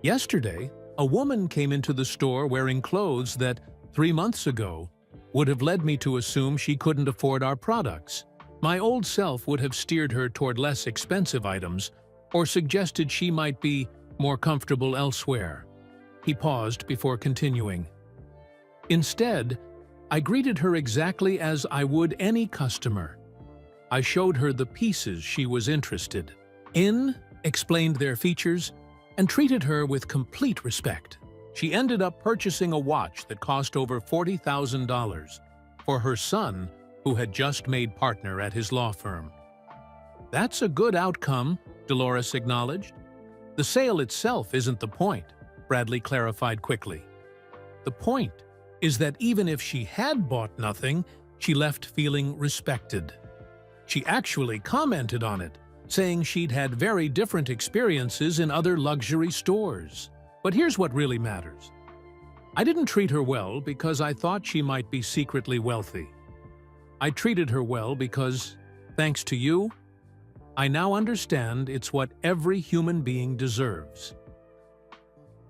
"Yesterday, a woman came into the store wearing clothes that, 3 months ago, would have led me to assume she couldn't afford our products. My old self would have steered her toward less expensive items or suggested she might be more comfortable elsewhere." He paused before continuing. "Instead, I greeted her exactly as I would any customer. I showed her the pieces she was interested in, explained their features, and treated her with complete respect. She ended up purchasing a watch that cost over $40,000 for her son, who had just made partner at his law firm." "That's a good outcome," Dolores acknowledged. "The sale itself isn't the point," Bradley clarified quickly. "The point is that even if she had bought nothing, she left feeling respected. She actually commented on it, saying she'd had very different experiences in other luxury stores. But here's what really matters. I didn't treat her well because I thought she might be secretly wealthy. I treated her well because, thanks to you, I now understand it's what every human being deserves."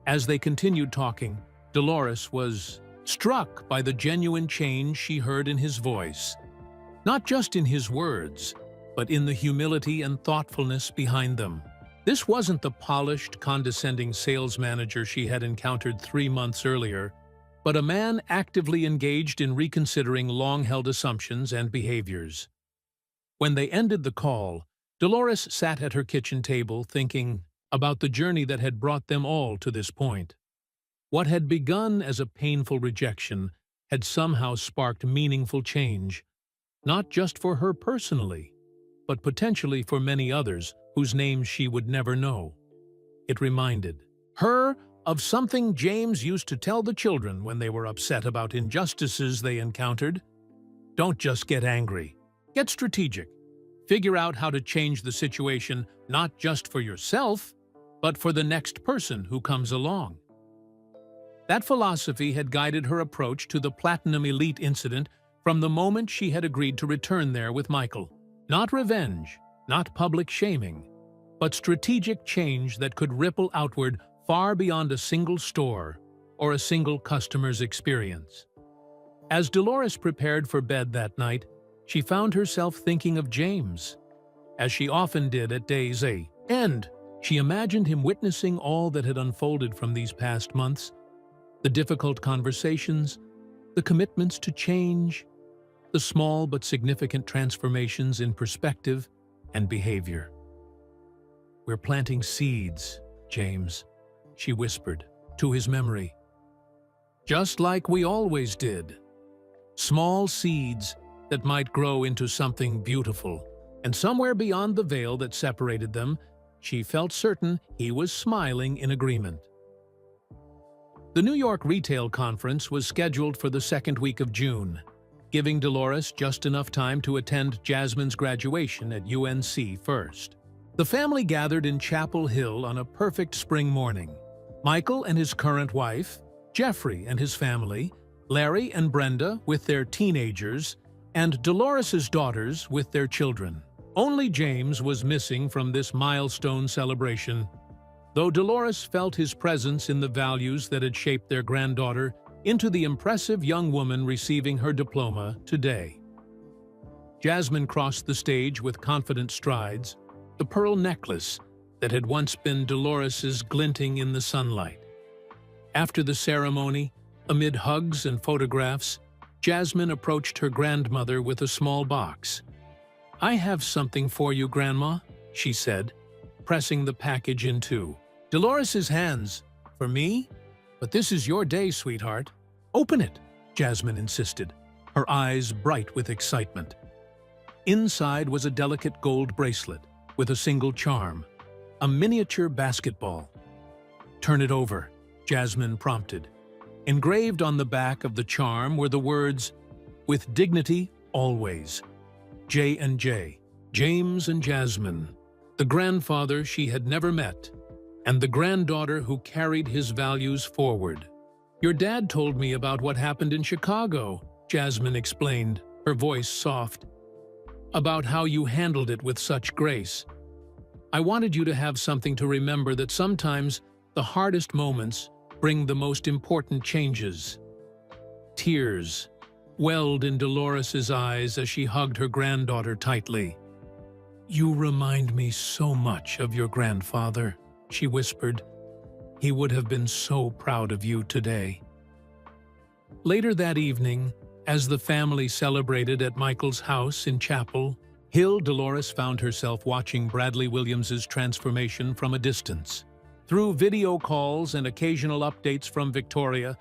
As they continued talking, Dolores was struck by the genuine change she heard in his voice. Not just in his words, but in the humility and thoughtfulness behind them. This wasn't the polished, condescending sales manager she had encountered 3 months earlier, but a man actively engaged in reconsidering long-held assumptions and behaviors. When they ended the call, Dolores sat at her kitchen table thinking about the journey that had brought them all to this point. What had begun as a painful rejection had somehow sparked meaningful change, not just for her personally, but potentially for many others whose names she would never know. It reminded her of something James used to tell the children when they were upset about injustices they encountered. "Don't just get angry. Get strategic. Figure out how to change the situation not just for yourself, but for the next person who comes along." That philosophy had guided her approach to the Platinum Elite incident from the moment she had agreed to return there with Michael. Not revenge, not public shaming, but strategic change that could ripple outward far beyond a single store or a single customer's experience. As Dolores prepared for bed that night, she found herself thinking of James. As she often did at day's end, she imagined him witnessing all that had unfolded from these past months, the difficult conversations, the commitments to change, the small but significant transformations in perspective and behavior. "We're planting seeds, James," she whispered, to his memory. "Just like we always did. Small seeds that might grow into something beautiful, and somewhere beyond the veil that separated them, she felt certain he was smiling in agreement." The New York Retail Conference was scheduled for the second week of June, giving Dolores just enough time to attend Jasmine's graduation at UNC first. The family gathered in Chapel Hill on a perfect spring morning. Michael and his current wife, Jeffrey and his family, Larry and Brenda with their teenagers, and Dolores's daughters with their children. Only James was missing from this milestone celebration, though Dolores felt his presence in the values that had shaped their granddaughter into the impressive young woman receiving her diploma today. Jasmine crossed the stage with confident strides, the pearl necklace that had once been Dolores's glinting in the sunlight. After the ceremony, amid hugs and photographs, Jasmine approached her grandmother with a small box. "I have something for you, Grandma," she said, pressing the package into Dolores's hands. "For me?" But this is your day, sweetheart. Open it, Jasmine insisted, her eyes bright with excitement. Inside was a delicate gold bracelet with a single charm, a miniature basketball. Turn it over, Jasmine prompted. Engraved on the back of the charm were the words, "With dignity, always." J&J, James and Jasmine, the grandfather she had never met, and the granddaughter who carried his values forward. Your dad told me about what happened in Chicago, Jasmine explained, her voice soft. About how you handled it with such grace. I wanted you to have something to remember that sometimes the hardest moments bring the most important changes. Tears welled in Dolores's eyes as she hugged her granddaughter tightly. You remind me so much of your grandfather, she whispered. He would have been so proud of you today. Later that evening, as the family celebrated at Michael's house in Chapel Hill, Dolores found herself watching Bradley Williams's transformation from a distance. Through video calls and occasional updates from Victoria,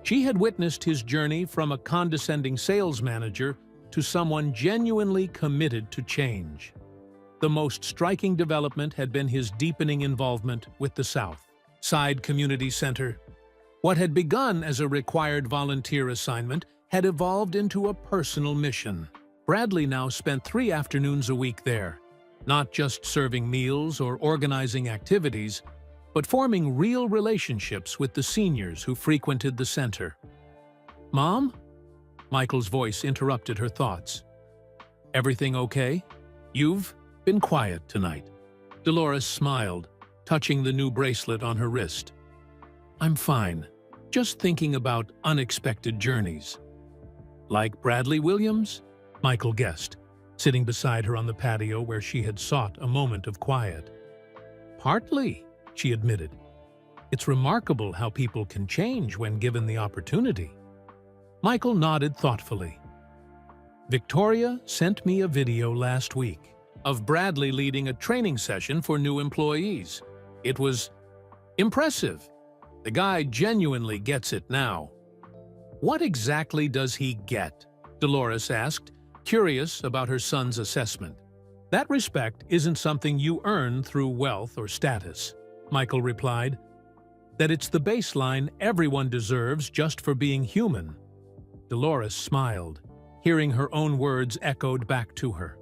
she had witnessed his journey from a condescending sales manager to someone genuinely committed to change. The most striking development had been his deepening involvement with the South Side Community Center. What had begun as a required volunteer assignment had evolved into a personal mission. Bradley now spent 3 afternoons a week there, not just serving meals or organizing activities, but forming real relationships with the seniors who frequented the center. Mom? Michael's voice interrupted her thoughts. Everything okay? You've been quiet tonight. Dolores smiled, touching the new bracelet on her wrist. I'm fine, just thinking about unexpected journeys. Like Bradley Williams? Michael guessed, sitting beside her on the patio where she had sought a moment of quiet. Partly, she admitted. It's remarkable how people can change when given the opportunity. Michael nodded thoughtfully. Victoria sent me a video last week of Bradley leading a training session for new employees. It was impressive. The guy genuinely gets it now. What exactly does he get? Dolores asked, curious about her son's assessment. That respect isn't something you earn through wealth or status, Michael replied. That it's the baseline everyone deserves just for being human. Dolores smiled, hearing her own words echoed back to her.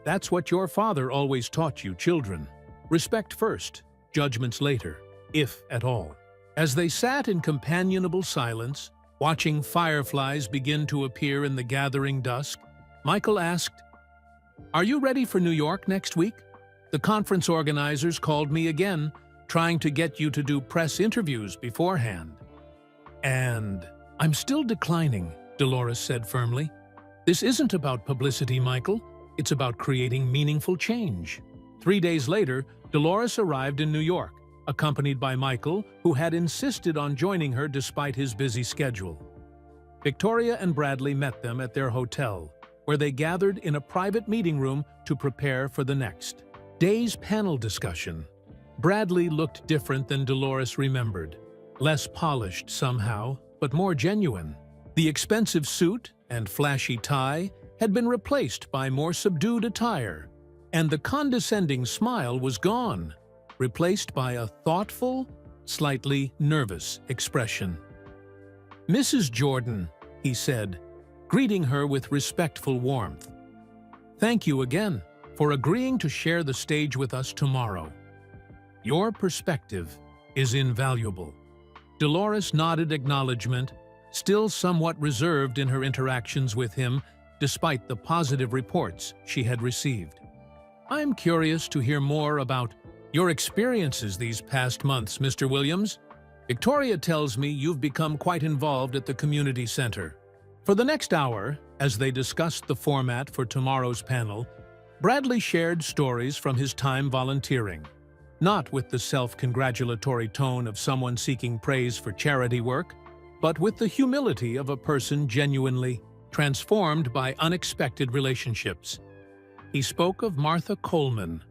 That's what your father always taught you, children. Respect first, judgments later, if at all. As they sat in companionable silence, watching fireflies begin to appear in the gathering dusk, Michael asked, Are you ready for New York next week? The conference organizers called me again, trying to get you to do press interviews beforehand. And I'm still declining, Dolores said firmly. This isn't about publicity, Michael. It's about creating meaningful change. 3 days later, Dolores arrived in New York, accompanied by Michael, who had insisted on joining her despite his busy schedule. Victoria and Bradley met them at their hotel, where they gathered in a private meeting room to prepare for the next day's panel discussion. Bradley looked different than Dolores remembered, less polished somehow, but more genuine. The expensive suit and flashy tie had been replaced by more subdued attire, and the condescending smile was gone, replaced by a thoughtful, slightly nervous expression. Mrs. Jordan, he said, greeting her with respectful warmth. Thank you again for agreeing to share the stage with us tomorrow. Your perspective is invaluable. Dolores nodded acknowledgement, still somewhat reserved in her interactions with him, despite the positive reports she had received. I'm curious to hear more about your experiences these past months, Mr. Williams. Victoria tells me you've become quite involved at the community center. For the next hour, as they discussed the format for tomorrow's panel, Bradley shared stories from his time volunteering, not with the self-congratulatory tone of someone seeking praise for charity work, but with the humility of a person genuinely transformed by unexpected relationships. He spoke of Martha Coleman,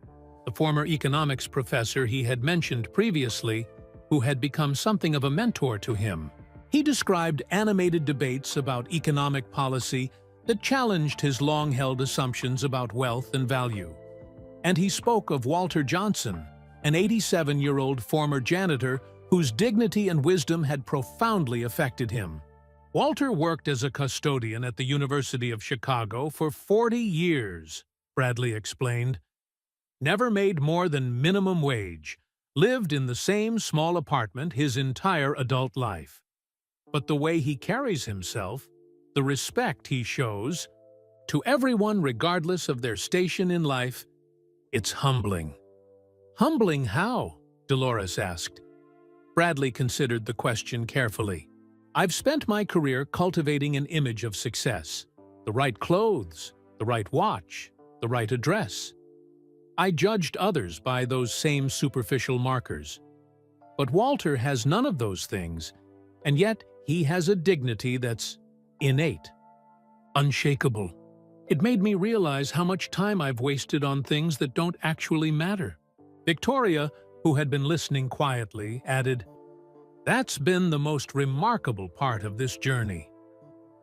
the former economics professor he had mentioned previously, who had become something of a mentor to him. He described animated debates about economic policy that challenged his long-held assumptions about wealth and value. And he spoke of Walter Johnson, an 87-year-old former janitor whose dignity and wisdom had profoundly affected him. Walter worked as a custodian at the University of Chicago for 40 years, Bradley explained. Never made more than minimum wage, lived in the same small apartment his entire adult life. But the way he carries himself, the respect he shows, to everyone regardless of their station in life, it's humbling. Humbling how? Dolores asked. Bradley considered the question carefully. I've spent my career cultivating an image of success. The right clothes, the right watch, the right address. I judged others by those same superficial markers. But Walter has none of those things, and yet he has a dignity that's innate, unshakable. It made me realize how much time I've wasted on things that don't actually matter. Victoria, who had been listening quietly, added, "That's been the most remarkable part of this journey.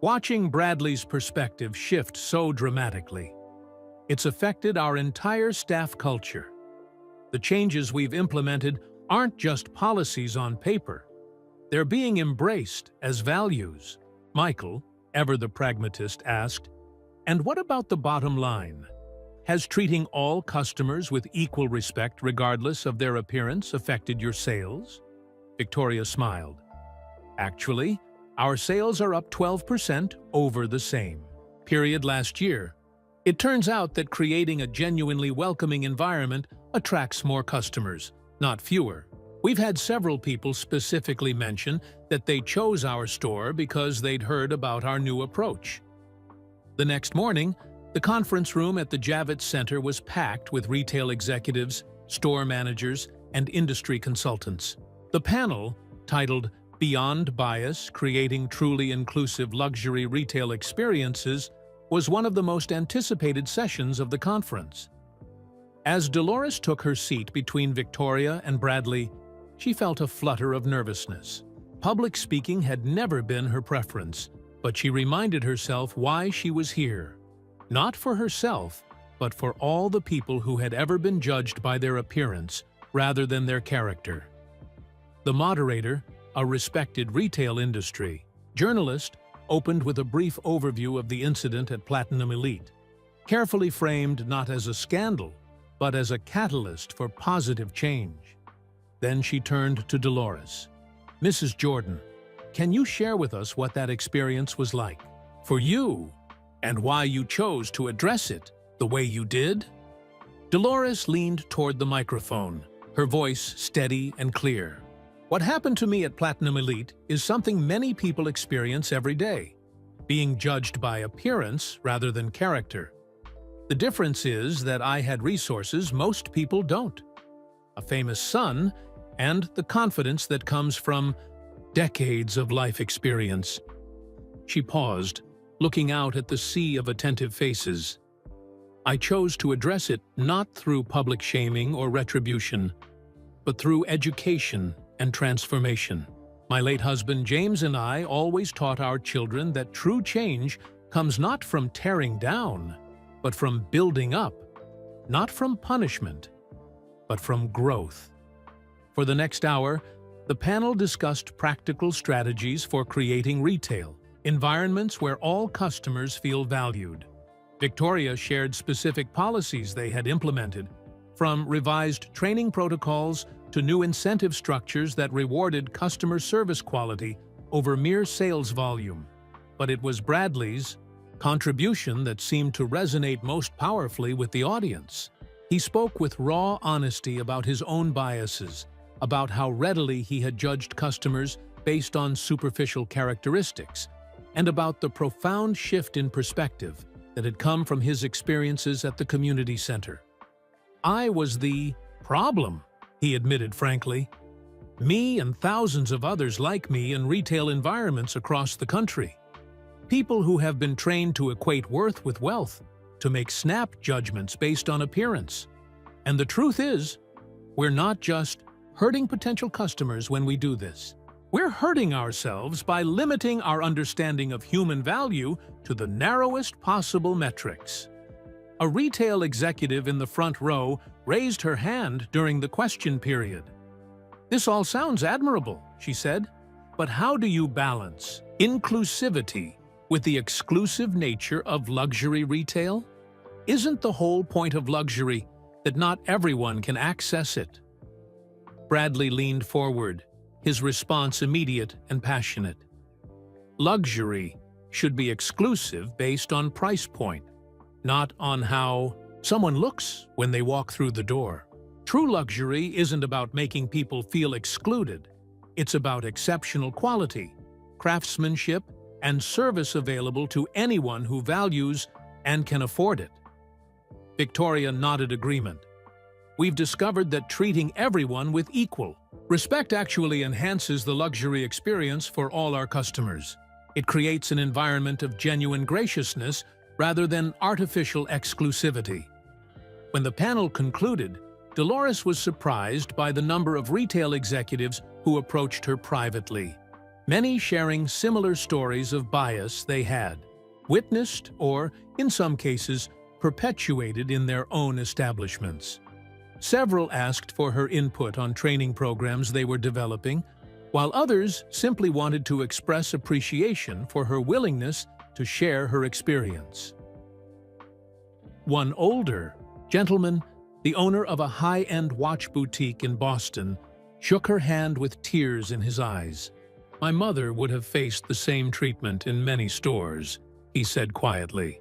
Watching Bradley's perspective shift so dramatically. It's affected our entire staff culture. The changes we've implemented aren't just policies on paper. They're being embraced as values." Michael, ever the pragmatist, asked, "And what about the bottom line? Has treating all customers with equal respect regardless of their appearance affected your sales?" Victoria smiled. "Actually, our sales are up 12% over the same period last year. It turns out that creating a genuinely welcoming environment attracts more customers, not fewer. We've had several people specifically mention that they chose our store because they'd heard about our new approach." The next morning, the conference room at the Javits Center was packed with retail executives, store managers, and industry consultants. The panel, titled "Beyond Bias: Creating Truly Inclusive Luxury Retail Experiences," was one of the most anticipated sessions of the conference. As Dolores took her seat between Victoria and Bradley, she felt a flutter of nervousness. Public speaking had never been her preference, but she reminded herself why she was here. Not for herself, but for all the people who had ever been judged by their appearance rather than their character. The moderator, a respected retail industry journalist, opened with a brief overview of the incident at Platinum Elite, carefully framed not as a scandal, but as a catalyst for positive change. Then she turned to Dolores. "Mrs. Jordan, can you share with us what that experience was like for you, and why you chose to address it the way you did?" Dolores leaned toward the microphone, her voice steady and clear. "What happened to me at Platinum Elite is something many people experience every day, being judged by appearance rather than character. The difference is that I had resources most people don't, a famous son, and the confidence that comes from decades of life experience." She paused, looking out at the sea of attentive faces. "I chose to address it not through public shaming or retribution, but through education and transformation. My late husband James and I always taught our children that true change comes not from tearing down, but from building up, not from punishment, but from growth." For the next hour, the panel discussed practical strategies for creating retail environments where all customers feel valued. Victoria shared specific policies they had implemented, from revised training protocols to new incentive structures that rewarded customer service quality over mere sales volume. But it was Bradley's contribution that seemed to resonate most powerfully with the audience. He spoke with raw honesty about his own biases, about how readily he had judged customers based on superficial characteristics, and about the profound shift in perspective that had come from his experiences at the community center. "I was the problem," he admitted frankly. "Me and thousands of others like me in retail environments across the country. People who have been trained to equate worth with wealth, to make snap judgments based on appearance. And the truth is, we're not just hurting potential customers when we do this. We're hurting ourselves by limiting our understanding of human value to the narrowest possible metrics. A retail executive in the front row raised her hand during the question period. "This all sounds admirable," she said, "but how do you balance inclusivity with the exclusive nature of luxury retail? Isn't the whole point of luxury that not everyone can access it?" Bradley leaned forward, his response immediate and passionate. Luxury should be exclusive based on price point, not on how someone looks when they walk through the door. True luxury isn't about making people feel excluded. It's about exceptional quality, craftsmanship, and service available to anyone who values and can afford it. Victoria nodded agreement. "We've discovered that treating everyone with equal respect actually enhances the luxury experience for all our customers. It creates an environment of genuine graciousness rather than artificial exclusivity." When the panel concluded, Dolores was surprised by the number of retail executives who approached her privately, many sharing similar stories of bias they had witnessed or, in some cases, perpetuated in their own establishments. Several asked for her input on training programs they were developing, while others simply wanted to express appreciation for her willingness to share her experience. One older gentleman, the owner of a high-end watch boutique in Boston, shook her hand with tears in his eyes. "My mother would have faced the same treatment in many stores," he said quietly,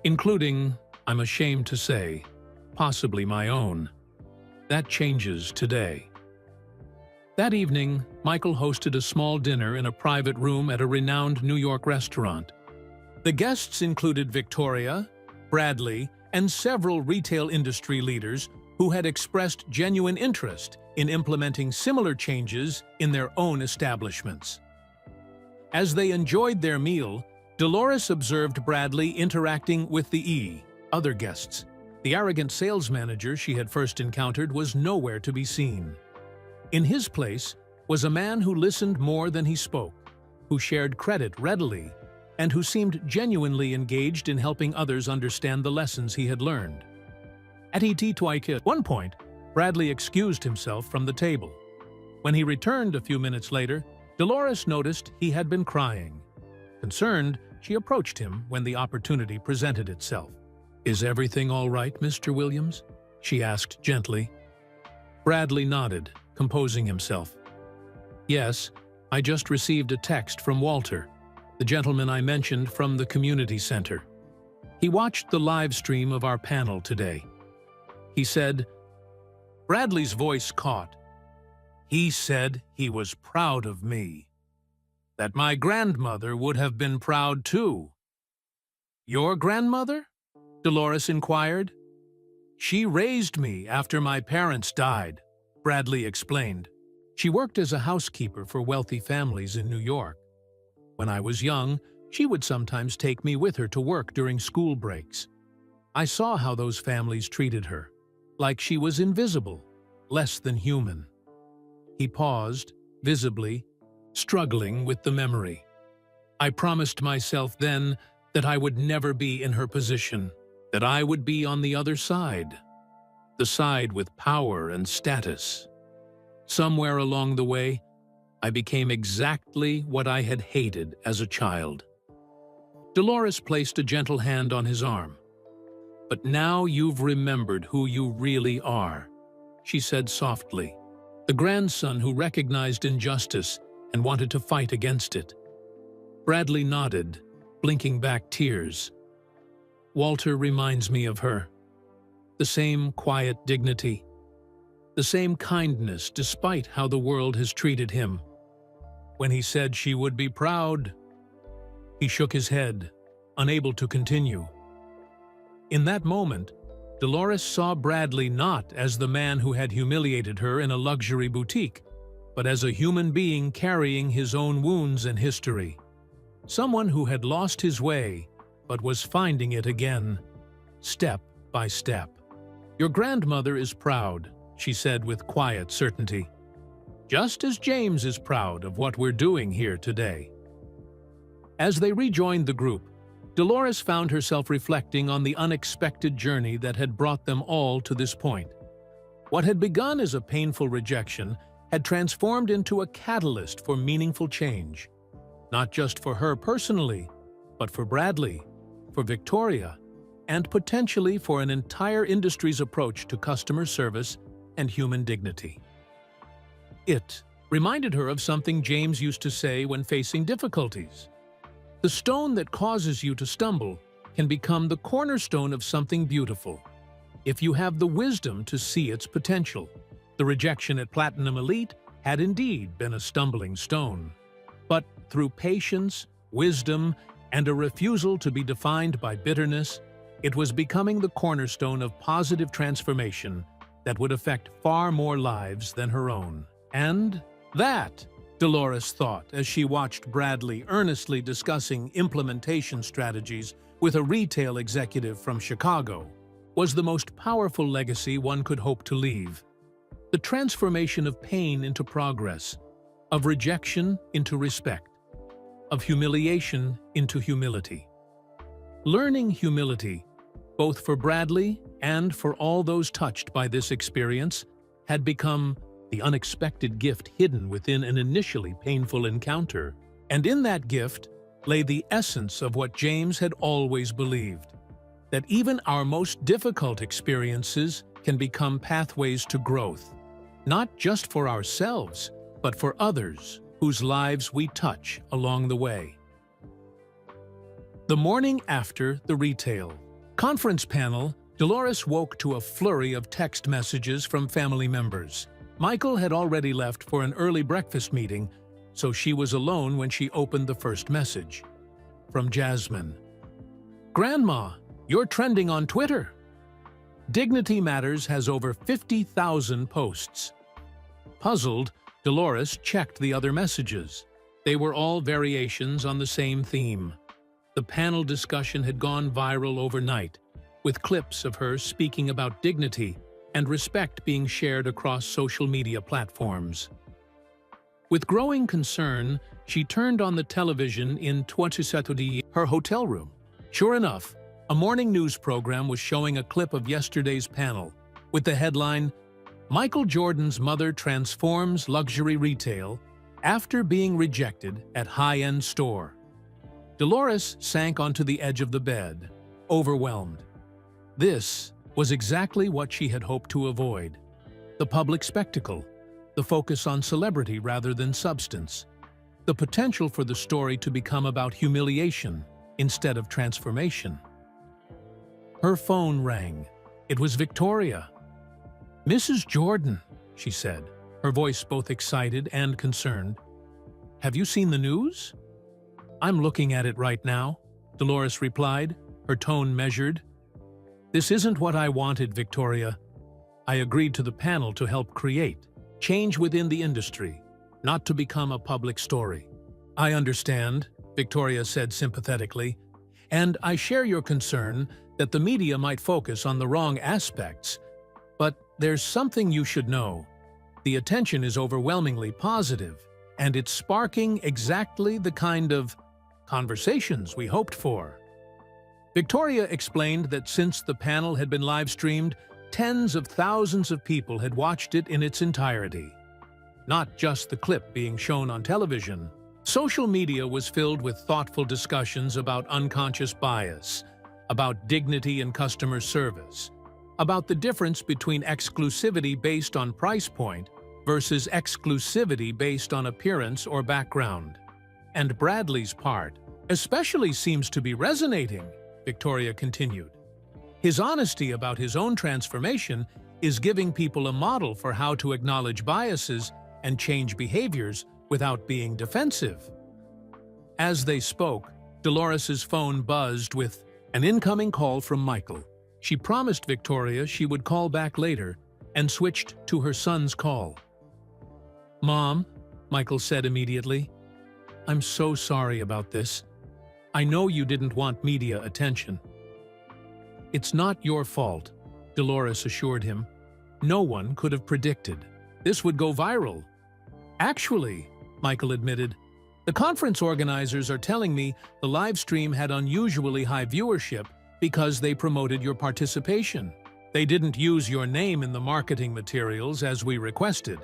"including, I'm ashamed to say, possibly my own. That changes today." That evening, Michael hosted a small dinner in a private room at a renowned New York restaurant. The guests included Victoria, Bradley, and several retail industry leaders who had expressed genuine interest in implementing similar changes in their own establishments. As they enjoyed their meal, Dolores observed Bradley interacting with the other guests. The arrogant sales manager she had first encountered was nowhere to be seen. In his place was a man who listened more than he spoke, who shared credit readily, and who seemed genuinely engaged in helping others understand the lessons he had learned. At one point, Bradley excused himself from the table. When he returned a few minutes later, Dolores noticed he had been crying. Concerned, she approached him when the opportunity presented itself. "Is everything all right, Mr. Williams?" she asked gently. Bradley nodded, composing himself. "Yes, I just received a text from Walter, the gentleman I mentioned from the community center. He watched the live stream of our panel today. He said," Bradley's voice caught. "He said he was proud of me. That my grandmother would have been proud too." "Your grandmother?" Dolores inquired. "She raised me after my parents died," Bradley explained. "She worked as a housekeeper for wealthy families in New York. When I was young, she would sometimes take me with her to work during school breaks. I saw how those families treated her, like she was invisible, less than human." He paused, visibly struggling with the memory. "I promised myself then that I would never be in her position, that I would be on the other side, the side with power and status. Somewhere along the way, I became exactly what I had hated as a child." Dolores placed a gentle hand on his arm. "But now you've remembered who you really are," she said softly. "The grandson who recognized injustice and wanted to fight against it." Bradley nodded, blinking back tears. "Walter reminds me of her. The same quiet dignity, the same kindness despite how the world has treated him. When he said she would be proud," he shook his head, unable to continue. In that moment, Dolores saw Bradley not as the man who had humiliated her in a luxury boutique, but as a human being carrying his own wounds and history. Someone who had lost his way, but was finding it again, step by step. "Your grandmother is proud," she said with quiet certainty. just as James is proud of what we're doing here today. As they rejoined the group, Dolores found herself reflecting on the unexpected journey that had brought them all to this point. What had begun as a painful rejection had transformed into a catalyst for meaningful change, not just for her personally, but for Bradley, for Victoria, and potentially for an entire industry's approach to customer service and human dignity. It reminded her of something James used to say when facing difficulties. The stone that causes you to stumble can become the cornerstone of something beautiful, if you have the wisdom to see its potential. The rejection at Platinum Elite had indeed been a stumbling stone. But through patience, wisdom, and a refusal to be defined by bitterness, it was becoming the cornerstone of positive transformation that would affect far more lives than her own. And that, Dolores thought as she watched Bradley earnestly discussing implementation strategies with a retail executive from Chicago, was the most powerful legacy one could hope to leave. The transformation of pain into progress, of rejection into respect, of humiliation into humility. Learning humility, both for Bradley and for all those touched by this experience, had become the unexpected gift hidden within an initially painful encounter. And in that gift lay the essence of what James had always believed, that even our most difficult experiences can become pathways to growth, not just for ourselves, but for others whose lives we touch along the way. The morning after the retail conference panel, Dolores woke to a flurry of text messages from family members. Michael had already left for an early breakfast meeting, so she was alone when she opened the first message. From Jasmine. "Grandma, you're trending on Twitter." Dignity Matters has over 50,000 posts. Puzzled, Dolores checked the other messages. They were all variations on the same theme. The panel discussion had gone viral overnight, with clips of her speaking about dignity and respect being shared across social media platforms. With growing concern, she turned on the television in her hotel room. Sure enough, a morning news program was showing a clip of yesterday's panel, with the headline, "Michael Jordan's mother transforms luxury retail after being rejected at high-end store." Dolores sank onto the edge of the bed, overwhelmed. This was exactly what she had hoped to avoid. The public spectacle, the focus on celebrity rather than substance, the potential for the story to become about humiliation instead of transformation. Her phone rang. It was Victoria. "Mrs. Jordan," she said, her voice both excited and concerned. "Have you seen the news?" "I'm looking at it right now," Dolores replied, her tone measured. "This isn't what I wanted, Victoria. I agreed to the panel to help create change within the industry, not to become a public story." "I understand," Victoria said sympathetically, "and I share your concern that the media might focus on the wrong aspects. But there's something you should know. The attention is overwhelmingly positive, and it's sparking exactly the kind of conversations we hoped for." Victoria explained that since the panel had been live-streamed, tens of thousands of people had watched it in its entirety. Not just the clip being shown on television. Social media was filled with thoughtful discussions about unconscious bias, about dignity in customer service, about the difference between exclusivity based on price point versus exclusivity based on appearance or background. And Bradley's part especially seems to be resonating, Victoria continued. His honesty about his own transformation is giving people a model for how to acknowledge biases and change behaviors without being defensive. As they spoke, Dolores's phone buzzed with an incoming call from Michael. She promised Victoria she would call back later and switched to her son's call. "Mom," Michael said immediately, "I'm so sorry about this. I know you didn't want media attention." "It's not your fault," Dolores assured him. "No one could have predicted this would go viral. Actually, Michael admitted, the conference organizers are telling me the live stream had unusually high viewership because they promoted your participation. They didn't use your name in the marketing materials as we requested.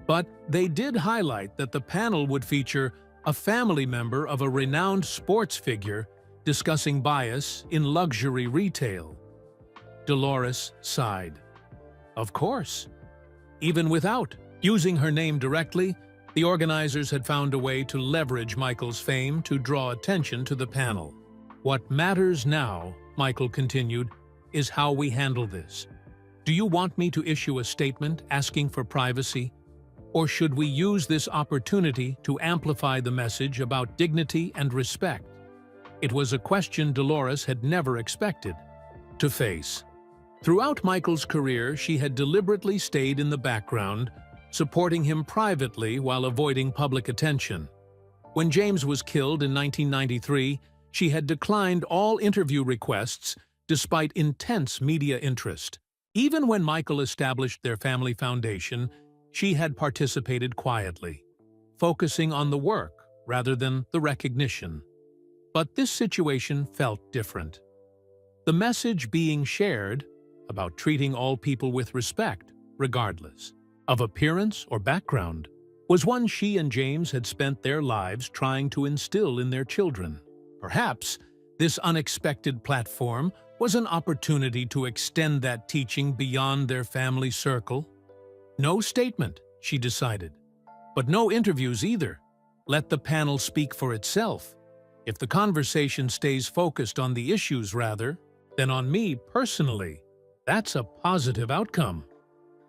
But they did highlight that the panel would feature a family member of a renowned sports figure discussing bias in luxury retail. Dolores sighed. Of course. Even without using her name directly, the organizers had found a way to leverage Michael's fame to draw attention to the panel. What matters now, Michael continued, is how we handle this. Do you want me to issue a statement asking for privacy? Or should we use this opportunity to amplify the message about dignity and respect? It was a question Dolores had never expected to face. Throughout Michael's career, she had deliberately stayed in the background, supporting him privately while avoiding public attention. When James was killed in 1993, she had declined all interview requests despite intense media interest. Even when Michael established their family foundation, she had participated quietly, focusing on the work rather than the recognition. But this situation felt different. The message being shared about treating all people with respect, regardless of appearance or background, was one she and James had spent their lives trying to instill in their children. Perhaps this unexpected platform was an opportunity to extend that teaching beyond their family circle. No statement, she decided, but no interviews either. Let the panel speak for itself. If the conversation stays focused on the issues rather than on me personally, that's a positive outcome.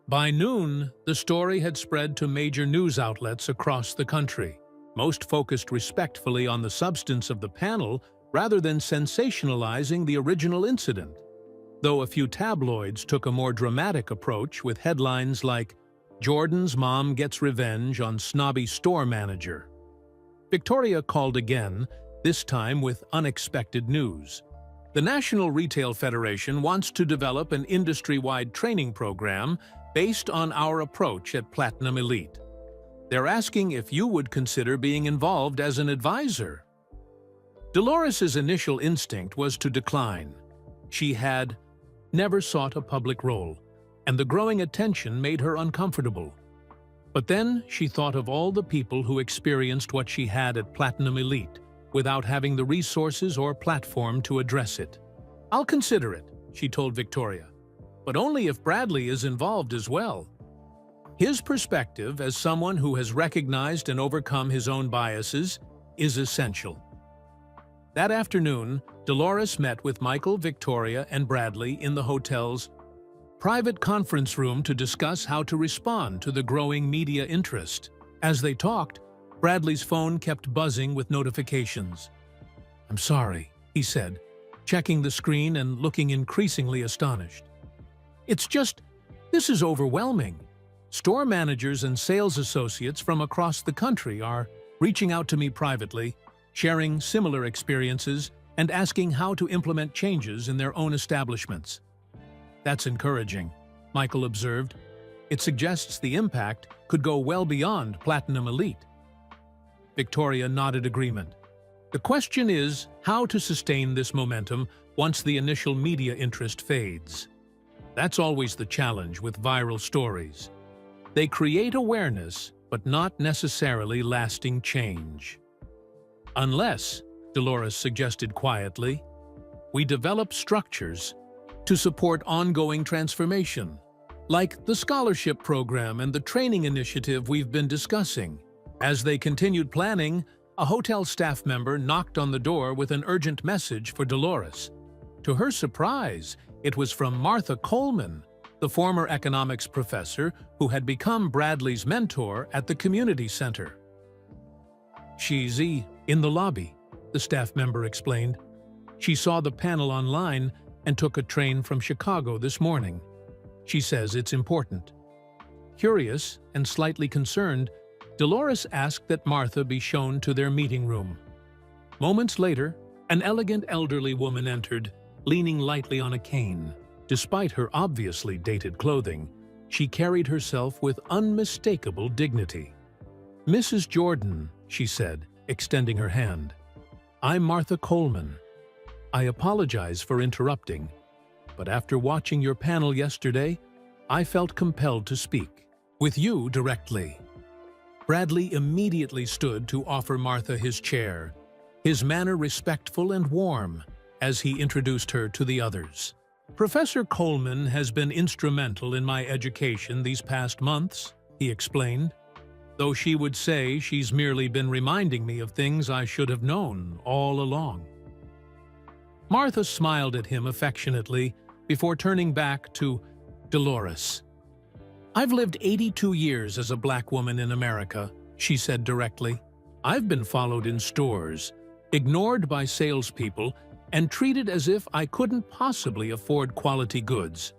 By noon, the story had spread to major news outlets across the country. Most focused respectfully on the substance of the panel rather than sensationalizing the original incident, though a few tabloids took a more dramatic approach with headlines like, "Jordan's mom gets revenge on snobby store manager." Victoria called again, this time with unexpected news. The National Retail Federation wants to develop an industry-wide training program based on our approach at Platinum Elite. They're asking if you would consider being involved as an advisor. Dolores's initial instinct was to decline. She had never sought a public role, and the growing attention made her uncomfortable. But then she thought of all the people who experienced what she had at Platinum Elite without having the resources or platform to address it. "I'll consider it," she told Victoria, "but only if Bradley is involved as well." His perspective as someone who has recognized and overcome his own biases is essential. That afternoon, Dolores met with Michael, Victoria, and Bradley in the hotel's private conference room to discuss how to respond to the growing media interest. As they talked, Bradley's phone kept buzzing with notifications. "I'm sorry," he said, checking the screen and looking increasingly astonished. This is overwhelming. Store managers and sales associates from across the country are reaching out to me privately, sharing similar experiences, and asking how to implement changes in their own establishments." "That's encouraging," Michael observed. "It suggests the impact could go well beyond Platinum Elite." Victoria nodded agreement. "The question is how to sustain this momentum once the initial media interest fades. That's always the challenge with viral stories. They create awareness, but not necessarily lasting change. Unless," Dolores suggested quietly, "we develop structures to support ongoing transformation, like the scholarship program and the training initiative we've been discussing." As they continued planning, a hotel staff member knocked on the door with an urgent message for Dolores. To her surprise, it was from Martha Coleman, the former economics professor who had become Bradley's mentor at the community center. "She's in the lobby," the staff member explained. "She saw the panel online and took a train from Chicago this morning. She says it's important." Curious and slightly concerned, Dolores asked that Martha be shown to their meeting room. Moments later, an elegant elderly woman entered, leaning lightly on a cane. Despite her obviously dated clothing, she carried herself with unmistakable dignity. Mrs. Jordan, she said, extending her hand. I'm Martha Coleman. I apologize for interrupting, but after watching your panel yesterday, I felt compelled to speak with you directly. Bradley immediately stood to offer Martha his chair, his manner respectful and warm as he introduced her to the others. Professor Coleman has been instrumental in my education these past months, he explained, though she would say she's merely been reminding me of things I should have known all along. Martha smiled at him affectionately before turning back to Dolores. I've lived 82 years as a black woman in America, she said directly. I've been followed in stores, ignored by salespeople, and treated as if I couldn't possibly afford quality goods,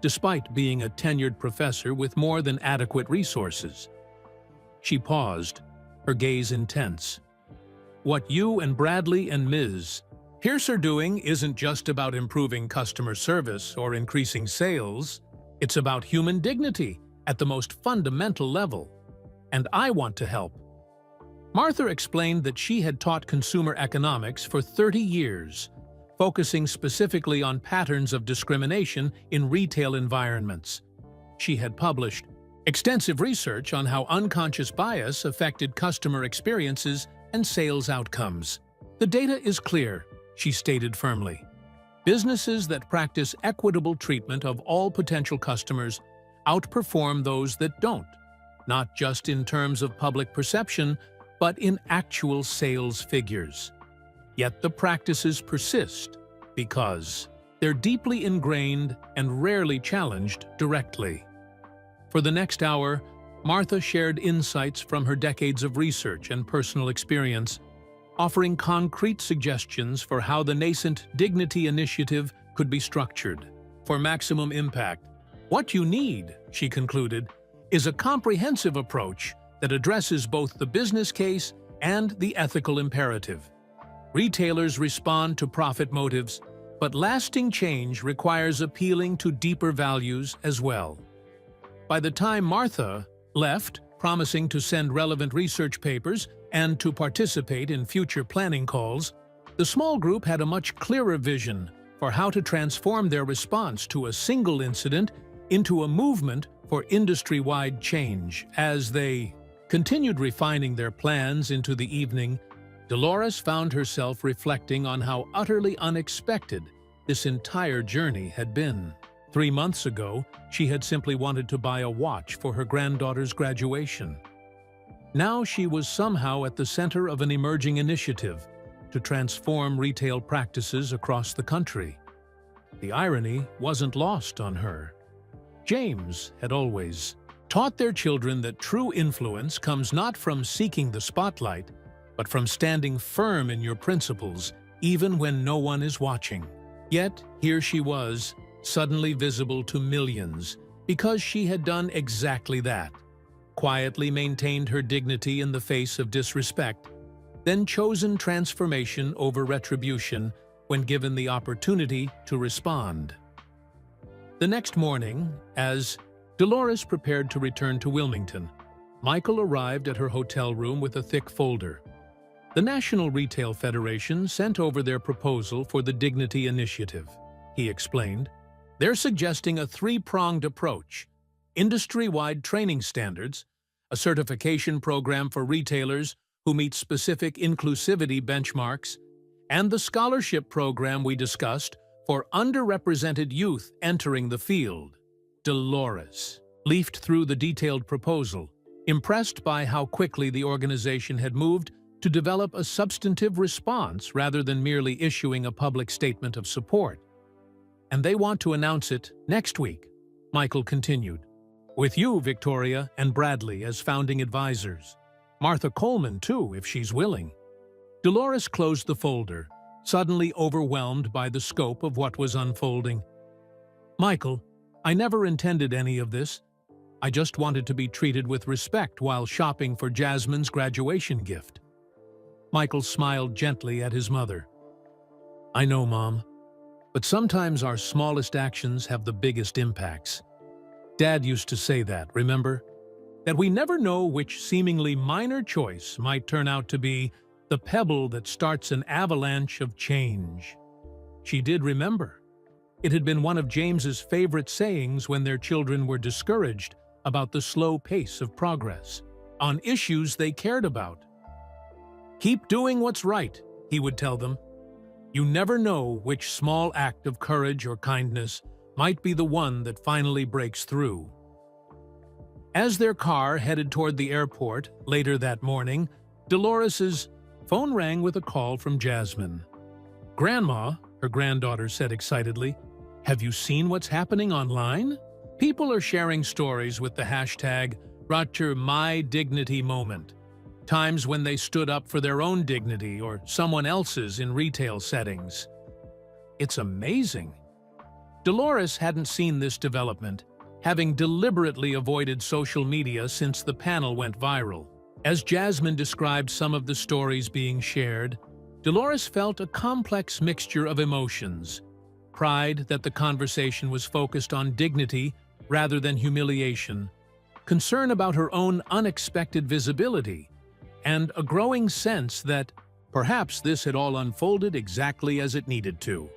despite being a tenured professor with more than adequate resources. She paused, her gaze intense. What you and Bradley and Ms. Pierce are doing isn't just about improving customer service or increasing sales. It's about human dignity at the most fundamental level. And I want to help. Martha explained that she had taught consumer economics for 30 years, focusing specifically on patterns of discrimination in retail environments. She had published extensive research on how unconscious bias affected customer experiences and sales outcomes. The data is clear, she stated firmly. Businesses that practice equitable treatment of all potential customers outperform those that don't, not just in terms of public perception, but in actual sales figures. Yet the practices persist because they're deeply ingrained and rarely challenged directly. For the next hour, Martha shared insights from her decades of research and personal experience, offering concrete suggestions for how the nascent Dignity Initiative could be structured. For maximum impact, what you need, she concluded, is a comprehensive approach that addresses both the business case and the ethical imperative. Retailers respond to profit motives, but lasting change requires appealing to deeper values as well. By the time Martha left, promising to send relevant research papers and to participate in future planning calls, the small group had a much clearer vision for how to transform their response to a single incident into a movement for industry-wide change. As they continued refining their plans into the evening, Dolores found herself reflecting on how utterly unexpected this entire journey had been. 3 months ago, she had simply wanted to buy a watch for her granddaughter's graduation. Now she was somehow at the center of an emerging initiative to transform retail practices across the country. The irony wasn't lost on her. James had always taught their children that true influence comes not from seeking the spotlight, but from standing firm in your principles, even when no one is watching. Yet, here she was, suddenly visible to millions, because she had done exactly that. Quietly maintained her dignity in the face of disrespect, then chosen transformation over retribution when given the opportunity to respond. The next morning, as Dolores prepared to return to Wilmington, Michael arrived at her hotel room with a thick folder. The National Retail Federation sent over their proposal for the Dignity Initiative, he explained. They're suggesting a 3-pronged approach: industry-wide training standards, a certification program for retailers who meet specific inclusivity benchmarks, and the scholarship program we discussed for underrepresented youth entering the field. Dolores leafed through the detailed proposal, impressed by how quickly the organization had moved to develop a substantive response rather than merely issuing a public statement of support. And they want to announce it next week, Michael continued, with you, Victoria, and Bradley as founding advisors. Martha Coleman, too, if she's willing. Dolores closed the folder, suddenly overwhelmed by the scope of what was unfolding. Michael, I never intended any of this. I just wanted to be treated with respect while shopping for Jasmine's graduation gift. Michael smiled gently at his mother. I know, Mom, but sometimes our smallest actions have the biggest impacts. Dad used to say that, remember? that we never know which seemingly minor choice might turn out to be the pebble that starts an avalanche of change. She did remember. It had been one of James's favorite sayings when their children were discouraged about the slow pace of progress on issues they cared about. "Keep doing what's right," he would tell them. "You never know which small act of courage or kindness might be the one that finally breaks through." As their car headed toward the airport later that morning, Dolores's phone rang with a call from Jasmine. "Grandma," her granddaughter said excitedly, "have you seen what's happening online? People are sharing stories with the hashtag #MyDignityMoment, times when they stood up for their own dignity or someone else's in retail settings. It's amazing." Dolores hadn't seen this development, having deliberately avoided social media since the panel went viral. As Jasmine described some of the stories being shared, Dolores felt a complex mixture of emotions: pride that the conversation was focused on dignity rather than humiliation, concern about her own unexpected visibility, and a growing sense that perhaps this had all unfolded exactly as it needed to.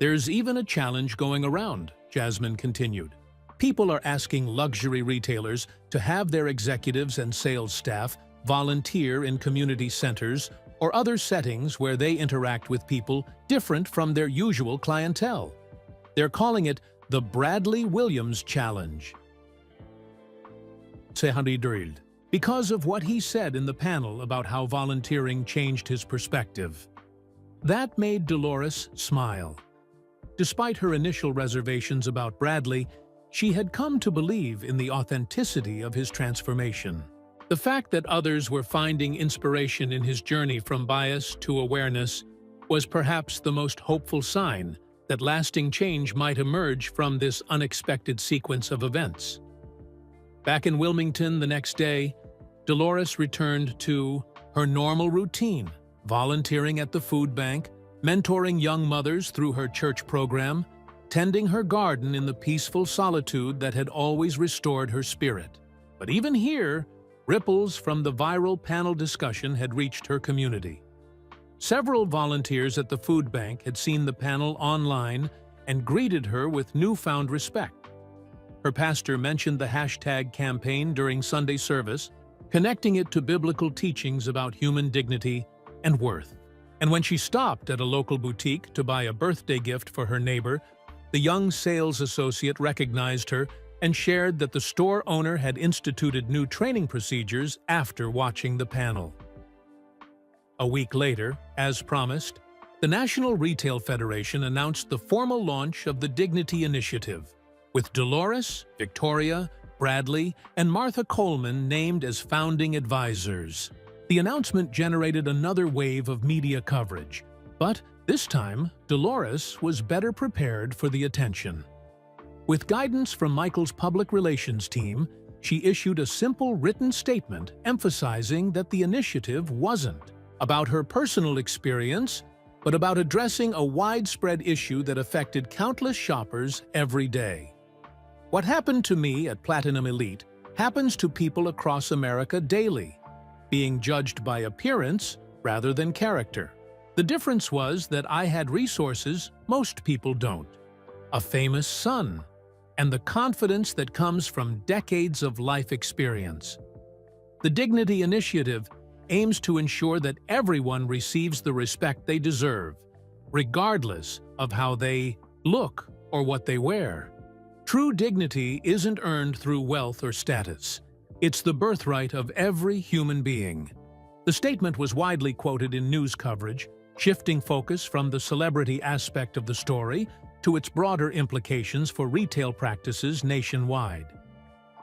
"There's even a challenge going around," Jasmine continued. "People are asking luxury retailers to have their executives and sales staff volunteer in community centers or other settings where they interact with people different from their usual clientele. They're calling it the Bradley Williams Challenge. Because of what he said in the panel about how volunteering changed his perspective." That made Dolores smile. Despite her initial reservations about Bradley, she had come to believe in the authenticity of his transformation. The fact that others were finding inspiration in his journey from bias to awareness was perhaps the most hopeful sign that lasting change might emerge from this unexpected sequence of events. Back in Wilmington the next day, Dolores returned to her normal routine, volunteering at the food bank, mentoring young mothers through her church program, tending her garden in the peaceful solitude that had always restored her spirit. But even here, ripples from the viral panel discussion had reached her community. Several volunteers at the food bank had seen the panel online and greeted her with newfound respect. Her pastor mentioned the hashtag campaign during Sunday service, connecting it to biblical teachings about human dignity and worth. And when she stopped at a local boutique to buy a birthday gift for her neighbor, the young sales associate recognized her and shared that the store owner had instituted new training procedures after watching the panel. A week later, as promised, the National Retail Federation announced the formal launch of the Dignity Initiative, with Dolores, Victoria, Bradley, and Martha Coleman named as founding advisors. The announcement generated another wave of media coverage, but this time, Dolores was better prepared for the attention. With guidance from Michael's public relations team, she issued a simple written statement emphasizing that the initiative wasn't about her personal experience, but about addressing a widespread issue that affected countless shoppers every day. "What happened to me at Platinum Elite happens to people across America daily, being judged by appearance rather than character. The difference was that I had resources most people don't, a famous son, and the confidence that comes from decades of life experience. The Dignity Initiative aims to ensure that everyone receives the respect they deserve, regardless of how they look or what they wear. True dignity isn't earned through wealth or status. It's the birthright of every human being." The statement was widely quoted in news coverage, shifting focus from the celebrity aspect of the story to its broader implications for retail practices nationwide.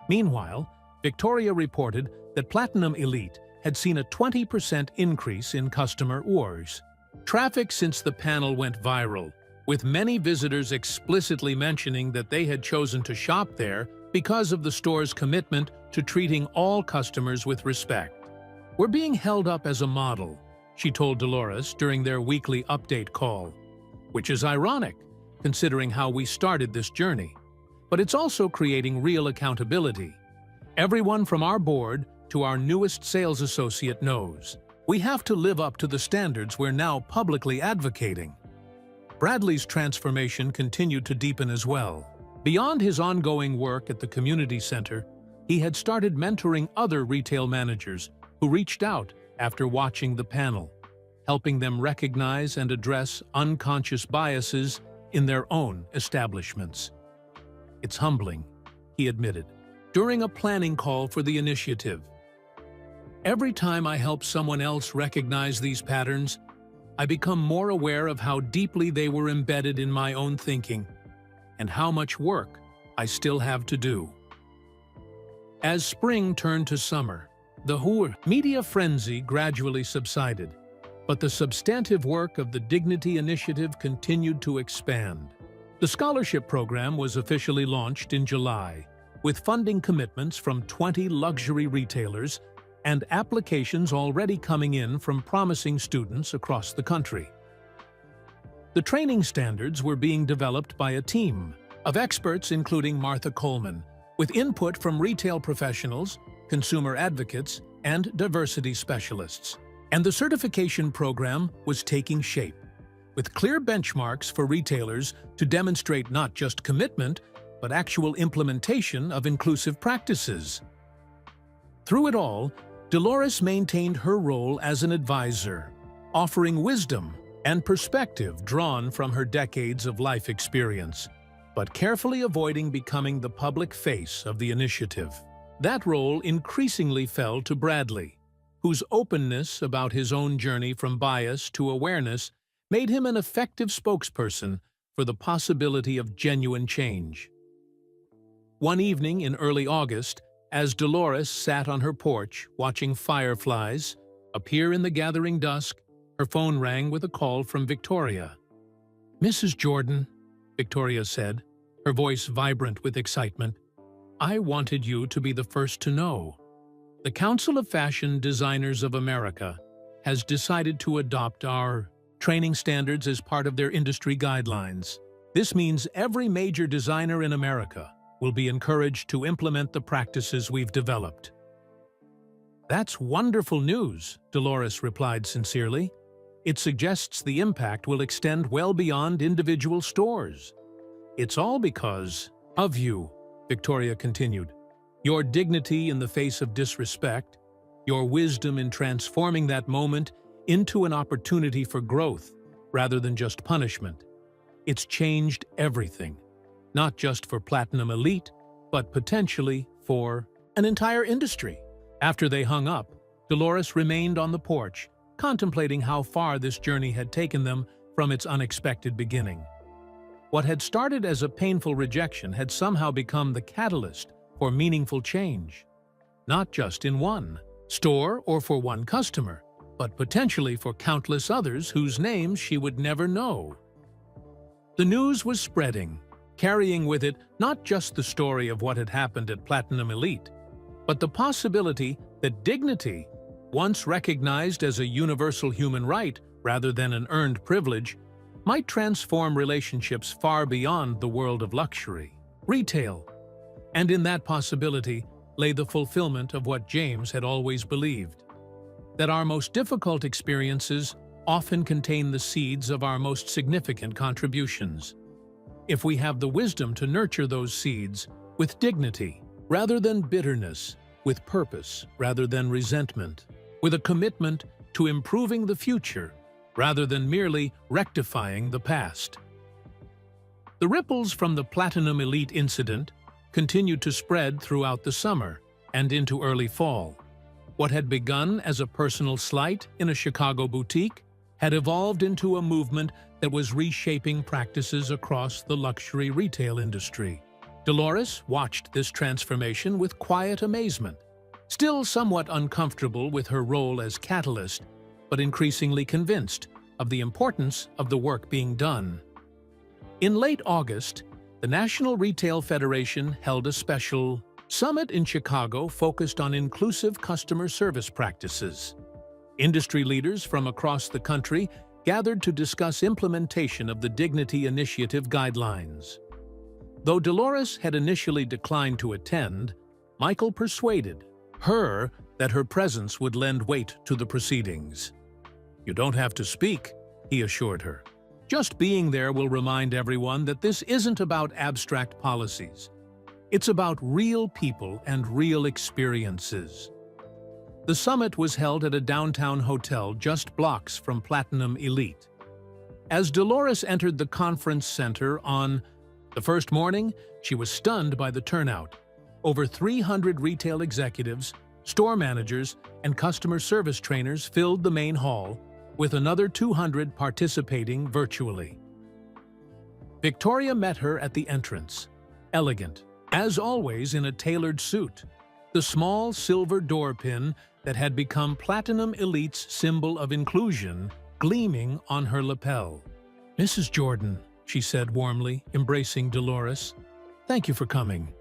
Meanwhile, Victoria reported that Platinum Elite had seen a 20% increase in customer orders. Traffic since the panel went viral, with many visitors explicitly mentioning that they had chosen to shop there because of the store's commitment to treating all customers with respect. "We're being held up as a model," she told Dolores during their weekly update call, "which is ironic, considering how we started this journey. But it's also creating real accountability. Everyone from our board to our newest sales associate knows we have to live up to the standards we're now publicly advocating. Bradley's transformation continued to deepen as well. Beyond his ongoing work at the community center, he had started mentoring other retail managers who reached out after watching the panel, helping them recognize and address unconscious biases in their own establishments. "It's humbling," he admitted, during a planning call for the initiative. "Every time I help someone else recognize these patterns, I become more aware of how deeply they were embedded in my own thinking and how much work I still have to do." As spring turned to summer, the media frenzy gradually subsided, but the substantive work of the Dignity Initiative continued to expand. The scholarship program was officially launched in July, with funding commitments from 20 luxury retailers and applications already coming in from promising students across the country. The training standards were being developed by a team of experts including Martha Coleman, with input from retail professionals, consumer advocates, and diversity specialists. And the certification program was taking shape, with clear benchmarks for retailers to demonstrate not just commitment, but actual implementation of inclusive practices. Through it all, Dolores maintained her role as an advisor, offering wisdom and perspective drawn from her decades of life experience, but carefully avoiding becoming the public face of the initiative. That role increasingly fell to Bradley, whose openness about his own journey from bias to awareness made him an effective spokesperson for the possibility of genuine change. One evening in early August, as Dolores sat on her porch watching fireflies appear in the gathering dusk, her phone rang with a call from Victoria. "Mrs. Jordan," Victoria said, her voice vibrant with excitement, "I wanted you to be the first to know. The Council of Fashion Designers of America has decided to adopt our training standards as part of their industry guidelines. This means every major designer in America will be encouraged to implement the practices we've developed." "That's wonderful news," Dolores replied sincerely. "It suggests the impact will extend well beyond individual stores." "It's all because of you," Victoria continued. "Your dignity in the face of disrespect, your wisdom in transforming that moment into an opportunity for growth rather than just punishment. It's changed everything, not just for Platinum Elite, but potentially for an entire industry." After they hung up, Dolores remained on the porch, contemplating how far this journey had taken them from its unexpected beginning. What had started as a painful rejection had somehow become the catalyst for meaningful change, not just in one store or for one customer, but potentially for countless others whose names she would never know. The news was spreading, carrying with it not just the story of what had happened at Platinum Elite, but the possibility that dignity, once recognized as a universal human right rather than an earned privilege, might transform relationships far beyond the world of luxury, retail. And in that possibility lay the fulfillment of what James had always believed, that our most difficult experiences often contain the seeds of our most significant contributions. If we have the wisdom to nurture those seeds with dignity, rather than bitterness, with purpose rather than resentment, with a commitment to improving the future rather than merely rectifying the past. The ripples from the Platinum Elite incident continued to spread throughout the summer and into early fall. What had begun as a personal slight in a Chicago boutique had evolved into a movement that was reshaping practices across the luxury retail industry. Dolores watched this transformation with quiet amazement, still somewhat uncomfortable with her role as catalyst, but increasingly convinced of the importance of the work being done. In late August, the National Retail Federation held a special summit in Chicago focused on inclusive customer service practices. Industry leaders from across the country gathered to discuss implementation of the Dignity Initiative guidelines. Though Dolores had initially declined to attend, Michael persuaded her that her presence would lend weight to the proceedings. "You don't have to speak," he assured her. "Just being there will remind everyone that this isn't about abstract policies. It's about real people and real experiences." The summit was held at a downtown hotel just blocks from Platinum Elite. As Dolores entered the conference center on the first morning, she was stunned by the turnout. Over 300 retail executives, store managers, and customer service trainers filled the main hall, with another 200 participating virtually. Victoria met her at the entrance, elegant, as always in a tailored suit, the small silver door pin that had become Platinum Elite's symbol of inclusion gleaming on her lapel. "Mrs. Jordan," she said warmly, embracing Dolores, "thank you for coming.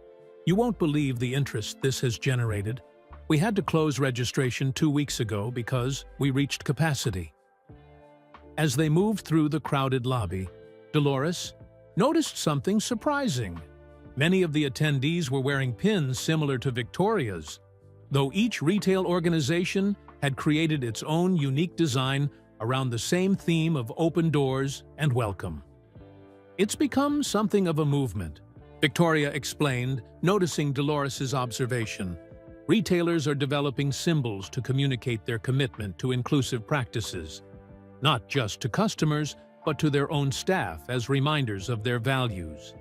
You won't believe the interest this has generated. We had to close registration 2 weeks ago because we reached capacity." As they moved through the crowded lobby, Dolores noticed something surprising. Many of the attendees were wearing pins similar to Victoria's, though each retail organization had created its own unique design around the same theme of open doors and welcome. "It's become something of a movement," Victoria explained, noticing Dolores's observation. "Retailers are developing symbols to communicate their commitment to inclusive practices, not just to customers, but to their own staff as reminders of their values."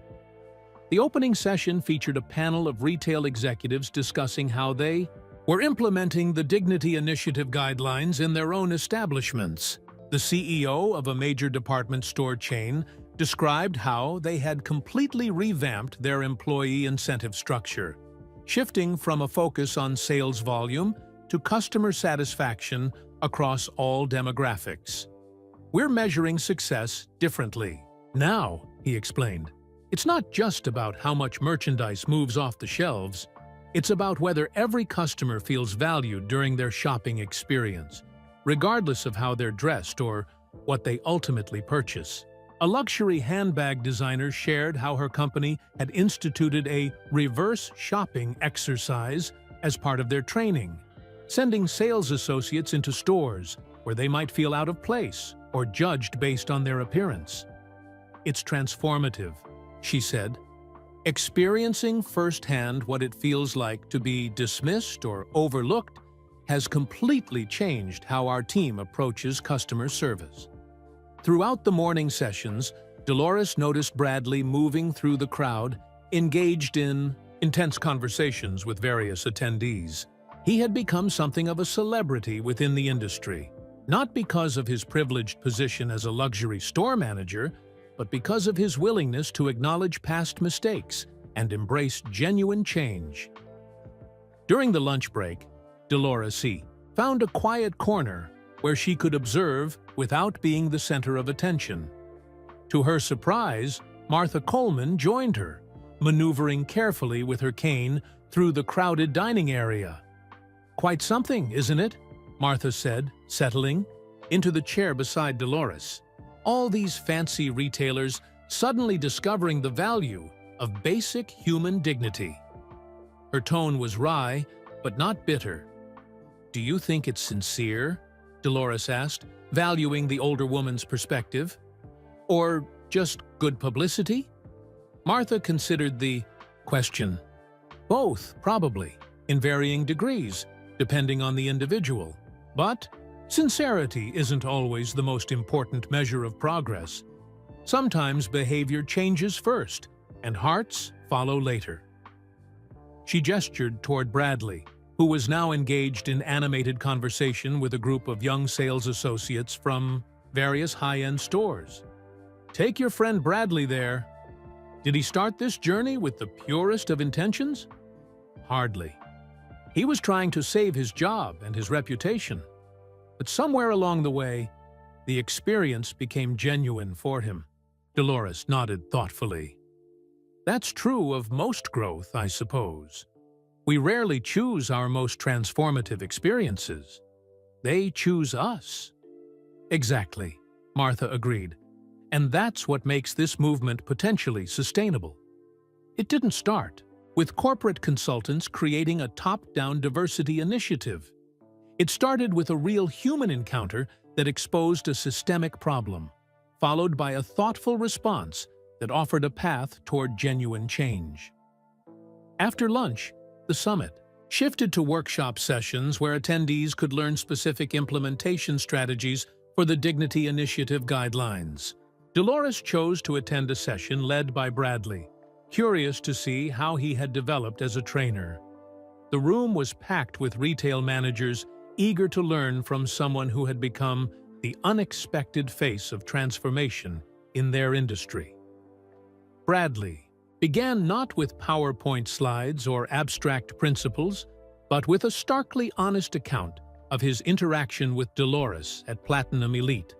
The opening session featured a panel of retail executives discussing how they were implementing the Dignity Initiative guidelines in their own establishments. The CEO of a major department store chain described how they had completely revamped their employee incentive structure, shifting from a focus on sales volume to customer satisfaction across all demographics. "We're measuring success differently now," he explained. "It's not just about how much merchandise moves off the shelves. It's about whether every customer feels valued during their shopping experience, regardless of how they're dressed or what they ultimately purchase." A luxury handbag designer shared how her company had instituted a reverse shopping exercise as part of their training, sending sales associates into stores where they might feel out of place or judged based on their appearance. "It's transformative," she said. "Experiencing firsthand what it feels like to be dismissed or overlooked has completely changed how our team approaches customer service." Throughout the morning sessions, Dolores noticed Bradley moving through the crowd, engaged in intense conversations with various attendees. He had become something of a celebrity within the industry, not because of his privileged position as a luxury store manager, but because of his willingness to acknowledge past mistakes and embrace genuine change. During the lunch break, Dolores found a quiet corner where she could observe without being the center of attention. To her surprise, Martha Coleman joined her, maneuvering carefully with her cane through the crowded dining area. "Quite something, isn't it?" Martha said, settling into the chair beside Dolores. All these fancy retailers suddenly discovering the value of basic human dignity. Her tone was wry, but not bitter. "Do you think it's sincere?" Dolores asked, valuing the older woman's perspective. "Or just good publicity?" Martha considered the question. "Both, probably, in varying degrees, depending on the individual. But sincerity isn't always the most important measure of progress. Sometimes behavior changes first, and hearts follow later." She gestured toward Bradley, who was now engaged in animated conversation with a group of young sales associates from various high-end stores. "Take your friend Bradley there. Did he start this journey with the purest of intentions? Hardly. He was trying to save his job and his reputation. But somewhere along the way, the experience became genuine for him." Dolores nodded thoughtfully. "That's true of most growth, I suppose. We rarely choose our most transformative experiences. They choose us." "Exactly," Martha agreed. "And that's what makes this movement potentially sustainable. It didn't start. with corporate consultants creating a top-down diversity initiative. It started with a real human encounter that exposed a systemic problem, followed by a thoughtful response that offered a path toward genuine change. After lunch, the summit shifted to workshop sessions where attendees could learn specific implementation strategies for the Dignity Initiative guidelines. Dolores chose to attend a session led by Bradley, curious to see how he had developed as a trainer. The room was packed with retail managers eager to learn from someone who had become the unexpected face of transformation in their industry. Bradley began not with PowerPoint slides or abstract principles, but with a starkly honest account of his interaction with Dolores at Platinum Elite,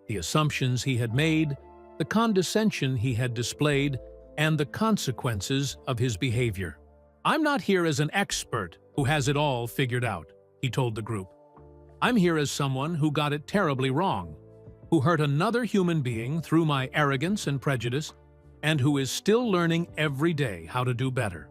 the assumptions he had made, the condescension he had displayed, and the consequences of his behavior. "I'm not here as an expert who has it all figured out," he told the group. "I'm here as someone who got it terribly wrong, who hurt another human being through my arrogance and prejudice, and who is still learning every day how to do better."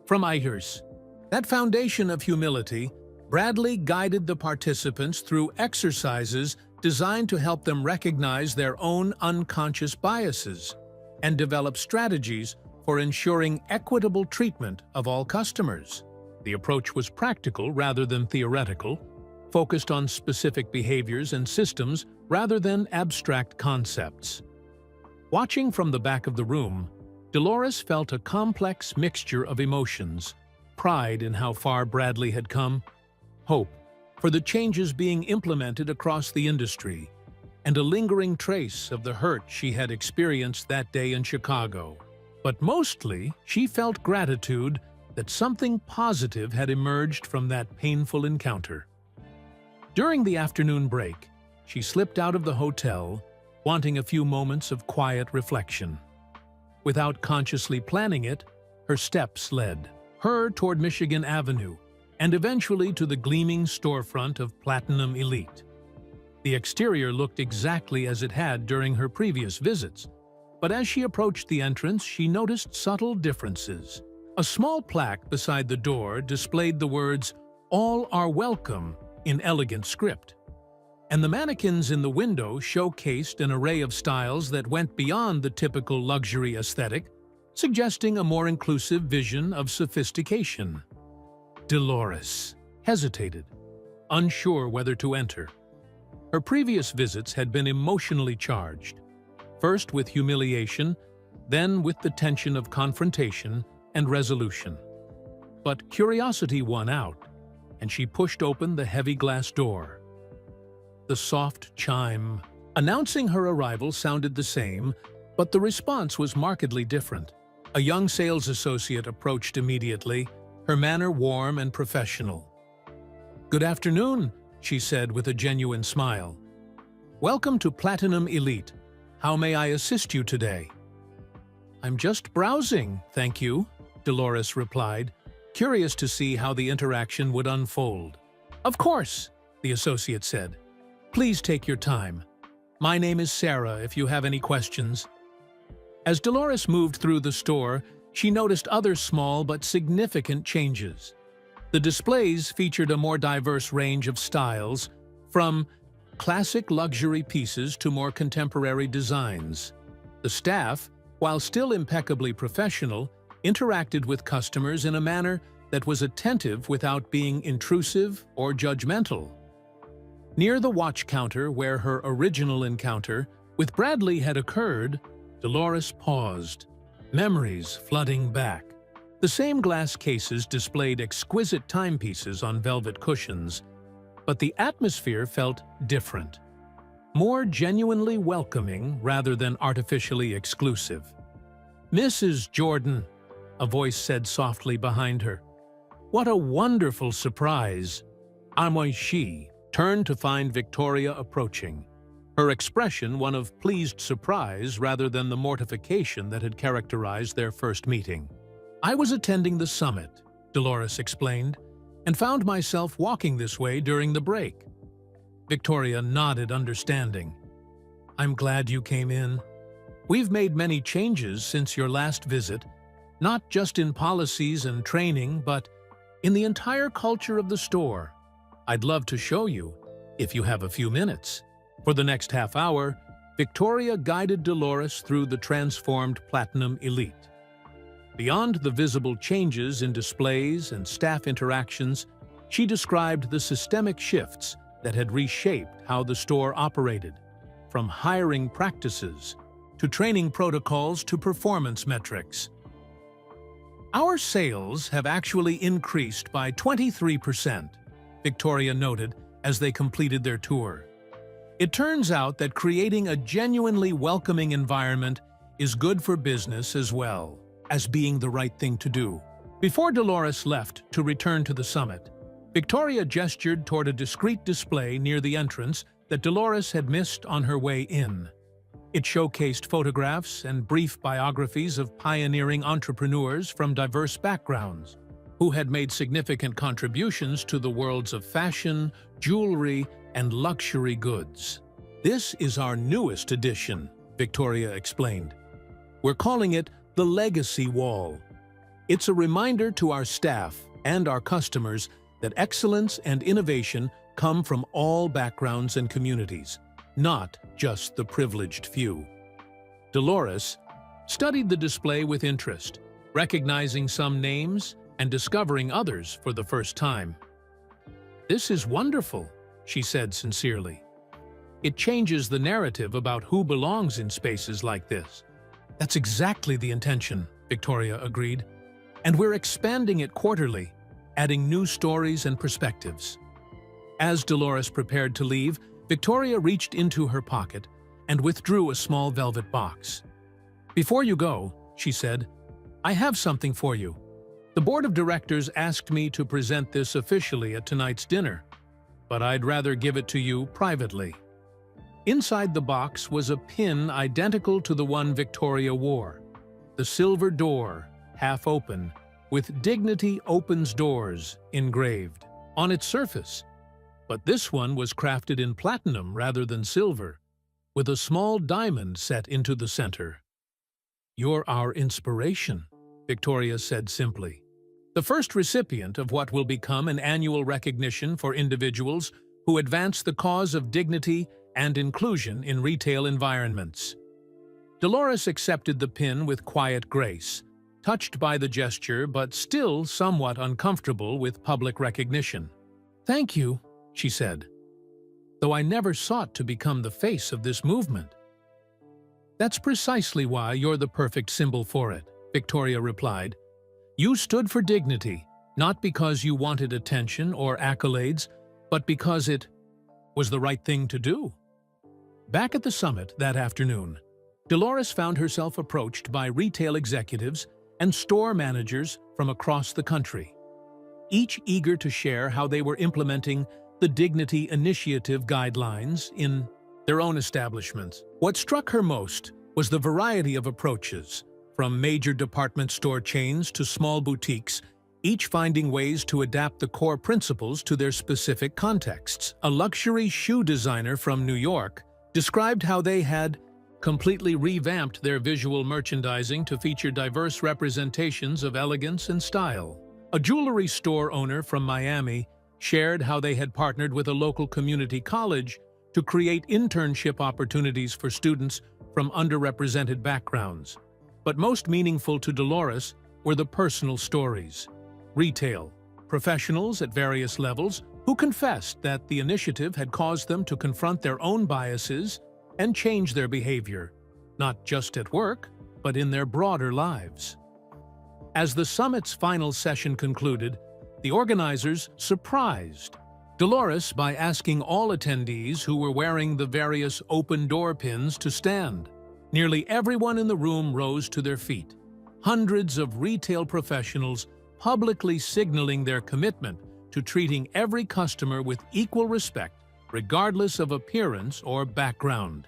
From IHERS, that foundation of humility, Bradley guided the participants through exercises designed to help them recognize their own unconscious biases and develop strategies for ensuring equitable treatment of all customers. The approach was practical rather than theoretical, focused on specific behaviors and systems rather than abstract concepts. Watching from the back of the room, Dolores felt a complex mixture of emotions: pride in how far Bradley had come, hope for the changes being implemented across the industry, and a lingering trace of the hurt she had experienced that day in Chicago. But mostly, she felt gratitude that something positive had emerged from that painful encounter. During the afternoon break, she slipped out of the hotel, wanting a few moments of quiet reflection. Without consciously planning it, her steps led her toward Michigan Avenue and eventually to the gleaming storefront of Platinum Elite. The exterior looked exactly as it had during her previous visits, but as she approached the entrance, she noticed subtle differences. A small plaque beside the door displayed the words, "All are welcome," in elegant script, and the mannequins in the window showcased an array of styles that went beyond the typical luxury aesthetic, suggesting a more inclusive vision of sophistication. Dolores hesitated, unsure whether to enter. Her previous visits had been emotionally charged, first with humiliation, then with the tension of confrontation and resolution. But curiosity won out, and she pushed open the heavy glass door. The soft chime announcing her arrival sounded the same, but the response was markedly different. A young sales associate approached immediately, her manner warm and professional. "Good afternoon," she said with a genuine smile. "Welcome to Platinum Elite. How may I assist you today?" "I'm just browsing, thank you," Dolores replied, curious to see how the interaction would unfold. "Of course," the associate said. "Please take your time. My name is Sarah if you have any questions." As Dolores moved through the store, she noticed other small but significant changes. The displays featured a more diverse range of styles, from classic luxury pieces to more contemporary designs. The staff, while still impeccably professional, interacted with customers in a manner that was attentive without being intrusive or judgmental. Near the watch counter where her original encounter with Bradley had occurred, Dolores paused, memories flooding back. The same glass cases displayed exquisite timepieces on velvet cushions, but the atmosphere felt different, more genuinely welcoming rather than artificially exclusive. "Mrs. Jordan," a voice said softly behind her. "What a wonderful surprise." She turned to find Victoria approaching, her expression one of pleased surprise rather than the mortification that had characterized their first meeting. "I was attending the summit," Dolores explained, "and found myself walking this way during the break." Victoria nodded understanding. "I'm glad you came in. We've made many changes since your last visit, not just in policies and training, but in the entire culture of the store. I'd love to show you, if you have a few minutes." For the next half hour, Victoria guided Dolores through the transformed Platinum Elite. Beyond the visible changes in displays and staff interactions, she described the systemic shifts that had reshaped how the store operated, from hiring practices to training protocols to performance metrics. "Our sales have actually increased by 23%, Victoria noted as they completed their tour. It turns out that creating a genuinely welcoming environment is good for business as well as being the right thing to do. Before Dolores left to return to the summit, Victoria gestured toward a discreet display near the entrance that Dolores had missed on her way in. It showcased photographs and brief biographies of pioneering entrepreneurs from diverse backgrounds who had made significant contributions to the worlds of fashion, jewelry, and luxury goods. "This is our newest addition," Victoria explained. "We're calling it the Legacy Wall. It's a reminder to our staff and our customers that excellence and innovation come from all backgrounds and communities, not just the privileged few." Dolores studied the display with interest, recognizing some names and discovering others for the first time. "This is wonderful," she said sincerely. "It changes the narrative about who belongs in spaces like this." "That's exactly the intention," Victoria agreed. "And we're expanding it quarterly, adding new stories and perspectives." As Dolores prepared to leave, Victoria reached into her pocket and withdrew a small velvet box. "Before you go," she said, "I have something for you. The board of directors asked me to present this officially at tonight's dinner, but I'd rather give it to you privately." Inside the box was a pin identical to the one Victoria wore. The silver door, half open, with "Dignity Opens Doors" engraved on its surface. But this one was crafted in platinum rather than silver, with a small diamond set into the center. "You're our inspiration," Victoria said simply. "The first recipient of what will become an annual recognition for individuals who advance the cause of dignity and inclusion in retail environments." Dolores accepted the pin with quiet grace, touched by the gesture but still somewhat uncomfortable with public recognition. "Thank you," she said, "though I never sought to become the face of this movement." "That's precisely why you're the perfect symbol for it," Victoria replied. "You stood for dignity, not because you wanted attention or accolades, but because it was the right thing to do." Back at the summit that afternoon, Dolores found herself approached by retail executives and store managers from across the country, each eager to share how they were implementing the Dignity Initiative guidelines in their own establishments. What struck her most was the variety of approaches, from major department store chains to small boutiques, each finding ways to adapt the core principles to their specific contexts. A luxury shoe designer from New York described how they had completely revamped their visual merchandising to feature diverse representations of elegance and style. A jewelry store owner from Miami shared how they had partnered with a local community college to create internship opportunities for students from underrepresented backgrounds. But most meaningful to Dolores were the personal stories. Retail professionals at various levels who confessed that the initiative had caused them to confront their own biases and change their behavior, not just at work, but in their broader lives. As the summit's final session concluded, the organizers surprised Dolores by asking all attendees who were wearing the various open door pins to stand. Nearly everyone in the room rose to their feet, hundreds of retail professionals publicly signaling their commitment to treating every customer with equal respect, regardless of appearance or background.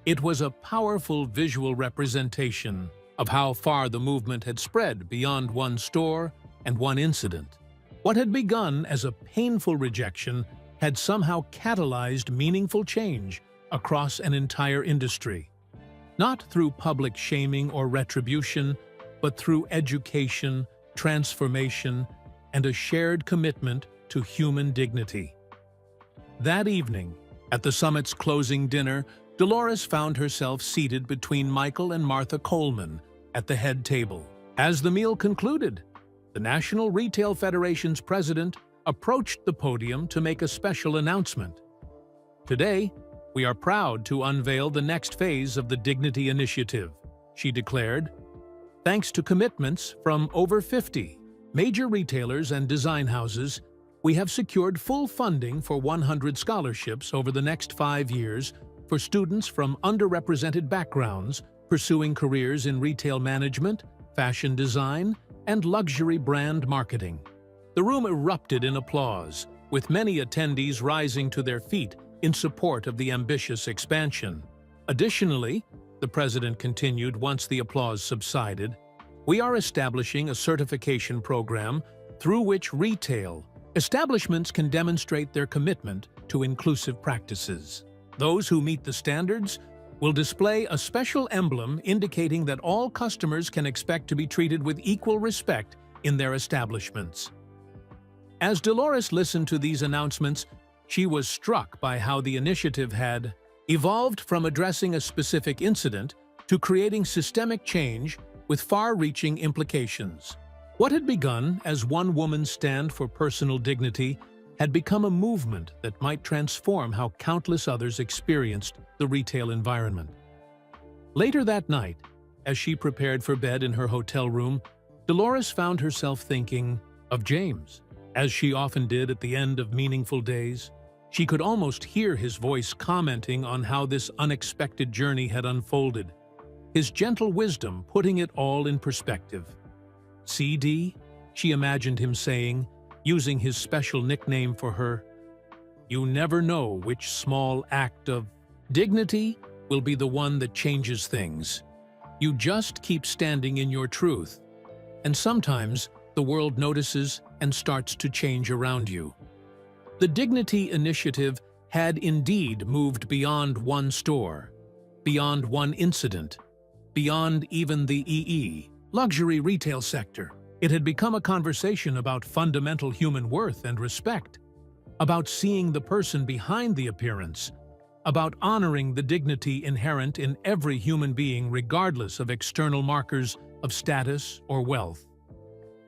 It was a powerful visual representation of how far the movement had spread beyond one store and one incident. What had begun as a painful rejection had somehow catalyzed meaningful change across an entire industry. not through public shaming or retribution, but through education, transformation, and a shared commitment to human dignity. That evening, at the summit's closing dinner, Dolores found herself seated between Michael and Martha Coleman at the head table. As the meal concluded, the National Retail Federation's president approached the podium to make a special announcement. "Today, we are proud to unveil the next phase of the Dignity Initiative," she declared. "Thanks to commitments from over 50 major retailers and design houses, we have secured full funding for 100 scholarships over the next 5 years for students from underrepresented backgrounds pursuing careers in retail management, fashion design, and luxury brand marketing." The room erupted in applause, with many attendees rising to their feet in support of the ambitious expansion. Additionally, the president continued once the applause subsided, "We are establishing a certification program through which retail establishments can demonstrate their commitment to inclusive practices. Those who meet the standards will display a special emblem indicating that all customers can expect to be treated with equal respect in their establishments." As Dolores listened to these announcements, she was struck by how the initiative had evolved from addressing a specific incident to creating systemic change with far-reaching implications. What had begun as one woman's stand for personal dignity had become a movement that might transform how countless others experienced the retail environment. Later that night, as she prepared for bed in her hotel room, Dolores found herself thinking of James. As she often did at the end of meaningful days, she could almost hear his voice commenting on how this unexpected journey had unfolded, his gentle wisdom putting it all in perspective. "CD," she imagined him saying, using his special nickname for her, "you never know which small act of dignity will be the one that changes things. You just keep standing in your truth, and sometimes the world notices and starts to change around you." The Dignity Initiative had indeed moved beyond one store, beyond one incident, beyond even the luxury retail sector. It had become a conversation about fundamental human worth and respect, about seeing the person behind the appearance, about honoring the dignity inherent in every human being regardless of external markers of status or wealth.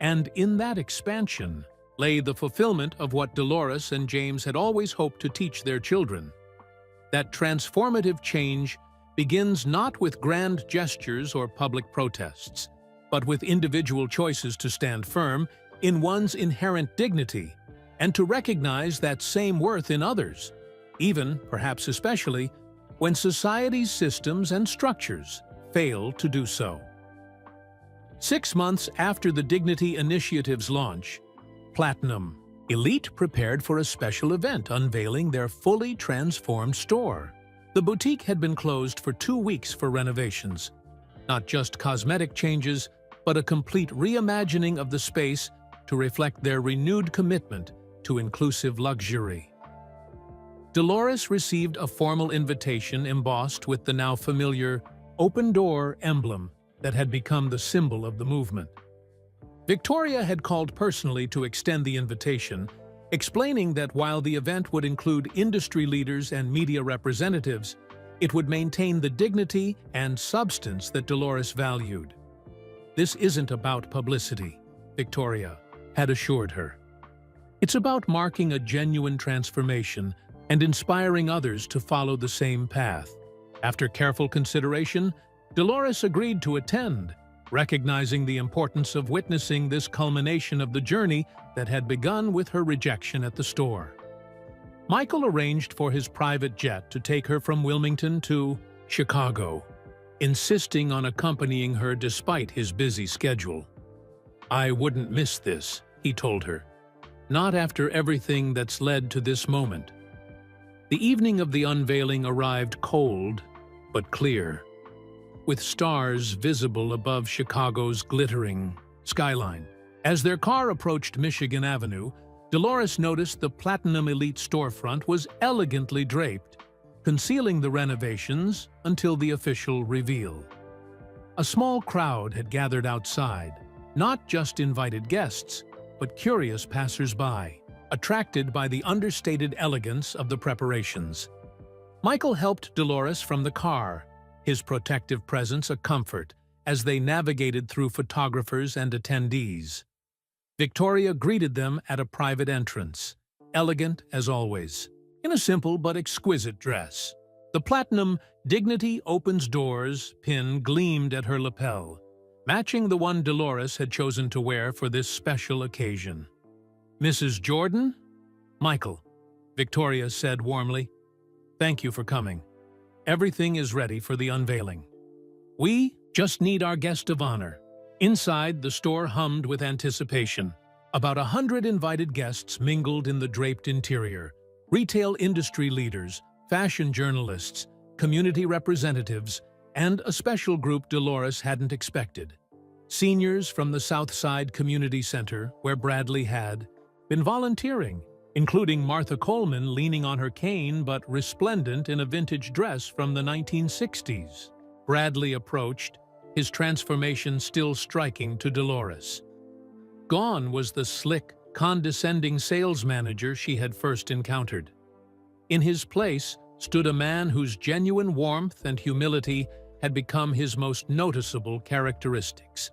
And in that expansion lay the fulfillment of what Dolores and James had always hoped to teach their children. That transformative change begins not with grand gestures or public protests, but with individual choices to stand firm in one's inherent dignity and to recognize that same worth in others, even, perhaps especially, when society's systems and structures fail to do so. 6 months after the Dignity Initiative's launch, Platinum Elite prepared for a special event unveiling their fully transformed store. The boutique had been closed for 2 weeks for renovations. Not just cosmetic changes, but a complete reimagining of the space to reflect their renewed commitment to inclusive luxury. Dolores received a formal invitation embossed with the now familiar open door emblem that had become the symbol of the movement. Victoria had called personally to extend the invitation, explaining that while the event would include industry leaders and media representatives, it would maintain the dignity and substance that Dolores valued. "This isn't about publicity," Victoria had assured her. "It's about marking a genuine transformation and inspiring others to follow the same path." After careful consideration, Dolores agreed to attend, recognizing the importance of witnessing this culmination of the journey that had begun with her rejection at the store. Michael arranged for his private jet to take her from Wilmington to Chicago, insisting on accompanying her despite his busy schedule. "I wouldn't miss this," he told her. "Not after everything that's led to this moment." The evening of the unveiling arrived cold but clear, with stars visible above Chicago's glittering skyline. As their car approached Michigan Avenue, Dolores noticed the Platinum Elite storefront was elegantly draped, concealing the renovations until the official reveal. A small crowd had gathered outside, not just invited guests, but curious passers-by, attracted by the understated elegance of the preparations. Michael helped Dolores from the car, his protective presence a comfort as they navigated through photographers and attendees. Victoria greeted them at a private entrance, elegant as always, in a simple but exquisite dress. The platinum "Dignity Opens Doors" pin gleamed at her lapel, matching the one Dolores had chosen to wear for this special occasion. "Mrs. Jordan?" "Michael," Victoria said warmly. "Thank you for coming. Everything is ready for the unveiling. We just need our guest of honor." Inside, the store hummed with anticipation. About 100 invited guests mingled in the draped interior. Retail industry leaders, fashion journalists, community representatives, and a special group Dolores hadn't expected. Seniors from the Southside Community Center, where Bradley had been volunteering, including Martha Coleman leaning on her cane but resplendent in a vintage dress from the 1960s. Bradley approached, his transformation still striking to Dolores. Gone was the slick, condescending sales manager she had first encountered. In his place stood a man whose genuine warmth and humility had become his most noticeable characteristics.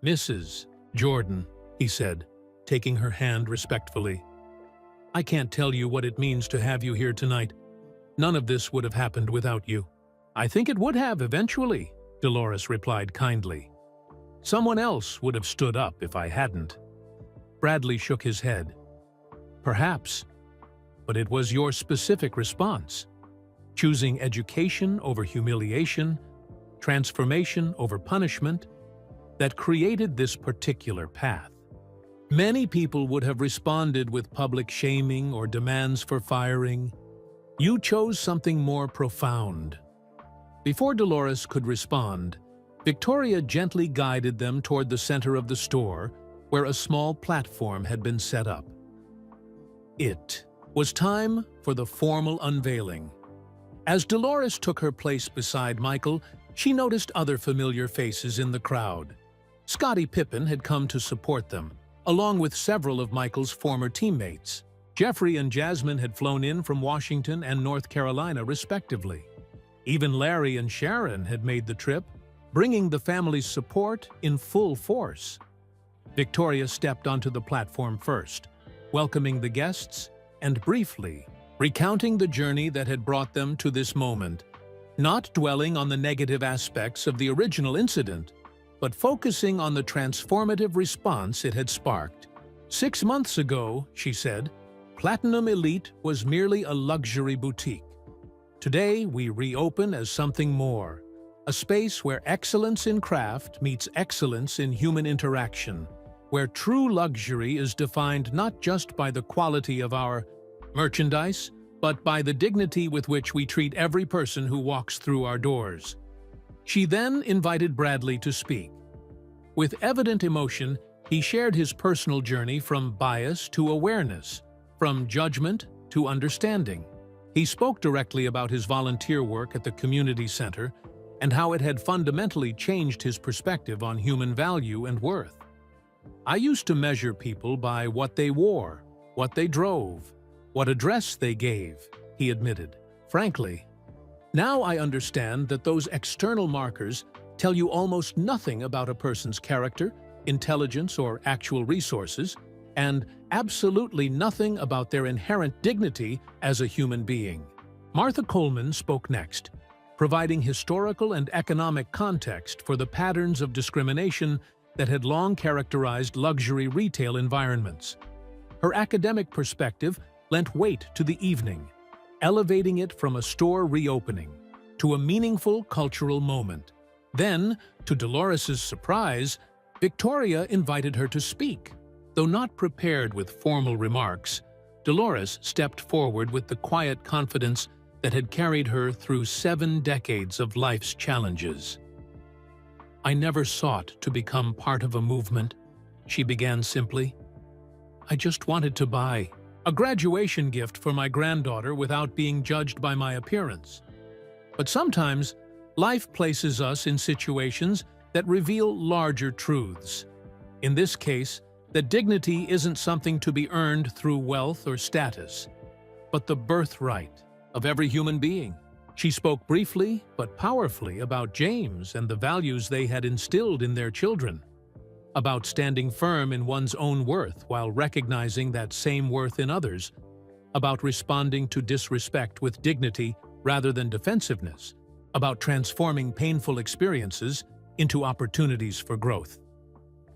"Mrs. Jordan," he said, taking her hand respectfully. "I can't tell you what it means to have you here tonight. None of this would have happened without you." "I think it would have eventually," Dolores replied kindly. "Someone else would have stood up if I hadn't." Bradley shook his head. "Perhaps, but it was your specific response, choosing education over humiliation, transformation over punishment, that created this particular path. Many people would have responded with public shaming or demands for firing. You chose something more profound." Before Dolores could respond, Victoria gently guided them toward the center of the store, where a small platform had been set up. It was time for the formal unveiling. As Dolores took her place beside Michael, she noticed other familiar faces in the crowd. Scottie Pippen had come to support them, along with several of Michael's former teammates. Jeffrey and Jasmine had flown in from Washington and North Carolina, respectively. Even Larry and Sharon had made the trip, bringing the family's support in full force. Victoria stepped onto the platform first, welcoming the guests and briefly recounting the journey that had brought them to this moment, not dwelling on the negative aspects of the original incident, but focusing on the transformative response it had sparked. 6 months ago, she said, Platinum Elite was merely a luxury boutique. Today, we reopen as something more, a space where excellence in craft meets excellence in human interaction, where true luxury is defined not just by the quality of our merchandise, but by the dignity with which we treat every person who walks through our doors. She then invited Bradley to speak. With evident emotion, he shared his personal journey from bias to awareness, from judgment to understanding. He spoke directly about his volunteer work at the community center and how it had fundamentally changed his perspective on human value and worth. I used to measure people by what they wore, what they drove, what address they gave, he admitted. Frankly, now I understand that those external markers tell you almost nothing about a person's character, intelligence, or actual resources, and absolutely nothing about their inherent dignity as a human being. Martha Coleman spoke next, providing historical and economic context for the patterns of discrimination that had long characterized luxury retail environments. Her academic perspective lent weight to the evening, elevating it from a store reopening to a meaningful cultural moment. Then, to Dolores's surprise, Victoria invited her to speak. Though not prepared with formal remarks, Dolores stepped forward with the quiet confidence that had carried her through 7 decades of life's challenges. I never sought to become part of a movement, she began simply. I just wanted to buy A graduation gift for my granddaughter without being judged by my appearance. But sometimes, life places us in situations that reveal larger truths. In this case, that dignity isn't something to be earned through wealth or status, but the birthright of every human being. She spoke briefly but powerfully about James and the values they had instilled in their children, about standing firm in one's own worth while recognizing that same worth in others, about responding to disrespect with dignity rather than defensiveness, about transforming painful experiences into opportunities for growth.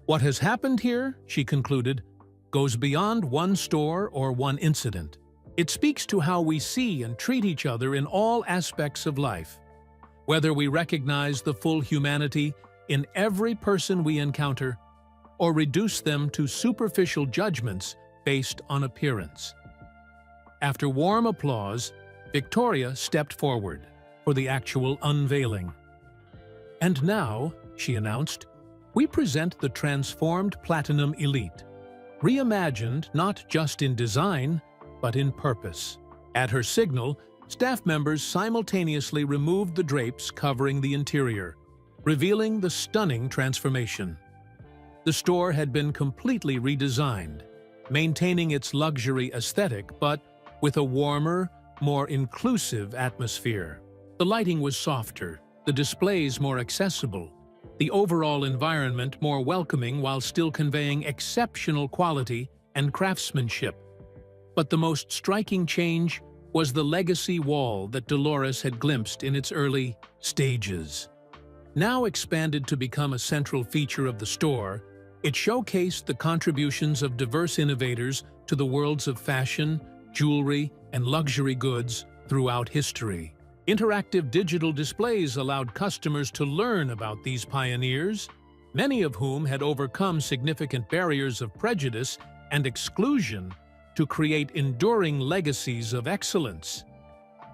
What has happened here, she concluded, goes beyond one store or one incident. It speaks to how we see and treat each other in all aspects of life. Whether we recognize the full humanity in every person we encounter, or reduce them to superficial judgments based on appearance. After warm applause, Victoria stepped forward for the actual unveiling. "And now," she announced, "we present the transformed Platinum Elite, reimagined not just in design, but in purpose." At her signal, staff members simultaneously removed the drapes covering the interior, revealing the stunning transformation. The store had been completely redesigned, maintaining its luxury aesthetic but with a warmer, more inclusive atmosphere. The lighting was softer, the displays more accessible, the overall environment more welcoming while still conveying exceptional quality and craftsmanship. But the most striking change was the legacy wall that Dolores had glimpsed in its early stages. Now expanded to become a central feature of the store, it showcased the contributions of diverse innovators to the worlds of fashion, jewelry, and luxury goods throughout history. Interactive digital displays allowed customers to learn about these pioneers, many of whom had overcome significant barriers of prejudice and exclusion to create enduring legacies of excellence.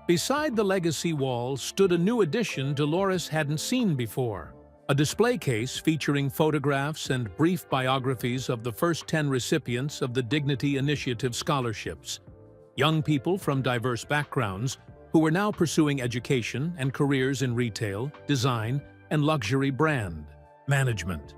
Beside the legacy wall stood a new addition Dolores hadn't seen before, a display case featuring photographs and brief biographies of the first 10 recipients of the Dignity Initiative scholarships, young people from diverse backgrounds who were now pursuing education and careers in retail, design, and luxury brand management.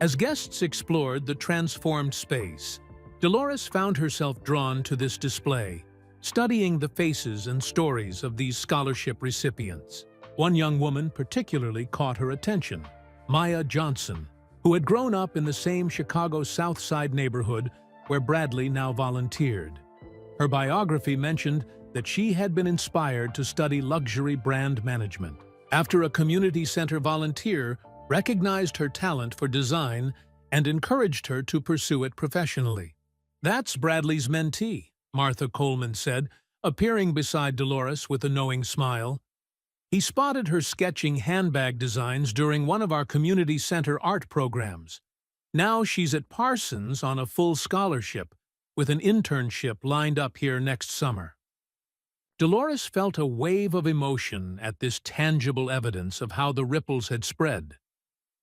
As guests explored the transformed space, Dolores found herself drawn to this display, studying the faces and stories of these scholarship recipients. One young woman particularly caught her attention, Maya Johnson, who had grown up in the same Chicago South Side neighborhood where Bradley now volunteered. Her biography mentioned that she had been inspired to study luxury brand management after a community center volunteer recognized her talent for design and encouraged her to pursue it professionally. "That's Bradley's mentee," Martha Coleman said, appearing beside Dolores with a knowing smile. "He spotted her sketching handbag designs during one of our community center art programs. Now she's at Parsons on a full scholarship, with an internship lined up here next summer." Dolores felt a wave of emotion at this tangible evidence of how the ripples had spread.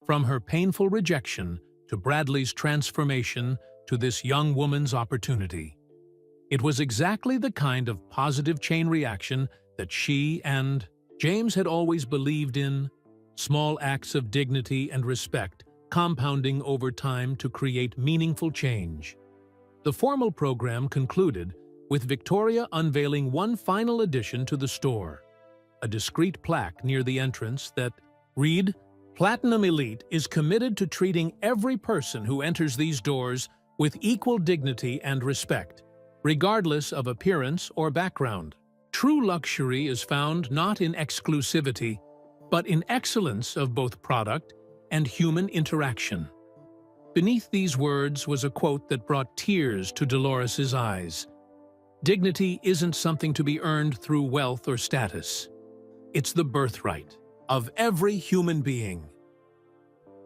From her painful rejection to Bradley's transformation to this young woman's opportunity. It was exactly the kind of positive chain reaction that she and James had always believed in, small acts of dignity and respect compounding over time to create meaningful change. The formal program concluded with Victoria unveiling one final addition to the store, a discreet plaque near the entrance that read, "Platinum Elite is committed to treating every person who enters these doors with equal dignity and respect, regardless of appearance or background. True luxury is found not in exclusivity, but in excellence of both product and human interaction." Beneath these words was a quote that brought tears to Dolores's eyes. "Dignity isn't something to be earned through wealth or status. It's the birthright of every human being."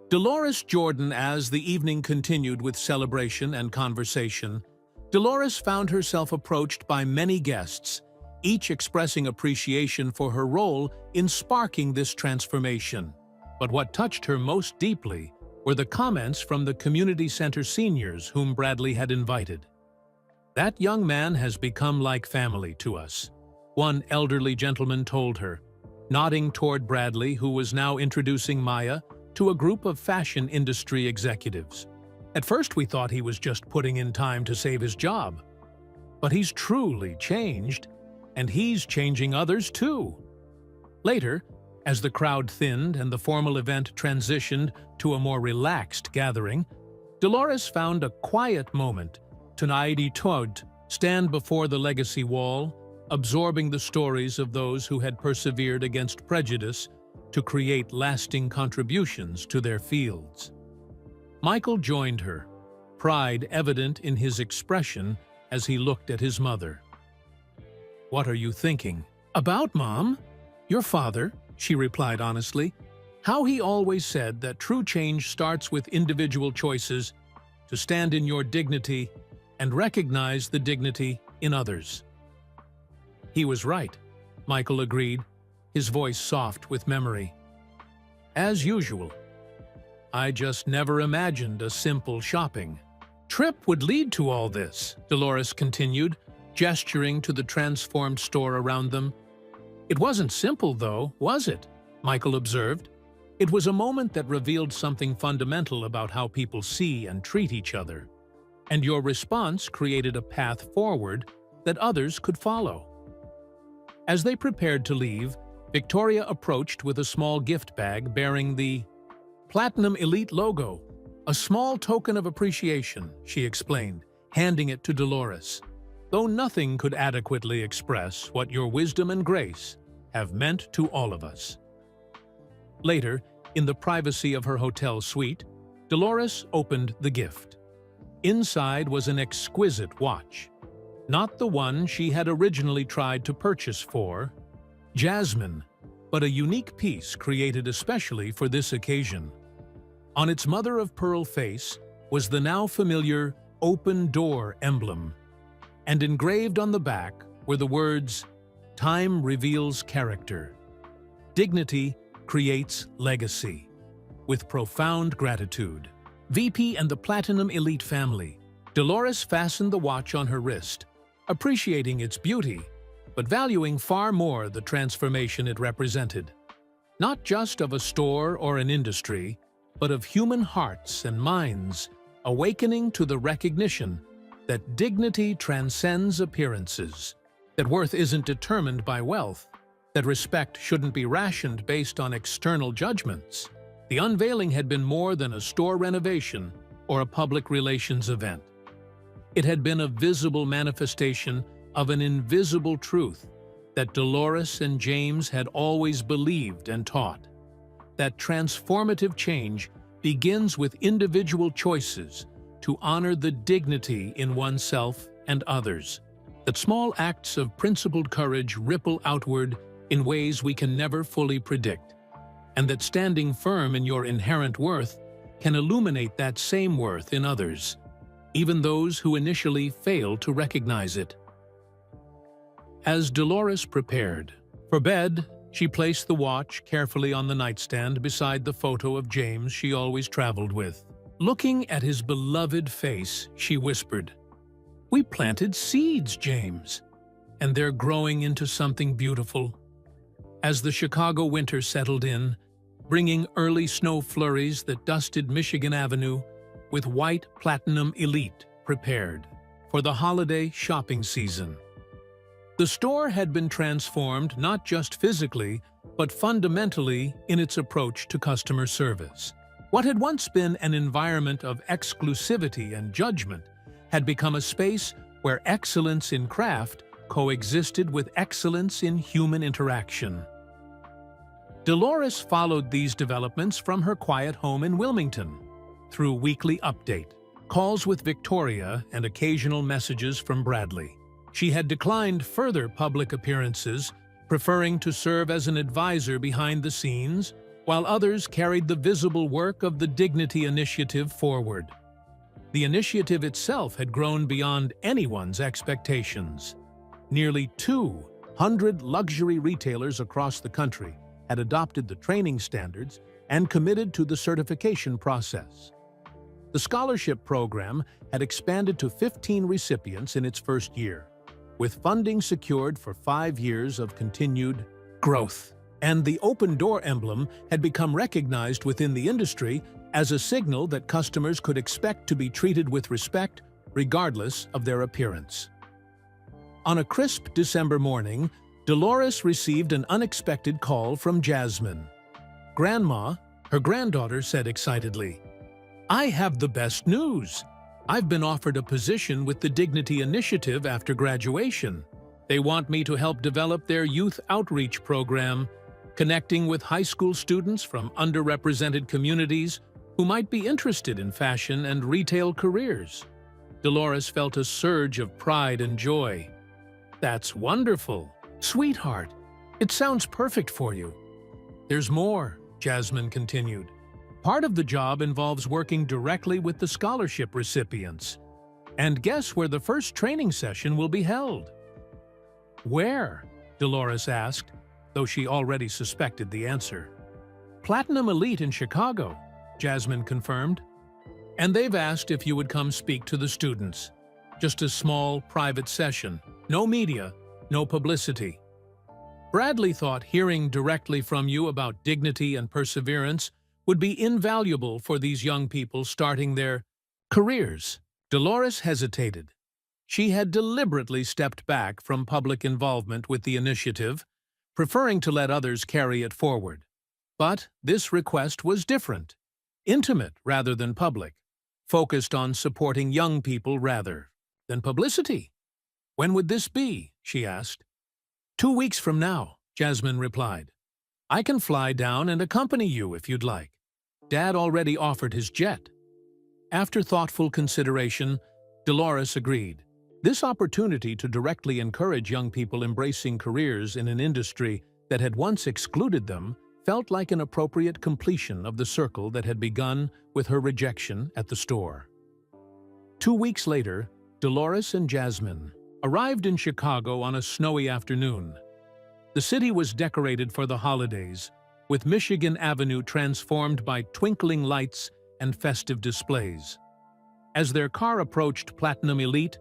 Dolores Jordan. As the evening continued with celebration and conversation, Dolores found herself approached by many guests, each expressing appreciation for her role in sparking this transformation. But what touched her most deeply were the comments from the community center seniors whom Bradley had invited. "That young man has become like family to us," one elderly gentleman told her, nodding toward Bradley, who was now introducing Maya to a group of fashion industry executives. "At first we thought he was just putting in time to save his job. But he's truly changed, and he's changing others too." Later, as the crowd thinned and the formal event transitioned to a more relaxed gathering, Dolores found a quiet moment to stand before the legacy wall, absorbing the stories of those who had persevered against prejudice to create lasting contributions to their fields. Michael joined her, pride evident in his expression as he looked at his mother. "What are you thinking?" "About, Mom? Your father," she replied honestly. "How he always said that true change starts with individual choices, to stand in your dignity and recognize the dignity in others." "He was right," Michael agreed, his voice soft with memory. "As usual. I just never imagined a simple shopping trip would lead to all this," Dolores continued, gesturing to the transformed store around them. "It wasn't simple, though, was it?" Michael observed. "It was a moment that revealed something fundamental about how people see and treat each other. And your response created a path forward that others could follow." As they prepared to leave, Victoria approached with a small gift bag bearing the Platinum Elite logo. "A small token of appreciation," she explained, handing it to Dolores, "though nothing could adequately express what your wisdom and grace have meant to all of us." Later, in the privacy of her hotel suite, Dolores opened the gift. Inside was an exquisite watch, not the one she had originally tried to purchase for Jasmine, but a unique piece created especially for this occasion. On its mother-of-pearl face was the now familiar open door emblem, and engraved on the back were the words, "Time reveals character. Dignity creates legacy. With profound gratitude." VP and the Platinum Elite family. Dolores fastened the watch on her wrist, appreciating its beauty, but valuing far more the transformation it represented. Not just of a store or an industry, but of human hearts and minds, awakening to the recognition that dignity transcends appearances, that worth isn't determined by wealth, that respect shouldn't be rationed based on external judgments. The unveiling had been more than a store renovation or a public relations event. It had been a visible manifestation of an invisible truth that Dolores and James had always believed and taught. That transformative change begins with individual choices to honor the dignity in oneself and others. That small acts of principled courage ripple outward in ways we can never fully predict, and that standing firm in your inherent worth can illuminate that same worth in others, even those who initially fail to recognize it. As Dolores prepared for bed, she placed the watch carefully on the nightstand beside the photo of James she always traveled with. Looking at his beloved face, she whispered, "We planted seeds, James, and they're growing into something beautiful." As the Chicago winter settled in, bringing early snow flurries that dusted Michigan Avenue, with white Platinum Elite prepared for the holiday shopping season. The store had been transformed not just physically, but fundamentally in its approach to customer service. What had once been an environment of exclusivity and judgment had become a space where excellence in craft coexisted with excellence in human interaction. Dolores followed these developments from her quiet home in Wilmington, through weekly update, calls with Victoria, and occasional messages from Bradley. She had declined further public appearances, preferring to serve as an advisor behind the scenes, while others carried the visible work of the Dignity Initiative forward. The initiative itself had grown beyond anyone's expectations. Nearly 200 luxury retailers across the country had adopted the training standards and committed to the certification process. The scholarship program had expanded to 15 recipients in its first year, with funding secured for 5 years of continued growth. And the open door emblem had become recognized within the industry as a signal that customers could expect to be treated with respect regardless of their appearance. On a crisp December morning, Dolores received an unexpected call from Jasmine. "Grandma," her granddaughter said excitedly, "I have the best news. I've been offered a position with the Dignity Initiative after graduation. They want me to help develop their youth outreach program, connecting with high school students from underrepresented communities who might be interested in fashion and retail careers." Dolores felt a surge of pride and joy. "That's wonderful. Sweetheart, it sounds perfect for you." "There's more," Jasmine continued. "Part of the job involves working directly with the scholarship recipients. And guess where the first training session will be held?" "Where?" Dolores asked, though she already suspected the answer. "Platinum Elite in Chicago," Jasmine confirmed. "And they've asked if you would come speak to the students. Just a small, private session. No media, no publicity." Bradley thought hearing directly from you about dignity and perseverance would be invaluable for these young people starting their careers. Dolores hesitated. She had deliberately stepped back from public involvement with the initiative, preferring to let others carry it forward. But this request was different, intimate rather than public, focused on supporting young people rather than publicity. "When would this be?" she asked. 2 weeks from now," Jasmine replied. "I can fly down and accompany you if you'd like. Dad already offered his jet." After thoughtful consideration, Dolores agreed. This opportunity to directly encourage young people embracing careers in an industry that had once excluded them felt like an appropriate completion of the circle that had begun with her rejection at the store. 2 weeks later, Dolores and Jasmine arrived in Chicago on a snowy afternoon. The city was decorated for the holidays, with Michigan Avenue transformed by twinkling lights and festive displays. As their car approached Platinum Elite,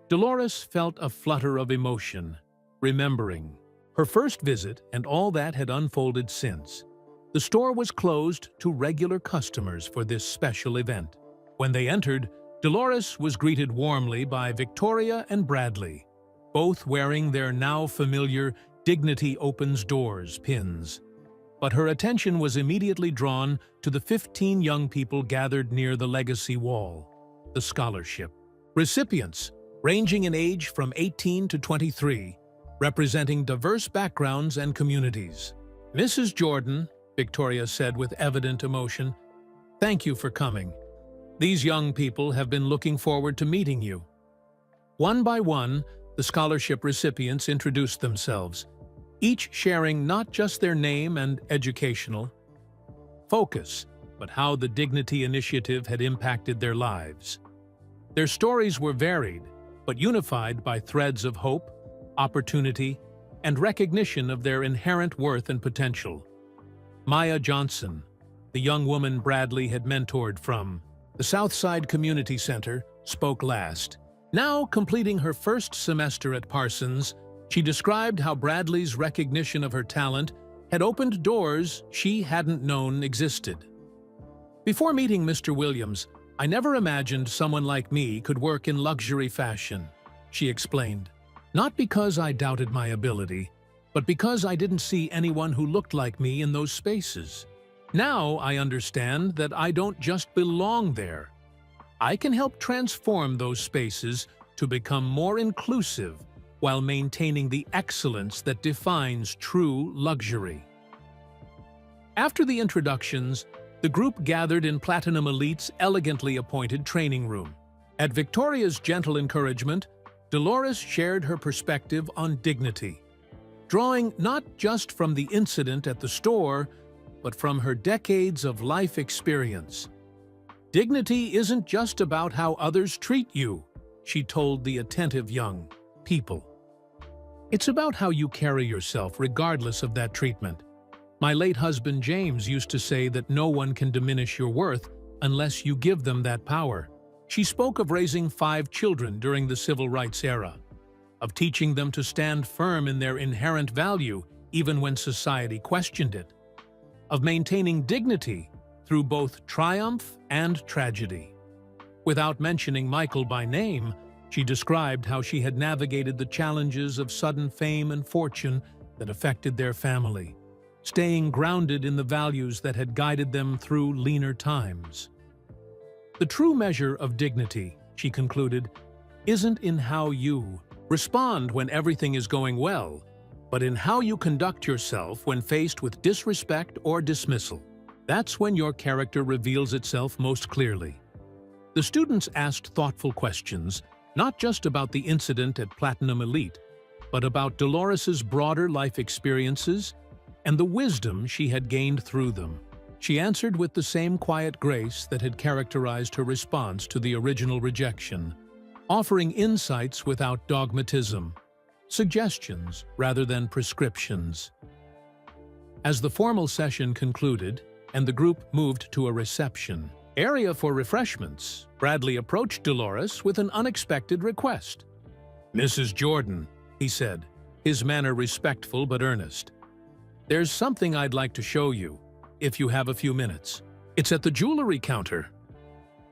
Dolores felt a flutter of emotion, remembering her first visit and all that had unfolded since. The store was closed to regular customers for this special event. When they entered, Dolores was greeted warmly by Victoria and Bradley, both wearing their now familiar "Dignity Opens Doors" pins. But her attention was immediately drawn to the 15 young people gathered near the legacy wall, the scholarship recipients, ranging in age from 18 to 23, representing diverse backgrounds and communities. "Mrs. Jordan," Victoria said with evident emotion, "thank you for coming. These young people have been looking forward to meeting you." One by one, the scholarship recipients introduced themselves, each sharing not just their name and educational focus, but how the Dignity Initiative had impacted their lives. Their stories were varied, but unified by threads of hope, opportunity, and recognition of their inherent worth and potential. Maya Johnson, the young woman Bradley had mentored from the Southside Community Center, spoke last. Now completing her first semester at Parsons, she described how Bradley's recognition of her talent had opened doors she hadn't known existed. "Before meeting Mr. Williams, I never imagined someone like me could work in luxury fashion," she explained. "Not because I doubted my ability, but because I didn't see anyone who looked like me in those spaces. Now I understand that I don't just belong there. I can help transform those spaces to become more inclusive while maintaining the excellence that defines true luxury." After the introductions, the group gathered in Platinum Elite's elegantly appointed training room. At Victoria's gentle encouragement, Dolores shared her perspective on dignity, drawing not just from the incident at the store, but from her decades of life experience. "Dignity isn't just about how others treat you," she told the attentive young people. "It's about how you carry yourself regardless of that treatment. My late husband James used to say that no one can diminish your worth unless you give them that power. She spoke of raising 5 children during the civil rights era, of teaching them to stand firm in their inherent value even when society questioned it, of maintaining dignity through both triumph and tragedy. Without mentioning Michael by name, she described how she had navigated the challenges of sudden fame and fortune that affected their family, staying grounded in the values that had guided them through leaner times. The true measure of dignity, she concluded, isn't in how you respond when everything is going well, but in how you conduct yourself when faced with disrespect or dismissal. That's when your character reveals itself most clearly. The students asked thoughtful questions, not just about the incident at Platinum Elite, but about Dolores's broader life experiences and the wisdom she had gained through them. She answered with the same quiet grace that had characterized her response to the original rejection, offering insights without dogmatism, suggestions rather than prescriptions. As the formal session concluded and the group moved to a reception area for refreshments, Bradley approached Dolores with an unexpected request. "Mrs. Jordan," he said, his manner respectful but earnest. "There's something I'd like to show you, if you have a few minutes. It's at the jewelry counter."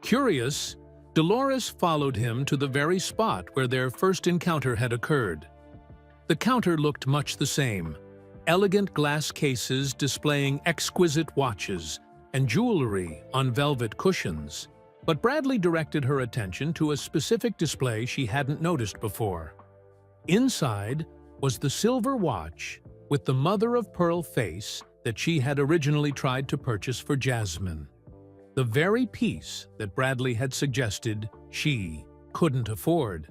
Curious, Dolores followed him to the very spot where their first encounter had occurred. The counter looked much the same, elegant glass cases displaying exquisite watches and jewelry on velvet cushions. But Bradley directed her attention to a specific display she hadn't noticed before. Inside was the silver watch with the mother-of-pearl face that she had originally tried to purchase for Jasmine. The very piece that Bradley had suggested she couldn't afford.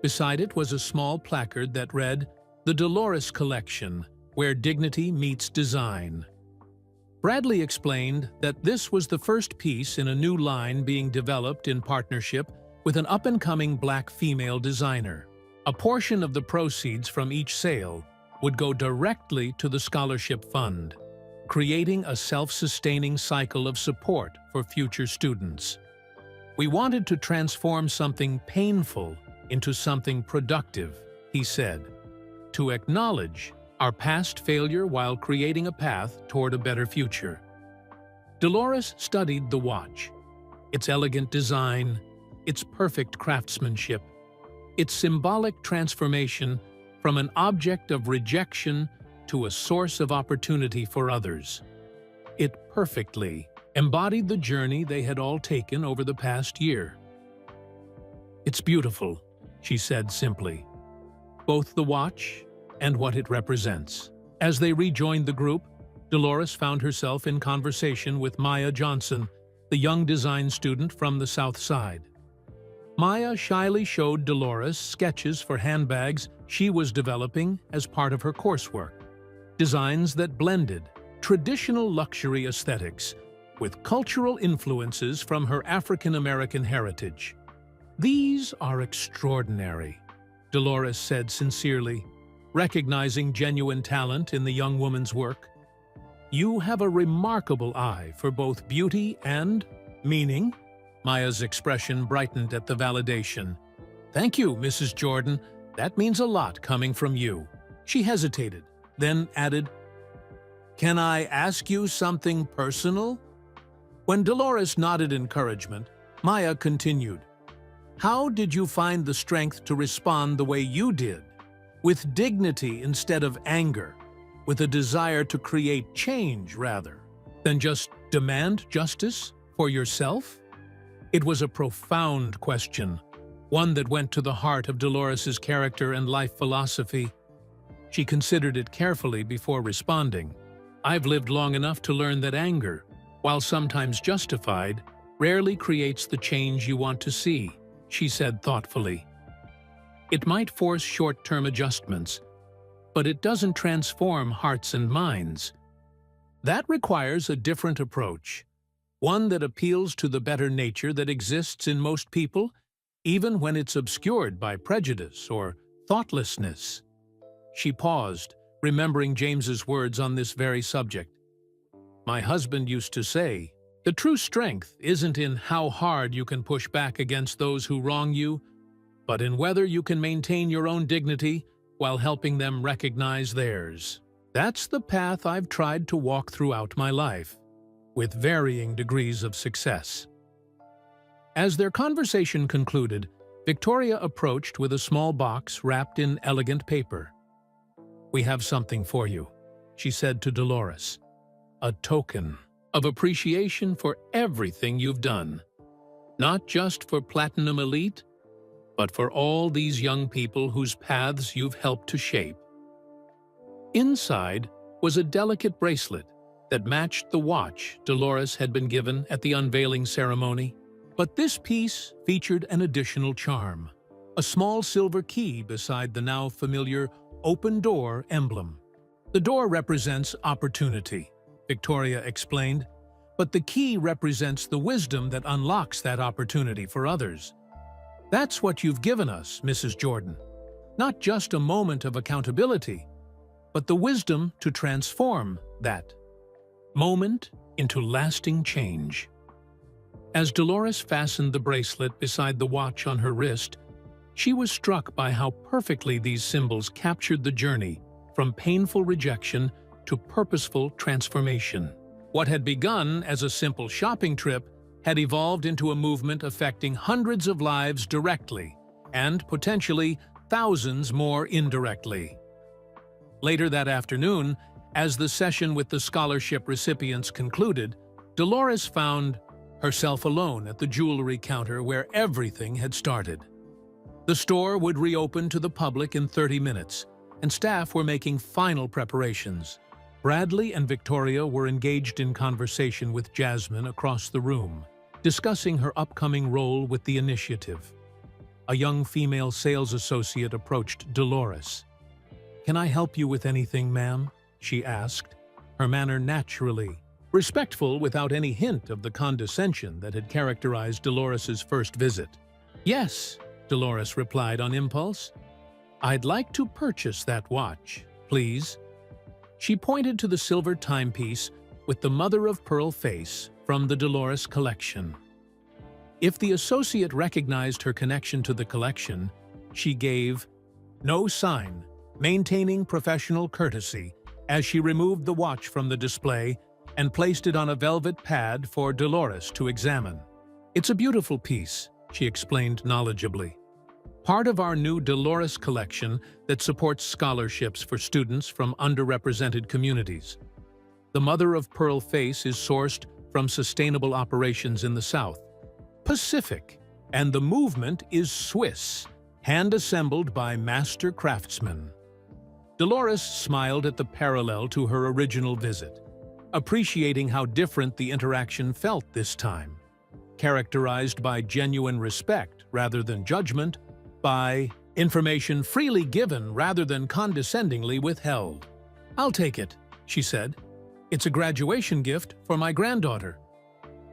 Beside it was a small placard that read, "The Dolores Collection, where dignity meets design." Bradley explained that this was the first piece in a new line being developed in partnership with an up-and-coming Black female designer. A portion of the proceeds from each sale would go directly to the scholarship fund, creating a self-sustaining cycle of support for future students. "We wanted to transform something painful into something productive," he said, "to acknowledge our past failure while creating a path toward a better future." Dolores studied the watch, its elegant design, its perfect craftsmanship, its symbolic transformation from an object of rejection to a source of opportunity for others. It perfectly embodied the journey they had all taken over the past year. "It's beautiful," she said simply, "both the watch and what it represents." As they rejoined the group, Dolores found herself in conversation with Maya Johnson, the young design student from the South Side. Maya shyly showed Dolores sketches for handbags she was developing as part of her coursework, designs that blended traditional luxury aesthetics with cultural influences from her African-American heritage. "These are extraordinary," Dolores said sincerely, recognizing genuine talent in the young woman's work. "You have a remarkable eye for both beauty and meaning." Maya's expression brightened at the validation. "Thank you, Mrs. Jordan. That means a lot coming from you." She hesitated, then added, "Can I ask you something personal?" When Dolores nodded encouragement, Maya continued, "How did you find the strength to respond the way you did? With dignity instead of anger, with a desire to create change rather than just demand justice for yourself?" It was a profound question, one that went to the heart of Dolores's character and life philosophy. She considered it carefully before responding. "I've lived long enough to learn that anger, while sometimes justified, rarely creates the change you want to see," she said thoughtfully. "It might force short-term adjustments, but it doesn't transform hearts and minds. That requires a different approach, one that appeals to the better nature that exists in most people, even when it's obscured by prejudice or thoughtlessness." She paused, remembering James's words on this very subject. My husband used to say, "The true strength isn't in how hard you can push back against those who wrong you, but in whether you can maintain your own dignity while helping them recognize theirs." That's the path I've tried to walk throughout my life, with varying degrees of success. As their conversation concluded, Victoria approached with a small box wrapped in elegant paper. "We have something for you," she said to Dolores. "A token of appreciation for everything you've done. Not just for Platinum Elite, but for all these young people whose paths you've helped to shape." Inside was a delicate bracelet that matched the watch Dolores had been given at the unveiling ceremony. But this piece featured an additional charm, a small silver key beside the now familiar open door emblem. "The door represents opportunity," Victoria explained, "but the key represents the wisdom that unlocks that opportunity for others. That's what you've given us, Mrs. Jordan. Not just a moment of accountability, but the wisdom to transform that moment into lasting change." As Dolores fastened the bracelet beside the watch on her wrist, she was struck by how perfectly these symbols captured the journey from painful rejection to purposeful transformation. What had begun as a simple shopping trip had evolved into a movement affecting hundreds of lives directly and potentially thousands more indirectly. Later that afternoon, as the session with the scholarship recipients concluded, Dolores found herself alone at the jewelry counter where everything had started. The store would reopen to the public in 30 minutes, and staff were making final preparations. Bradley and Victoria were engaged in conversation with Jasmine across the room, discussing her upcoming role with the initiative. A young female sales associate approached Dolores. "Can I help you with anything, ma'am?" she asked, her manner naturally respectful without any hint of the condescension that had characterized Dolores's first visit. "Yes," Dolores replied on impulse. "I'd like to purchase that watch, please." She pointed to the silver timepiece with the mother-of-pearl face from the Dolores collection. If the associate recognized her connection to the collection, she gave no sign, maintaining professional courtesy as she removed the watch from the display and placed it on a velvet pad for Dolores to examine. "It's a beautiful piece," she explained knowledgeably. "Part of our new Dolores collection that supports scholarships for students from underrepresented communities. The mother-of-pearl face is sourced from sustainable operations in the South Pacific, and the movement is Swiss, hand-assembled by master craftsmen." Dolores smiled at the parallel to her original visit, appreciating how different the interaction felt this time, characterized by genuine respect rather than judgment, by information freely given rather than condescendingly withheld. "I'll take it," she said. "It's a graduation gift for my granddaughter."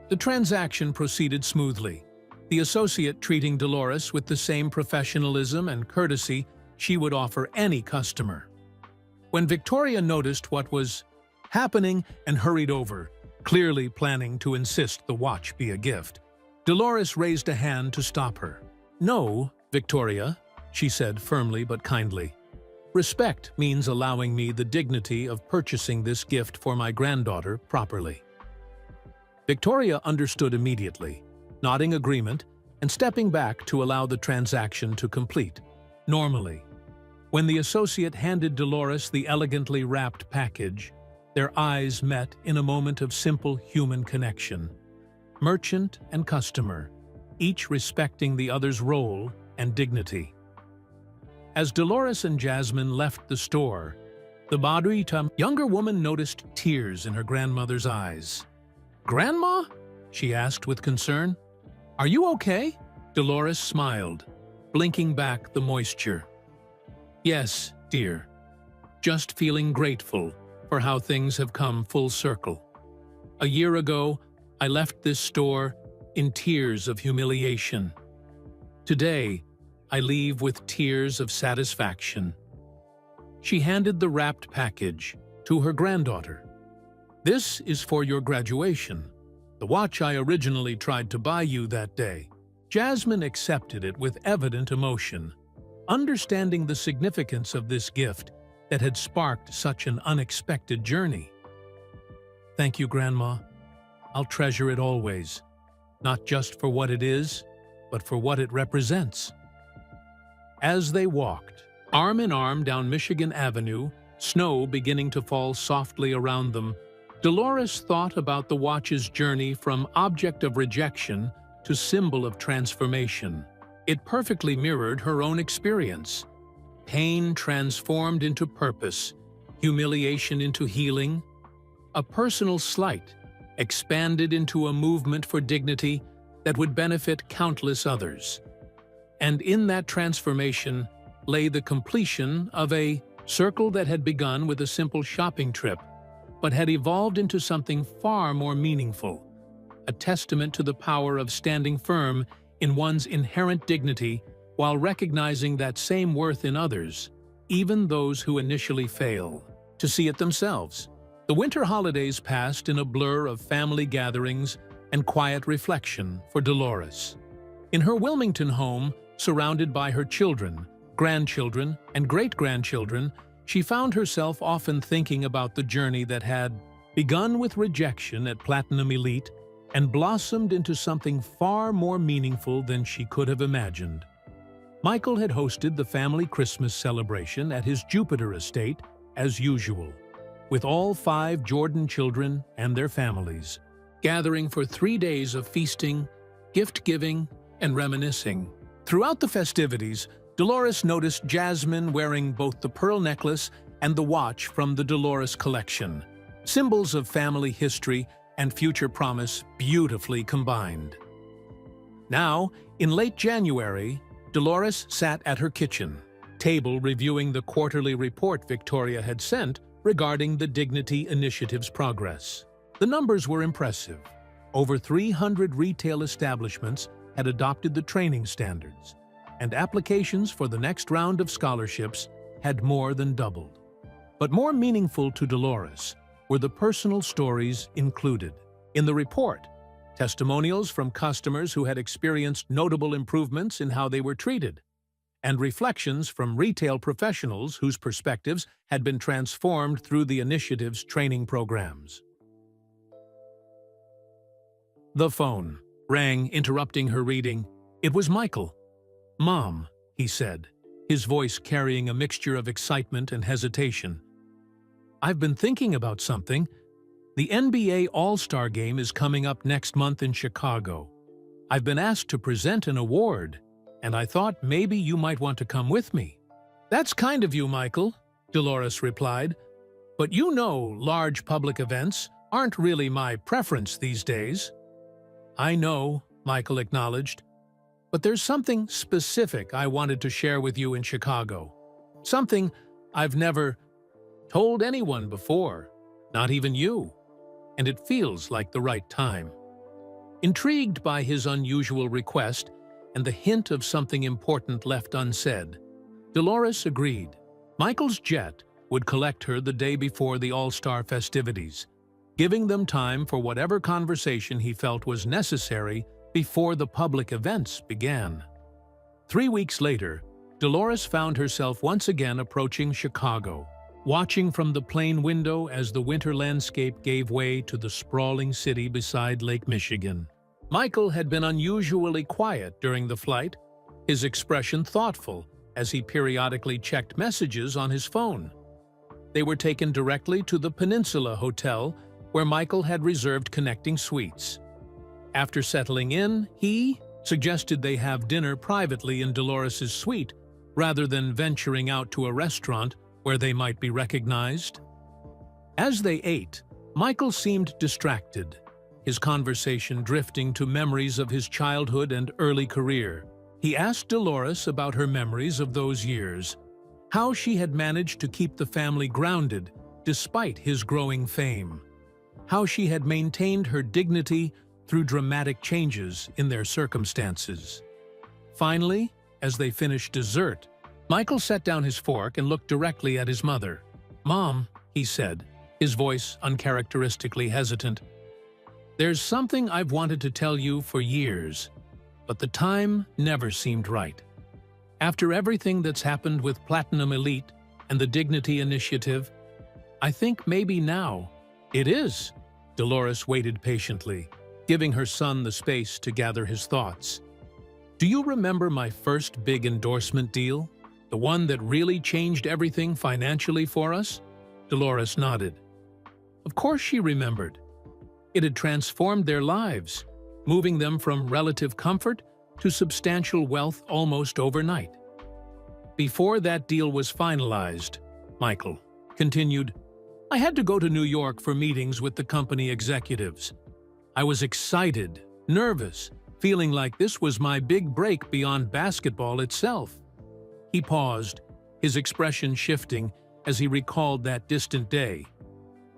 The transaction proceeded smoothly, the associate treating Dolores with the same professionalism and courtesy she would offer any customer. When Victoria noticed what was happening and hurried over, clearly planning to insist the watch be a gift, Dolores raised a hand to stop her. "No, Victoria," she said firmly but kindly. "Respect means allowing me the dignity of purchasing this gift for my granddaughter properly." Victoria understood immediately, nodding agreement and stepping back to allow the transaction to complete. Normally, when the associate handed Dolores the elegantly wrapped package, their eyes met in a moment of simple human connection. Merchant and customer, each respecting the other's role and dignity. As Dolores and Jasmine left the store, the Badrita younger woman noticed tears in her grandmother's eyes. "Grandma?" she asked with concern. "Are you okay?" Dolores smiled, blinking back the moisture. "Yes, dear. Just feeling grateful for how things have come full circle. A year ago, I left this store in tears of humiliation. Today, I leave with tears of satisfaction." she handed the wrapped package to her granddaughter. "This is for your graduation. The watch I originally tried to buy you that day." Jasmine accepted it with evident emotion, understanding the significance of this gift that had sparked such an unexpected journey. "Thank you, Grandma. I'll treasure it always, not just for what it is, but for what it represents." As they walked, arm in arm down Michigan Avenue, snow beginning to fall softly around them, Dolores thought about the watch's journey from object of rejection to symbol of transformation. It perfectly mirrored her own experience. Pain transformed into purpose, humiliation into healing, a personal slight expanded into a movement for dignity that would benefit countless others. And in that transformation lay the completion of a circle that had begun with a simple shopping trip, but had evolved into something far more meaningful, a testament to the power of standing firm in one's inherent dignity while recognizing that same worth in others, even those who initially fail to see it themselves. The winter holidays passed in a blur of family gatherings and quiet reflection for Dolores. In her Wilmington home, surrounded by her children, grandchildren, and great-grandchildren, she found herself often thinking about the journey that had begun with rejection at Platinum Elite and blossomed into something far more meaningful than she could have imagined. Michael had hosted the family Christmas celebration at his Jupiter estate as usual, with all 5 Jordan children and their families, gathering for 3 days of feasting, gift-giving, and reminiscing. Throughout the festivities, Dolores noticed Jasmine wearing both the pearl necklace and the watch from the Dolores collection, symbols of family history and future promise beautifully combined. Now, in late January, Dolores sat at her kitchen table reviewing the quarterly report Victoria had sent regarding the Dignity Initiative's progress. The numbers were impressive. Over 300 retail establishments had adopted the training standards, and applications for the next round of scholarships had more than doubled. But more meaningful to Dolores were the personal stories included. In the report, testimonials from customers who had experienced notable improvements in how they were treated, and reflections from retail professionals whose perspectives had been transformed through the initiative's training programs. The phone rang, interrupting her reading. It was Michael. "Mom," he said, his voice carrying a mixture of excitement and hesitation. "I've been thinking about something. The NBA All-Star Game is coming up next month in Chicago. I've been asked to present an award, and I thought maybe you might want to come with me." "That's kind of you, Michael," Dolores replied. "But you know large public events aren't really my preference these days." "I know," Michael acknowledged. "But there's something specific I wanted to share with you in Chicago. Something I've never told anyone before, not even you. And it feels like the right time." Intrigued by his unusual request and the hint of something important left unsaid, Dolores agreed. Michael's jet would collect her the day before the All-Star festivities, giving them time for whatever conversation he felt was necessary before the public events began. 3 weeks later, Dolores found herself once again approaching Chicago, watching from the plane window as the winter landscape gave way to the sprawling city beside Lake Michigan. Michael had been unusually quiet during the flight, his expression thoughtful as he periodically checked messages on his phone. They were taken directly to the Peninsula Hotel, where Michael had reserved connecting suites. After settling in, he suggested they have dinner privately in Dolores's suite rather than venturing out to a restaurant where they might be recognized. As they ate, Michael seemed distracted, his conversation drifting to memories of his childhood and early career. He asked Dolores about her memories of those years, how she had managed to keep the family grounded despite his growing fame, how she had maintained her dignity through dramatic changes in their circumstances. Finally, as they finished dessert, Michael set down his fork and looked directly at his mother. "Mom," he said, his voice uncharacteristically hesitant, "there's something I've wanted to tell you for years, but the time never seemed right. After everything that's happened with Platinum Elite and the Dignity Initiative, I think maybe now it is." Dolores waited patiently, giving her son the space to gather his thoughts. "Do you remember my first big endorsement deal? The one that really changed everything financially for us?" Dolores nodded. Of course she remembered. It had transformed their lives, moving them from relative comfort to substantial wealth almost overnight. "Before that deal was finalized," Michael continued, "I had to go to New York for meetings with the company executives. I was excited, nervous, feeling like this was my big break beyond basketball itself." He paused, his expression shifting as he recalled that distant day.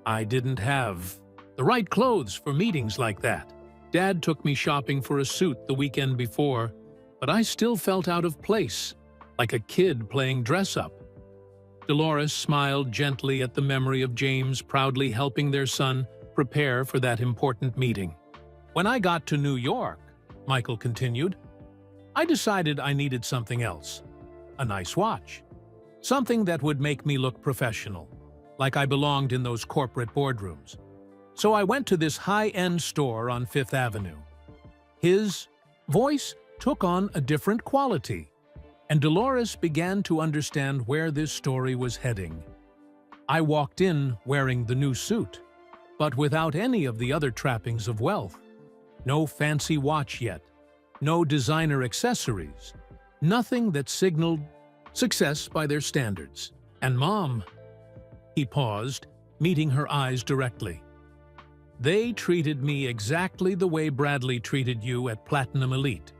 "I didn't have the right clothes for meetings like that. Dad took me shopping for a suit the weekend before, but I still felt out of place, like a kid playing dress-up." Dolores smiled gently at the memory of James proudly helping their son prepare for that important meeting. "When I got to New York," Michael continued, "I decided I needed something else. A nice watch. Something that would make me look professional, like I belonged in those corporate boardrooms. So I went to this high-end store on Fifth Avenue." His voice took on a different quality, and Dolores began to understand where this story was heading. "I walked in wearing the new suit, but without any of the other trappings of wealth. No fancy watch yet, no designer accessories, nothing that signaled success by their standards. And Mom," he paused, meeting her eyes directly, "they treated me exactly the way Bradley treated you at Platinum Elite."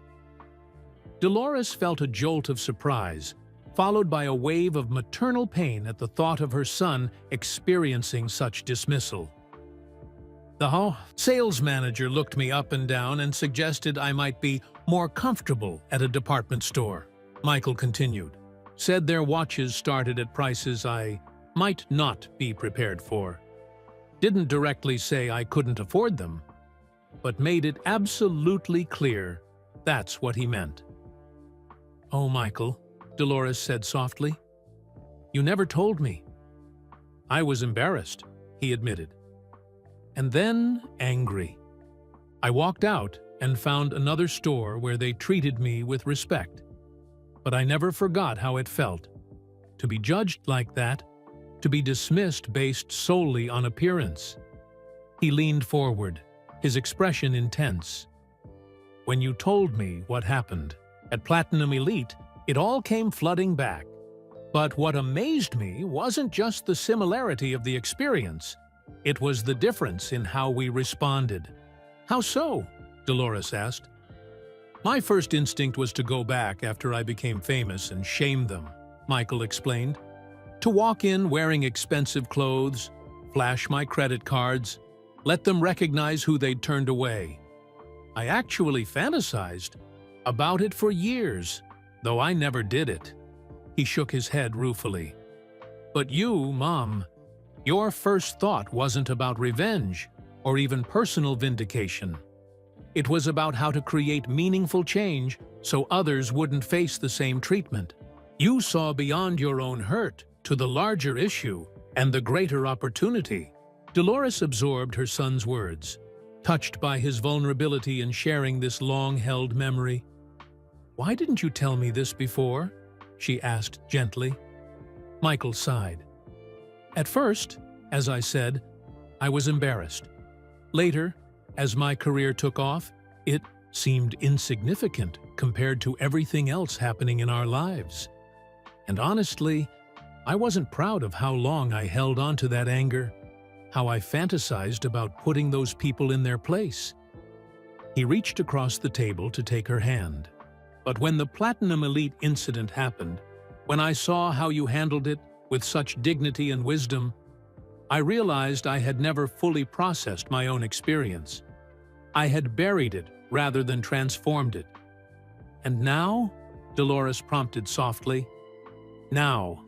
Dolores felt a jolt of surprise, followed by a wave of maternal pain at the thought of her son experiencing such dismissal. "The sales manager looked me up and down and suggested I might be more comfortable at a department store," Michael continued. "Said their watches started at prices I might not be prepared for. Didn't directly say I couldn't afford them, but made it absolutely clear that's what he meant." "Oh, Michael," Dolores said softly, "you never told me." "I was embarrassed," he admitted. "And then angry. I walked out and found another store where they treated me with respect. But I never forgot how it felt. To be judged like that, to be dismissed based solely on appearance." He leaned forward, his expression intense. "When you told me what happened at Platinum Elite, it all came flooding back. But what amazed me wasn't just the similarity of the experience. It was the difference in how we responded." "How so?" Dolores asked. "My first instinct was to go back after I became famous and shame them," Michael explained. "To walk in wearing expensive clothes, flash my credit cards, let them recognize who they'd turned away. I actually fantasized about it for years, though I never did it." He shook his head ruefully. "But you, Mom, your first thought wasn't about revenge or even personal vindication. It was about how to create meaningful change so others wouldn't face the same treatment. You saw beyond your own hurt to the larger issue and the greater opportunity." Dolores absorbed her son's words, touched by his vulnerability in sharing this long-held memory. "Why didn't you tell me this before?" she asked gently. Michael sighed. "At first, as I said, I was embarrassed. Later, as my career took off, it seemed insignificant compared to everything else happening in our lives. And honestly, I wasn't proud of how long I held on to that anger, how I fantasized about putting those people in their place." He reached across the table to take her hand. "But when the Platinum Elite incident happened, when I saw how you handled it with such dignity and wisdom, I realized I had never fully processed my own experience. I had buried it rather than transformed it." "And now?" Dolores prompted softly. Now,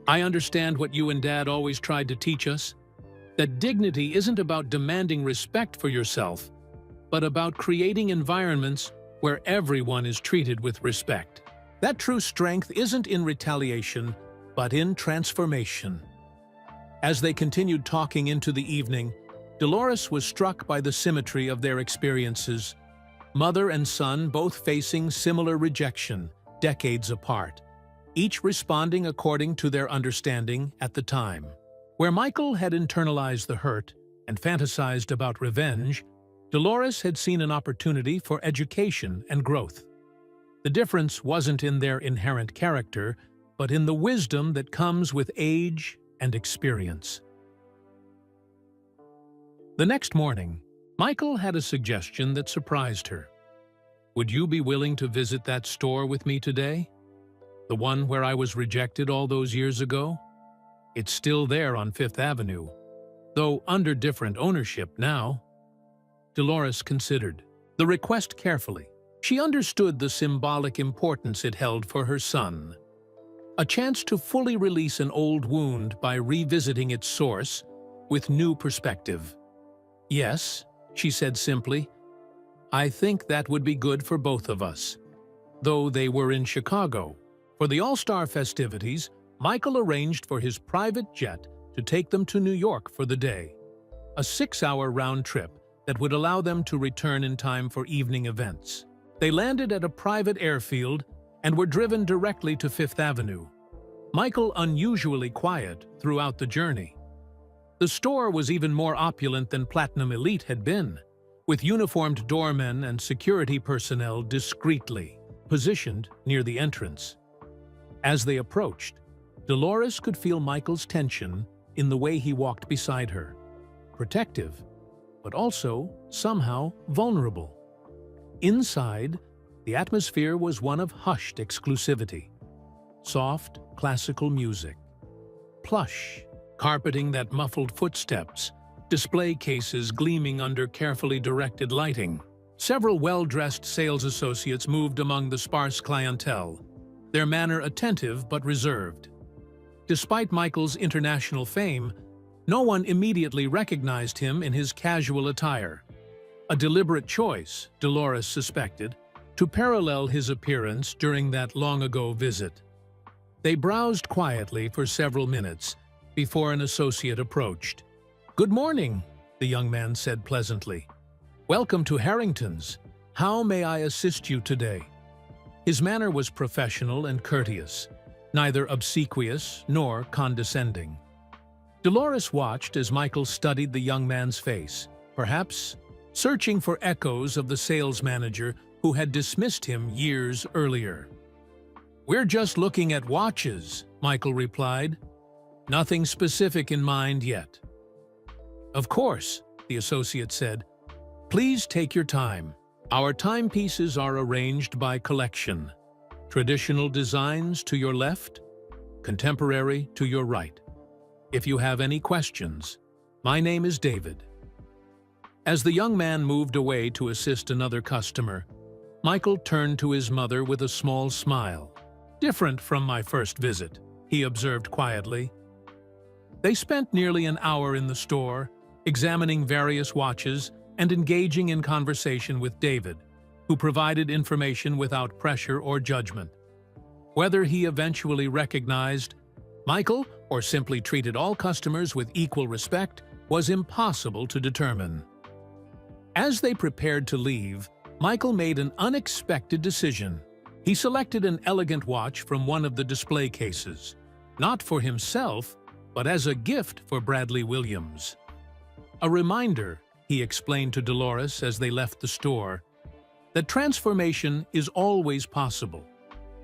I understand what you and Dad always tried to teach us, that dignity isn't about demanding respect for yourself, but about creating environments where everyone is treated with respect. That true strength isn't in retaliation, but in transformation. As they continued talking into the evening, Dolores was struck by the symmetry of their experiences. Mother and son both facing similar rejection, decades apart, each responding according to their understanding at the time. Where Michael had internalized the hurt and fantasized about revenge, Dolores had seen an opportunity for education and growth. The difference wasn't in their inherent character, but in the wisdom that comes with age and experience. The next morning, Michael had a suggestion that surprised her. "Would you be willing to visit that store with me today? The one where I was rejected all those years ago? It's still there on Fifth Avenue, though under different ownership now." Dolores considered the request carefully. She understood the symbolic importance it held for her son. A chance to fully release an old wound by revisiting its source with new perspective. "Yes," she said simply. "I think that would be good for both of us." Though they were in Chicago, for the All-Star festivities, Michael arranged for his private jet to take them to New York for the day. A 6-hour round trip that would allow them to return in time for evening events. They landed at a private airfield and were driven directly to Fifth Avenue. Michael unusually quiet throughout the journey. The store was even more opulent than Platinum Elite had been, with uniformed doormen and security personnel discreetly positioned near the entrance. As they approached, Dolores could feel Michael's tension in the way he walked beside her. Protective, but also somehow vulnerable. Inside, the atmosphere was one of hushed exclusivity. Soft, classical music. Plush, carpeting that muffled footsteps. Display cases gleaming under carefully directed lighting. Several well-dressed sales associates moved among the sparse clientele, their manner attentive but reserved. Despite Michael's international fame, no one immediately recognized him in his casual attire. A deliberate choice, Dolores suspected, to parallel his appearance during that long-ago visit. They browsed quietly for several minutes before an associate approached. "Good morning," the young man said pleasantly. "Welcome to Harrington's. How may I assist you today?" His manner was professional and courteous, neither obsequious nor condescending. Dolores watched as Michael studied the young man's face, perhaps searching for echoes of the sales manager who had dismissed him years earlier. "We're just looking at watches," Michael replied. "Nothing specific in mind yet." "Of course," the associate said. "Please take your time. Our timepieces are arranged by collection. Traditional designs to your left, contemporary to your right. If you have any questions, my name is David." As the young man moved away to assist another customer, Michael turned to his mother with a small smile. "Different from my first visit," he observed quietly. They spent nearly an hour in the store, examining various watches and engaging in conversation with David, who provided information without pressure or judgment. Whether he eventually recognized Michael or simply treated all customers with equal respect was impossible to determine. As they prepared to leave, Michael made an unexpected decision. He selected an elegant watch from one of the display cases, not for himself, but as a gift for Bradley Williams. A reminder, he explained to Dolores as they left the store, that transformation is always possible,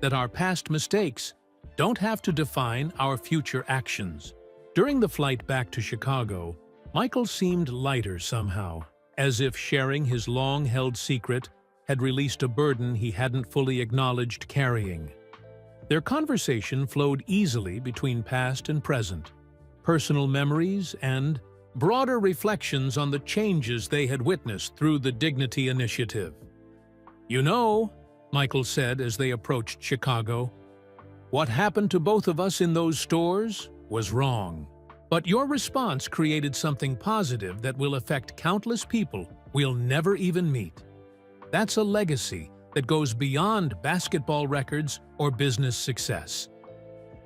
that our past mistakes don't have to define our future actions. During the flight back to Chicago, Michael seemed lighter somehow, as if sharing his long-held secret had released a burden he hadn't fully acknowledged carrying. Their conversation flowed easily between past and present, personal memories and broader reflections on the changes they had witnessed through the Dignity Initiative. "You know," Michael said as they approached Chicago, What happened to both of us in those stores was wrong. But your response created something positive that will affect countless people we'll never even meet. That's a legacy that goes beyond basketball records or business success.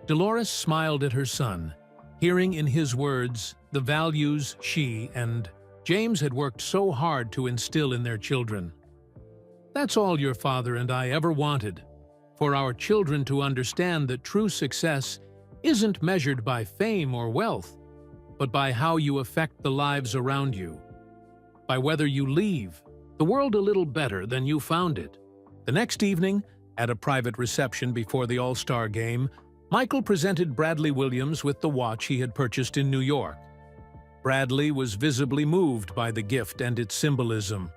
Dolores smiled at her son, hearing in his words the values she and James had worked so hard to instill in their children. That's all your father and I ever wanted, for our children to understand that true success isn't measured by fame or wealth, but by how you affect the lives around you, by whether you leave the world a little better than you found it. The next evening, at a private reception before the All-Star game, Michael presented Bradley Williams with the watch he had purchased in New York. Bradley was visibly moved by the gift and its symbolism.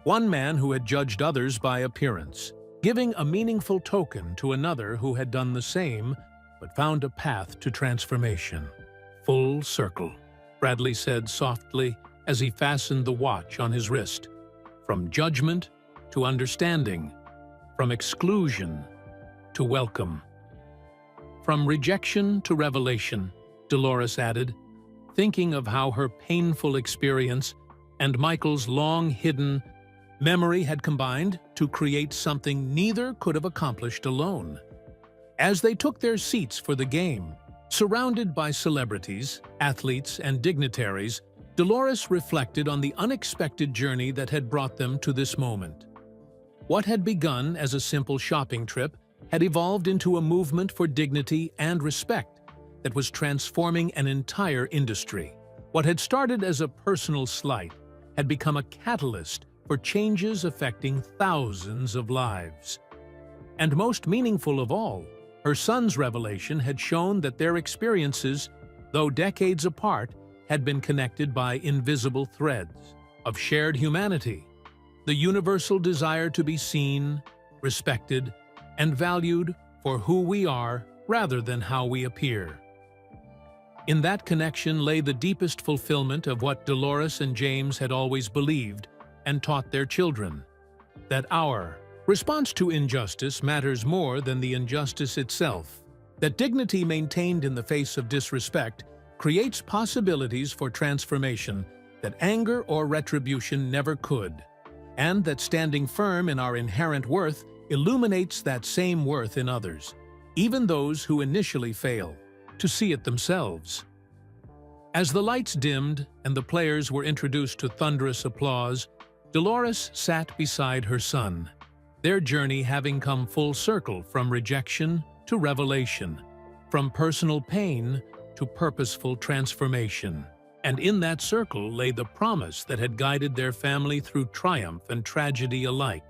One man who had judged others by appearance, giving a meaningful token to another who had done the same but found a path to transformation. "Full circle," Bradley said softly as he fastened the watch on his wrist. "From judgment to understanding, from exclusion to welcome. From rejection to revelation," Dolores added, thinking of how her painful experience and Michael's long-hidden memory had combined to create something neither could have accomplished alone. As they took their seats for the game, surrounded by celebrities, athletes, and dignitaries, Dolores reflected on the unexpected journey that had brought them to this moment. What had begun as a simple shopping trip had evolved into a movement for dignity and respect that was transforming an entire industry. What had started as a personal slight had become a catalyst for changes affecting thousands of lives. And most meaningful of all, her son's revelation had shown that their experiences, though decades apart, had been connected by invisible threads of shared humanity, the universal desire to be seen, respected, and valued for who we are rather than how we appear. In that connection lay the deepest fulfillment of what Dolores and James had always believed and taught their children, that our response to injustice matters more than the injustice itself, that dignity maintained in the face of disrespect creates possibilities for transformation that anger or retribution never could, and that standing firm in our inherent worth illuminates that same worth in others, even those who initially fail to see it themselves. As the lights dimmed and the players were introduced to thunderous applause, Dolores sat beside her son, their journey having come full circle from rejection to revelation, from personal pain to purposeful transformation. And in that circle lay the promise that had guided their family through triumph and tragedy alike,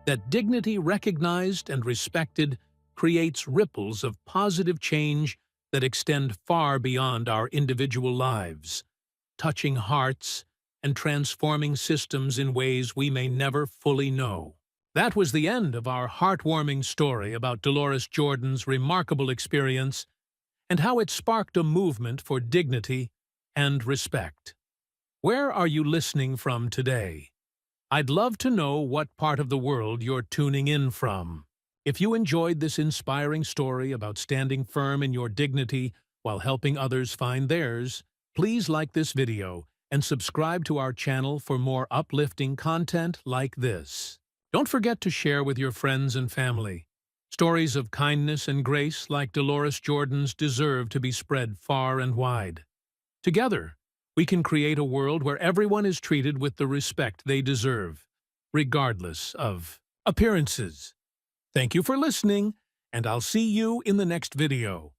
that dignity recognized and respected creates ripples of positive change that extend far beyond our individual lives, touching hearts and transforming systems in ways we may never fully know. That was the end of our heartwarming story about Dolores Jordan's remarkable experience and how it sparked a movement for dignity and respect. Where are you listening from today? I'd love to know what part of the world you're tuning in from. If you enjoyed this inspiring story about standing firm in your dignity while helping others find theirs, please like this video and subscribe to our channel for more uplifting content like this. Don't forget to share with your friends and family. Stories of kindness and grace like Dolores Jordan's deserve to be spread far and wide. Together, we can create a world where everyone is treated with the respect they deserve, regardless of appearances. Thank you for listening, and I'll see you in the next video.